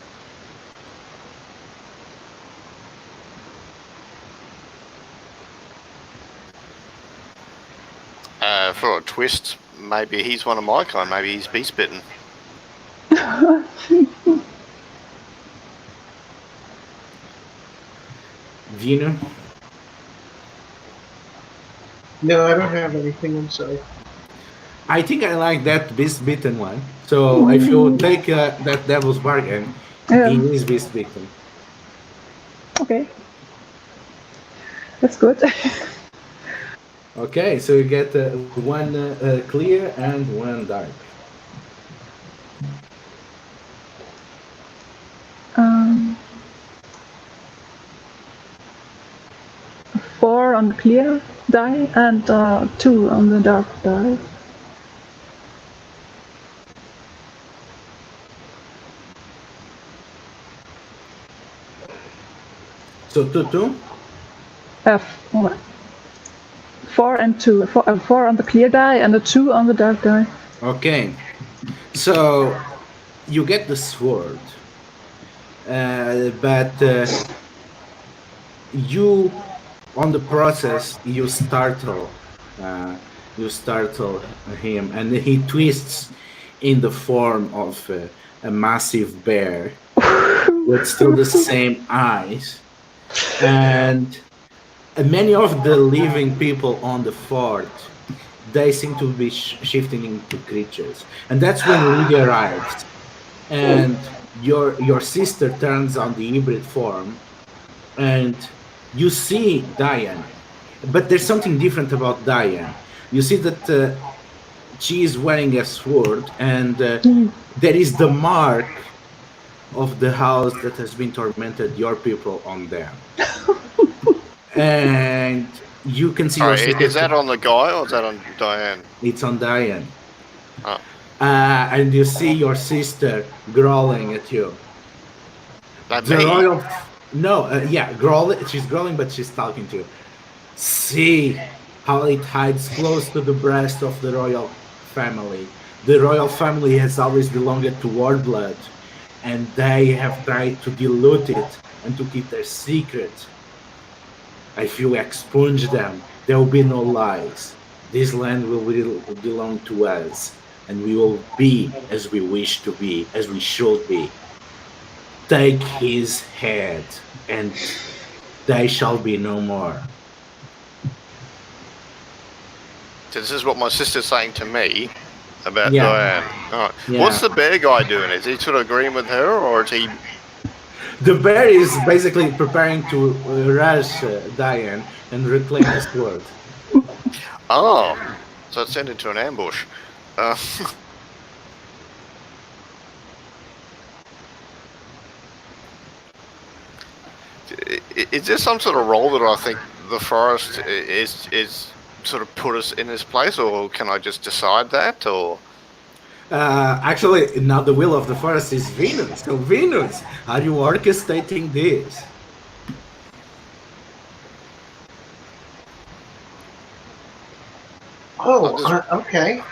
for a twist, maybe he's one of my kind. Maybe he's beast bitten.
Vino?
No, I don't have anything. I'm sorry.
I think I like that beast bitten one. So if you take that devil's bargain,
Yeah.
he is beast bitten.
Okay. That's good.
Okay, so you get one clear and one dark.
um, 4 on the clear die and 2 on the dark die.
So 2-2?
4 and 2. 4 on the clear die and a 2 on the dark die.
Okay. So you get the sword. But you, on the process, you startle him, and he twists in the form of a massive bear with still the same eyes, and many of the living people on the fort, they seem to be shifting into creatures, and that's when Lydia arrives, and your sister turns on the hybrid form, and you see Diane, but there's something different about Diane. You see that she is wearing a sword, and there is the mark of the house that has been tormented your people on them. And you can see your sister.
Is that on the guy or is that on Diane?
It's on Diane.
Oh.
And you see your sister growling at you.
That
The
me?
royal. No, yeah, growling. She's growling, but she's talking to you. See how it hides close to the breast of the royal family. The royal family has always belonged to Warblood, and they have tried to dilute it and to keep their secret. If you expunge them, there will be no lies. This land will belong to us, and we will be as we wish to be, as we should be. Take his head, and they shall be no more.
So this is what my sister's saying to me about
Yeah.
Diane. Right.
Yeah.
What's the bear guy doing? Is he sort of agreeing with her, or is he?
The bear is basically preparing to rush Diane and reclaim the sword.
Oh, so it's turned into an ambush. Is there some sort of role that I think the forest is sort of put us in this place, or can I just decide that, or?
Actually, now the will of the forest is Venus. So Venus, are you orchestrating this?
Oh, okay.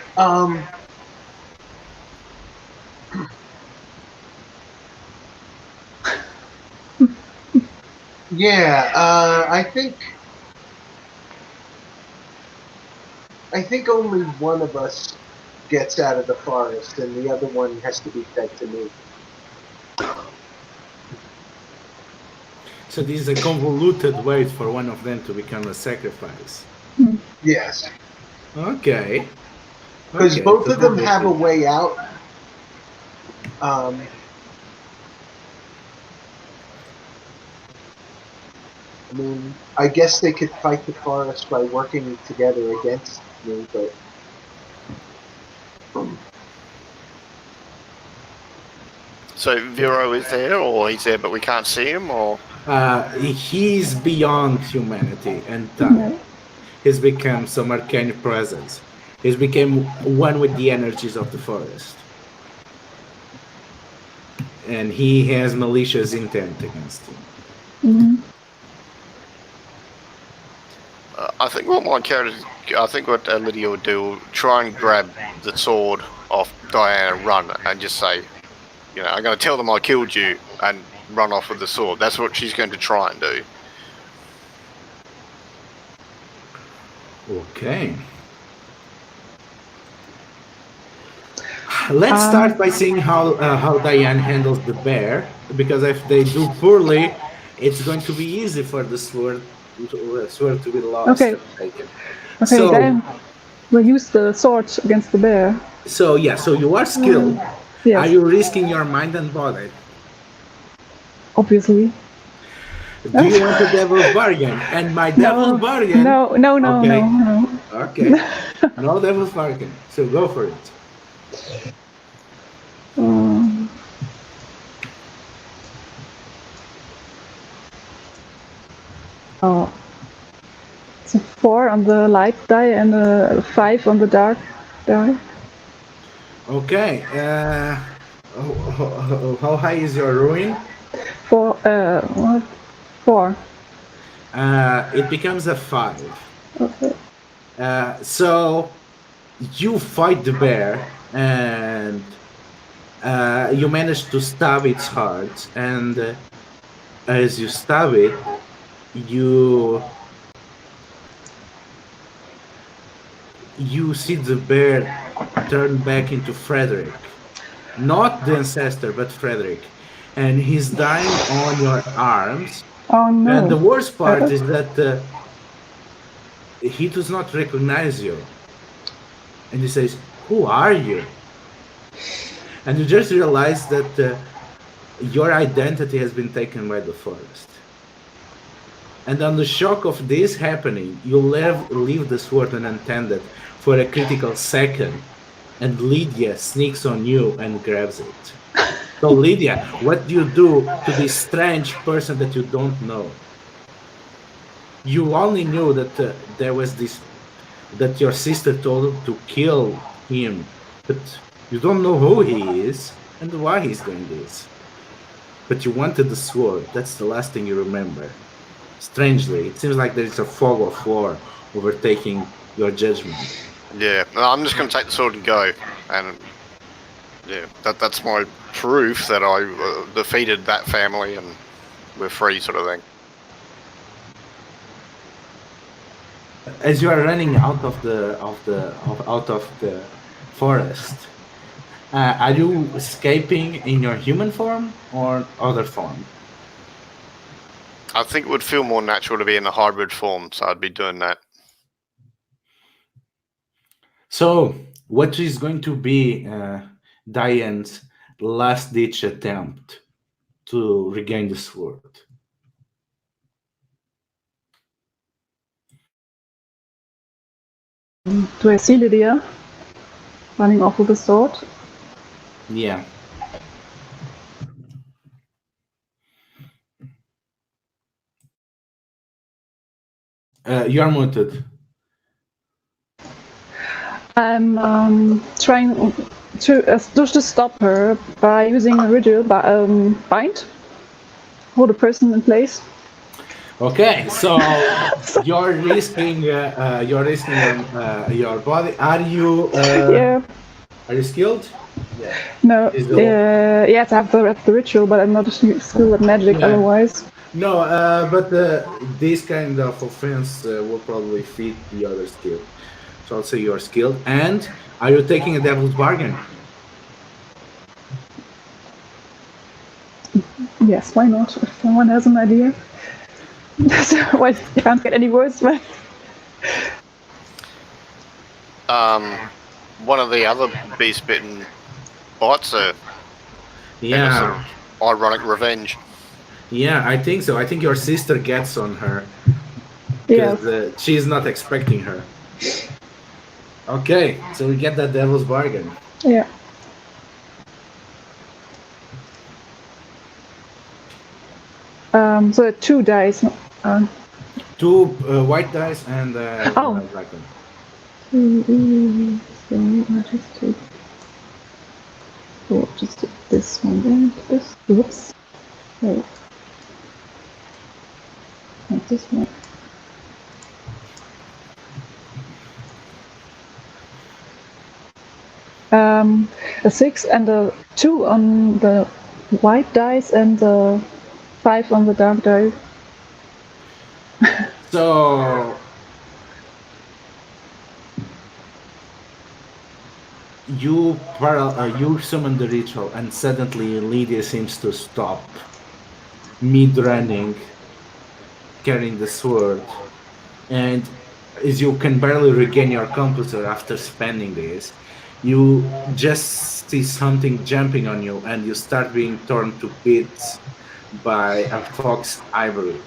Yeah, I think only one of us gets out of the forest, and the other one has to be fed to me.
So this is a convoluted way for one of them to become a sacrifice.
Yes.
Okay.
Because both of them have a way out. I mean, I guess they could fight the forest by working together against me, but...
So Vero is there, or he's there but we can't see him, or?
He's beyond humanity and time. He's become some arcane presence. He's become one with the energies of the forest. And he has malicious intent against him.
Mm-hmm.
I think what Lydia would do, will try and grab the sword off Diane and run, and just say, you know, I'm going to tell them I killed you, and run off with the sword. That's what she's going to try and do.
Okay. Let's start by seeing how Diane handles the bear, because if they do poorly, it's going to be easy for the sword to be lost
Okay.
and taken.
Okay,
So,
then we'll use the sword against the bear.
so you are skilled.
Yes.
Are you risking your mind and body?
Obviously.
Do you want the devil's bargain? And my devil's bargain.
No.
Okay.
No.
Okay. No devil's bargain. So go for it.
Oh. It's a 4 on the light die and a 5 on the dark die.
Okay. How high is your ruin?
4. What? 4.
It becomes a 5.
Okay.
So you fight the bear and you manage to stab its heart. And as you stab it, you see the bear turn back into Frederick. Not the ancestor, but Frederick. And he's dying on your arms.
Oh no.
And the worst part is that he does not recognize you. And he says, "Who are you?" And you just realize that your identity has been taken by the forest. And on the shock of this happening, you leave the sword unattended for a critical second, and Lydia sneaks on you and grabs it. So Lydia, what do you do to this strange person that you don't know? You only knew that there was that your sister told to kill him, but you don't know who he is and why he's doing this. But you wanted the sword. That's the last thing you remember. Strangely, it seems like there's a fog of war overtaking your judgment.
Yeah, I'm just going to take the sword and go. And yeah, that's my proof that I defeated that family and we're free, sort of thing.
As you are running out of the forest, are you escaping in your human form or other form?
I think it would feel more natural to be in a hybrid form, so I'd be doing that.
So, what is going to be Diane's last-ditch attempt to regain the sword?
Do I see Lydia running off with the sword?
Yeah. You are muted.
I'm trying to just to stop her by using a ritual bind. Hold a person in place.
Okay, so you're risking your body. Are you?
Yeah.
Are you skilled?
Yeah. No. Yes, I have the ritual, but I'm not skilled at magic otherwise.
No, but this kind of offense will probably fit the other skill. So I'll say you're skilled. And are you taking a devil's bargain?
Yes, why not? If someone has an idea. Well, it can't get any worse, but...
One of the other beast-bitten bites are
Yeah.
sort of ironic revenge.
Yeah, I think so. I think your sister gets on her.
Yeah.
Because she's not expecting her. Okay, so we get that devil's bargain.
Yeah. So 2 dice.
Two white dice and black one.
So I just take. Oh, just take this one and this. Whoops. Wait. Not this one. A 6 and a 2 on the white dice and a 5 on the dark dice.
So you summon the ritual, and suddenly Lydia seems to stop mid-running, carrying the sword, and as you can barely regain your composure after spending this, you just see something jumping on you, and you start being torn to bits by a fox hybrid,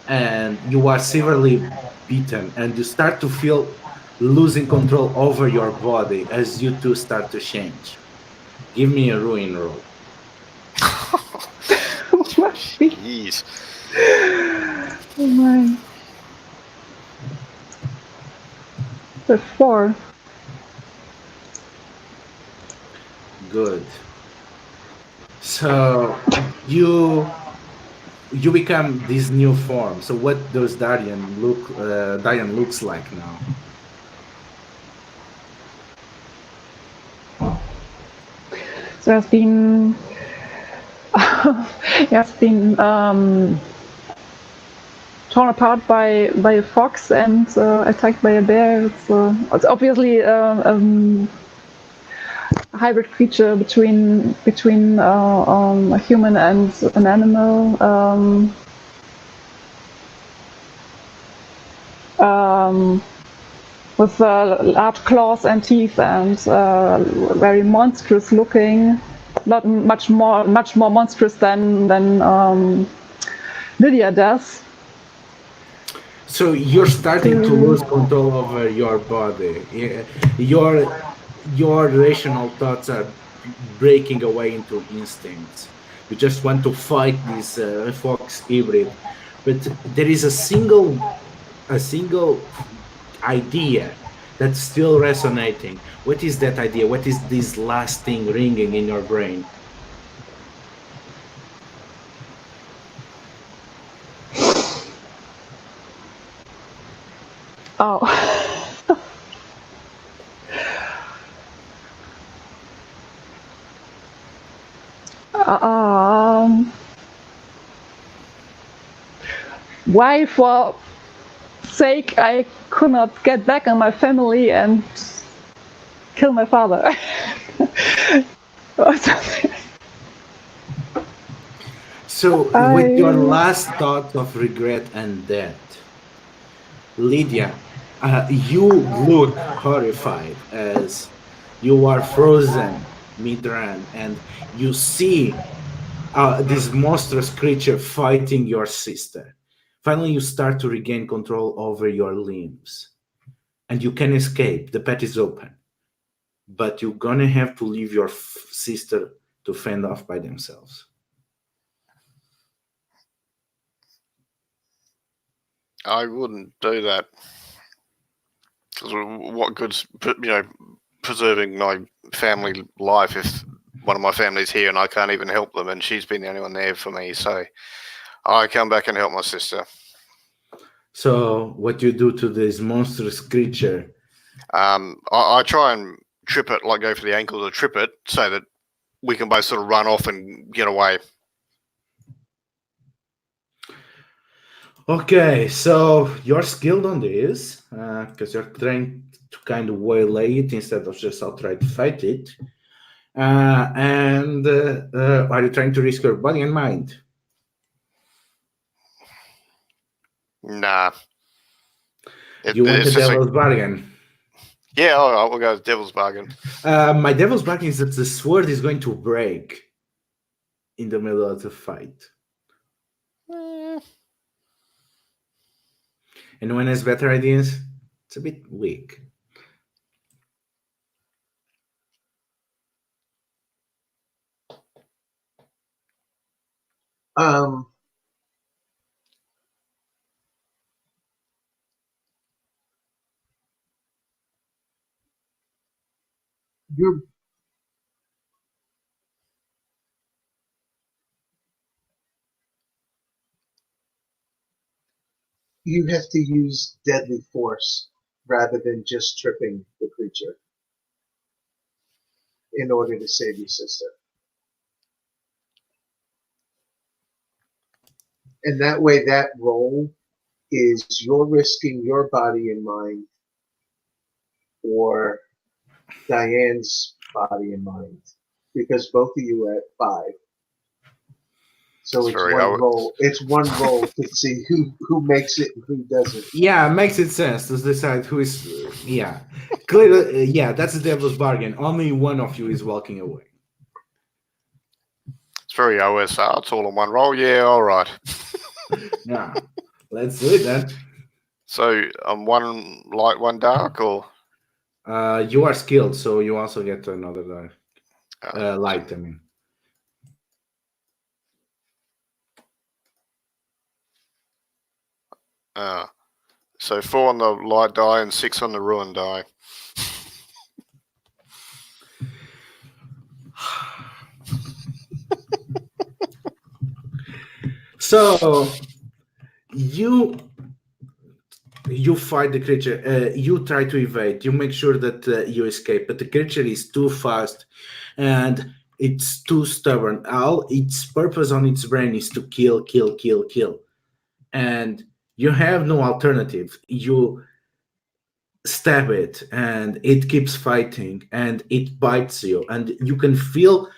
and you are severely beaten, and you start to feel losing control over your body as you two start to change. Give me a ruin roll.
Jeez.
Oh my. The 4.
Good. So you become this new form. So what does Darian looks like now?
So he has been torn apart by a fox and attacked by a bear. It's obviously a hybrid creature between a human and an animal. With large claws and teeth and very monstrous looking, not much more monstrous than Lydia does.
So you're starting to lose control over your body. Your rational thoughts are breaking away into instincts. You just want to fight this fox hybrid, but there is a single idea that's still resonating. What is that idea? What is this last thing ringing in your brain?
Oh. Why, for sake, I could not get back on my family and kill my father. Or something.
So, with your last thought of regret and death, Lydia, you look horrified as you are frozen mid-run, and you see this monstrous creature fighting your sister. Finally, you start to regain control over your limbs, and you can escape. The path is open, but you're gonna have to leave your sister to fend off by themselves.
I wouldn't do that. 'Cause what good's preserving my family life if one of my family's here and I can't even help them, and she's been the only one there for me. So I come back and help my sister.
So, what you do to this monstrous creature?
I try and trip it, like go for the ankle to trip it, so that we can both sort of run off and get away.
Okay, so you're skilled on this because you're trying to kind of waylay it instead of just outright fight it. And are you trying to risk your body and mind?
Nah.
You want the
It's just
devil's bargain?
yeah, all right, we'll go with devil's bargain.
My devil's bargain is that the sword is going to break in the middle of the fight. Anyone has better ideas? It's a bit weak.
You're you have to use deadly force rather than just tripping the creature in order to save your sister. And that way, that roll is you're risking your body and mind for Diane's body and mind, because both of you are at 5. So
It's
it's
very
one
old.
roll. It's one roll to see who makes it and who doesn't.
Yeah, makes it sense to decide who is. Yeah, clearly. Yeah, that's the devil's bargain. Only one of you is walking away.
It's very OSR. It's all in one roll. Yeah, all right.
Yeah, let's do it then.
So one light, one dark, or
You are skilled, so you also get another light. I mean,
so 4 on the light die and 6 on the ruin die.
so you fight the creature. You try to evade. You make sure that you escape, but the creature is too fast, and it's too stubborn. All its purpose on its brain is to kill, kill, kill, kill, and you have no alternative. You stab it, and it keeps fighting, and it bites you, and you can feel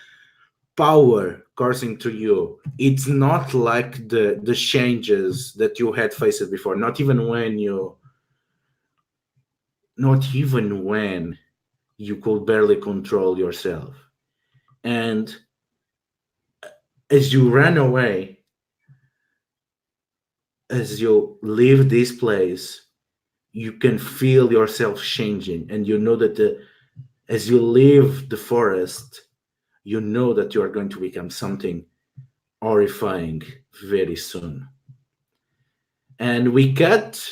power coursing to you. It's not like the changes that you had faced before. Not even when you could barely control yourself. And as you run away, as you leave this place, you can feel yourself changing, and you know that as you leave the forest, you know that you are going to become something horrifying very soon. And we cut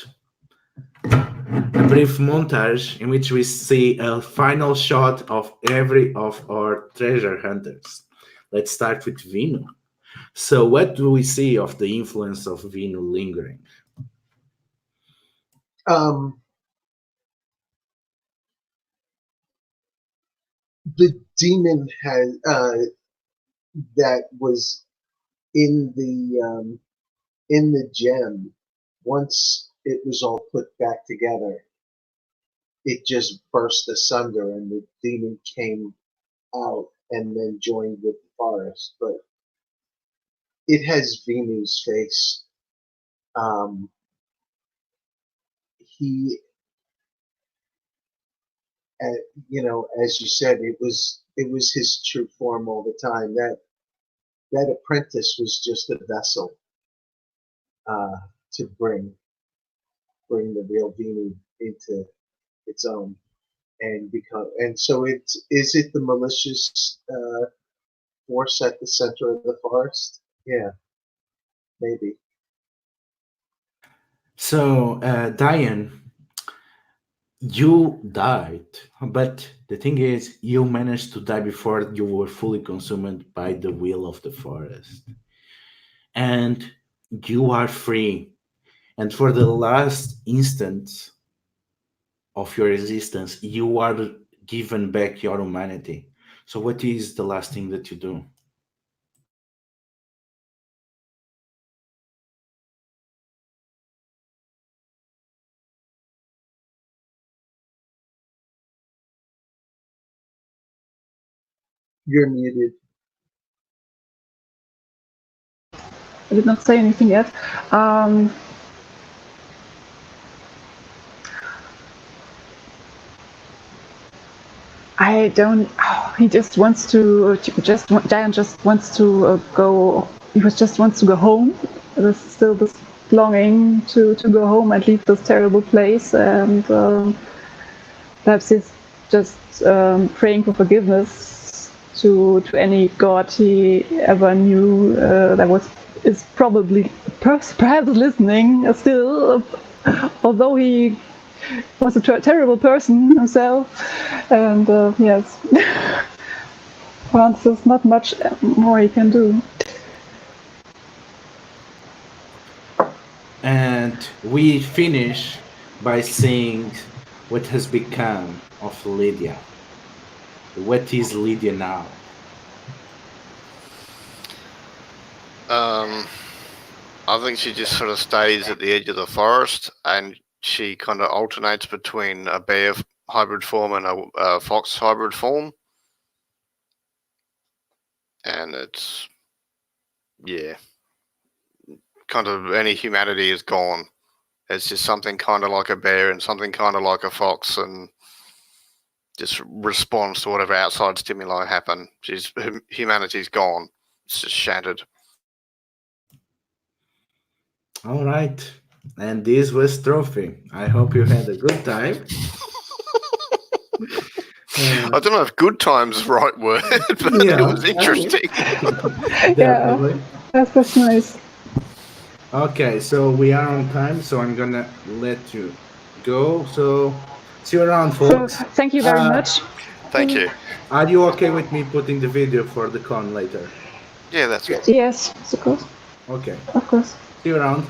a brief montage in which we see a final shot of every of our treasure hunters. Let's start with Vino. So, what do we see of the influence of Vino lingering?
The demon has that was in the gem. Once it was all put back together, it just burst asunder, and the demon came out and then joined with the forest. But it has Venu's face. He, as you said, it was his true form all the time. That apprentice was just a vessel to bring the real Venu into its own, and so is it the malicious force at the center of the forest? Yeah, maybe.
So, Diane, you died, but the thing is, you managed to die before you were fully consumed by the will of the forest. And you are free. And for the last instant of your existence, you are given back your humanity. So, what is the last thing that you do?
You're muted.
I did not say anything yet. I don't. Oh, he just wants to. Giant just wants to go. He just wants to go home. There's still this longing to go home and leave this terrible place, and perhaps he's just praying for forgiveness to any god he ever knew that is probably perhaps listening still, although he was a terrible person himself. And yes, well, there's not much more he can do.
And we finish by seeing what has become of Lydia. What is Lydia now?
I think she just sort of stays at the edge of the forest, and she kind of alternates between a bear hybrid form and a fox hybrid form. And it's, yeah, kind of any humanity is gone. It's just something kind of like a bear and something kind of like a fox, and just responds to whatever outside stimuli happen. Humanity's gone. It's just shattered.
All right. And this was Trophy. I hope you had a good time.
I don't know if good time's the right word, but
Yeah,
it was interesting.
Definitely.
That was nice.
Okay, so we are on time, so I'm gonna let you go. So see you around,
So
folks.
thank you very much.
Thank you.
Are you okay with me putting the video for the con later?
Yeah, that's good.
Yes, of course.
Okay.
Of course.
See you around.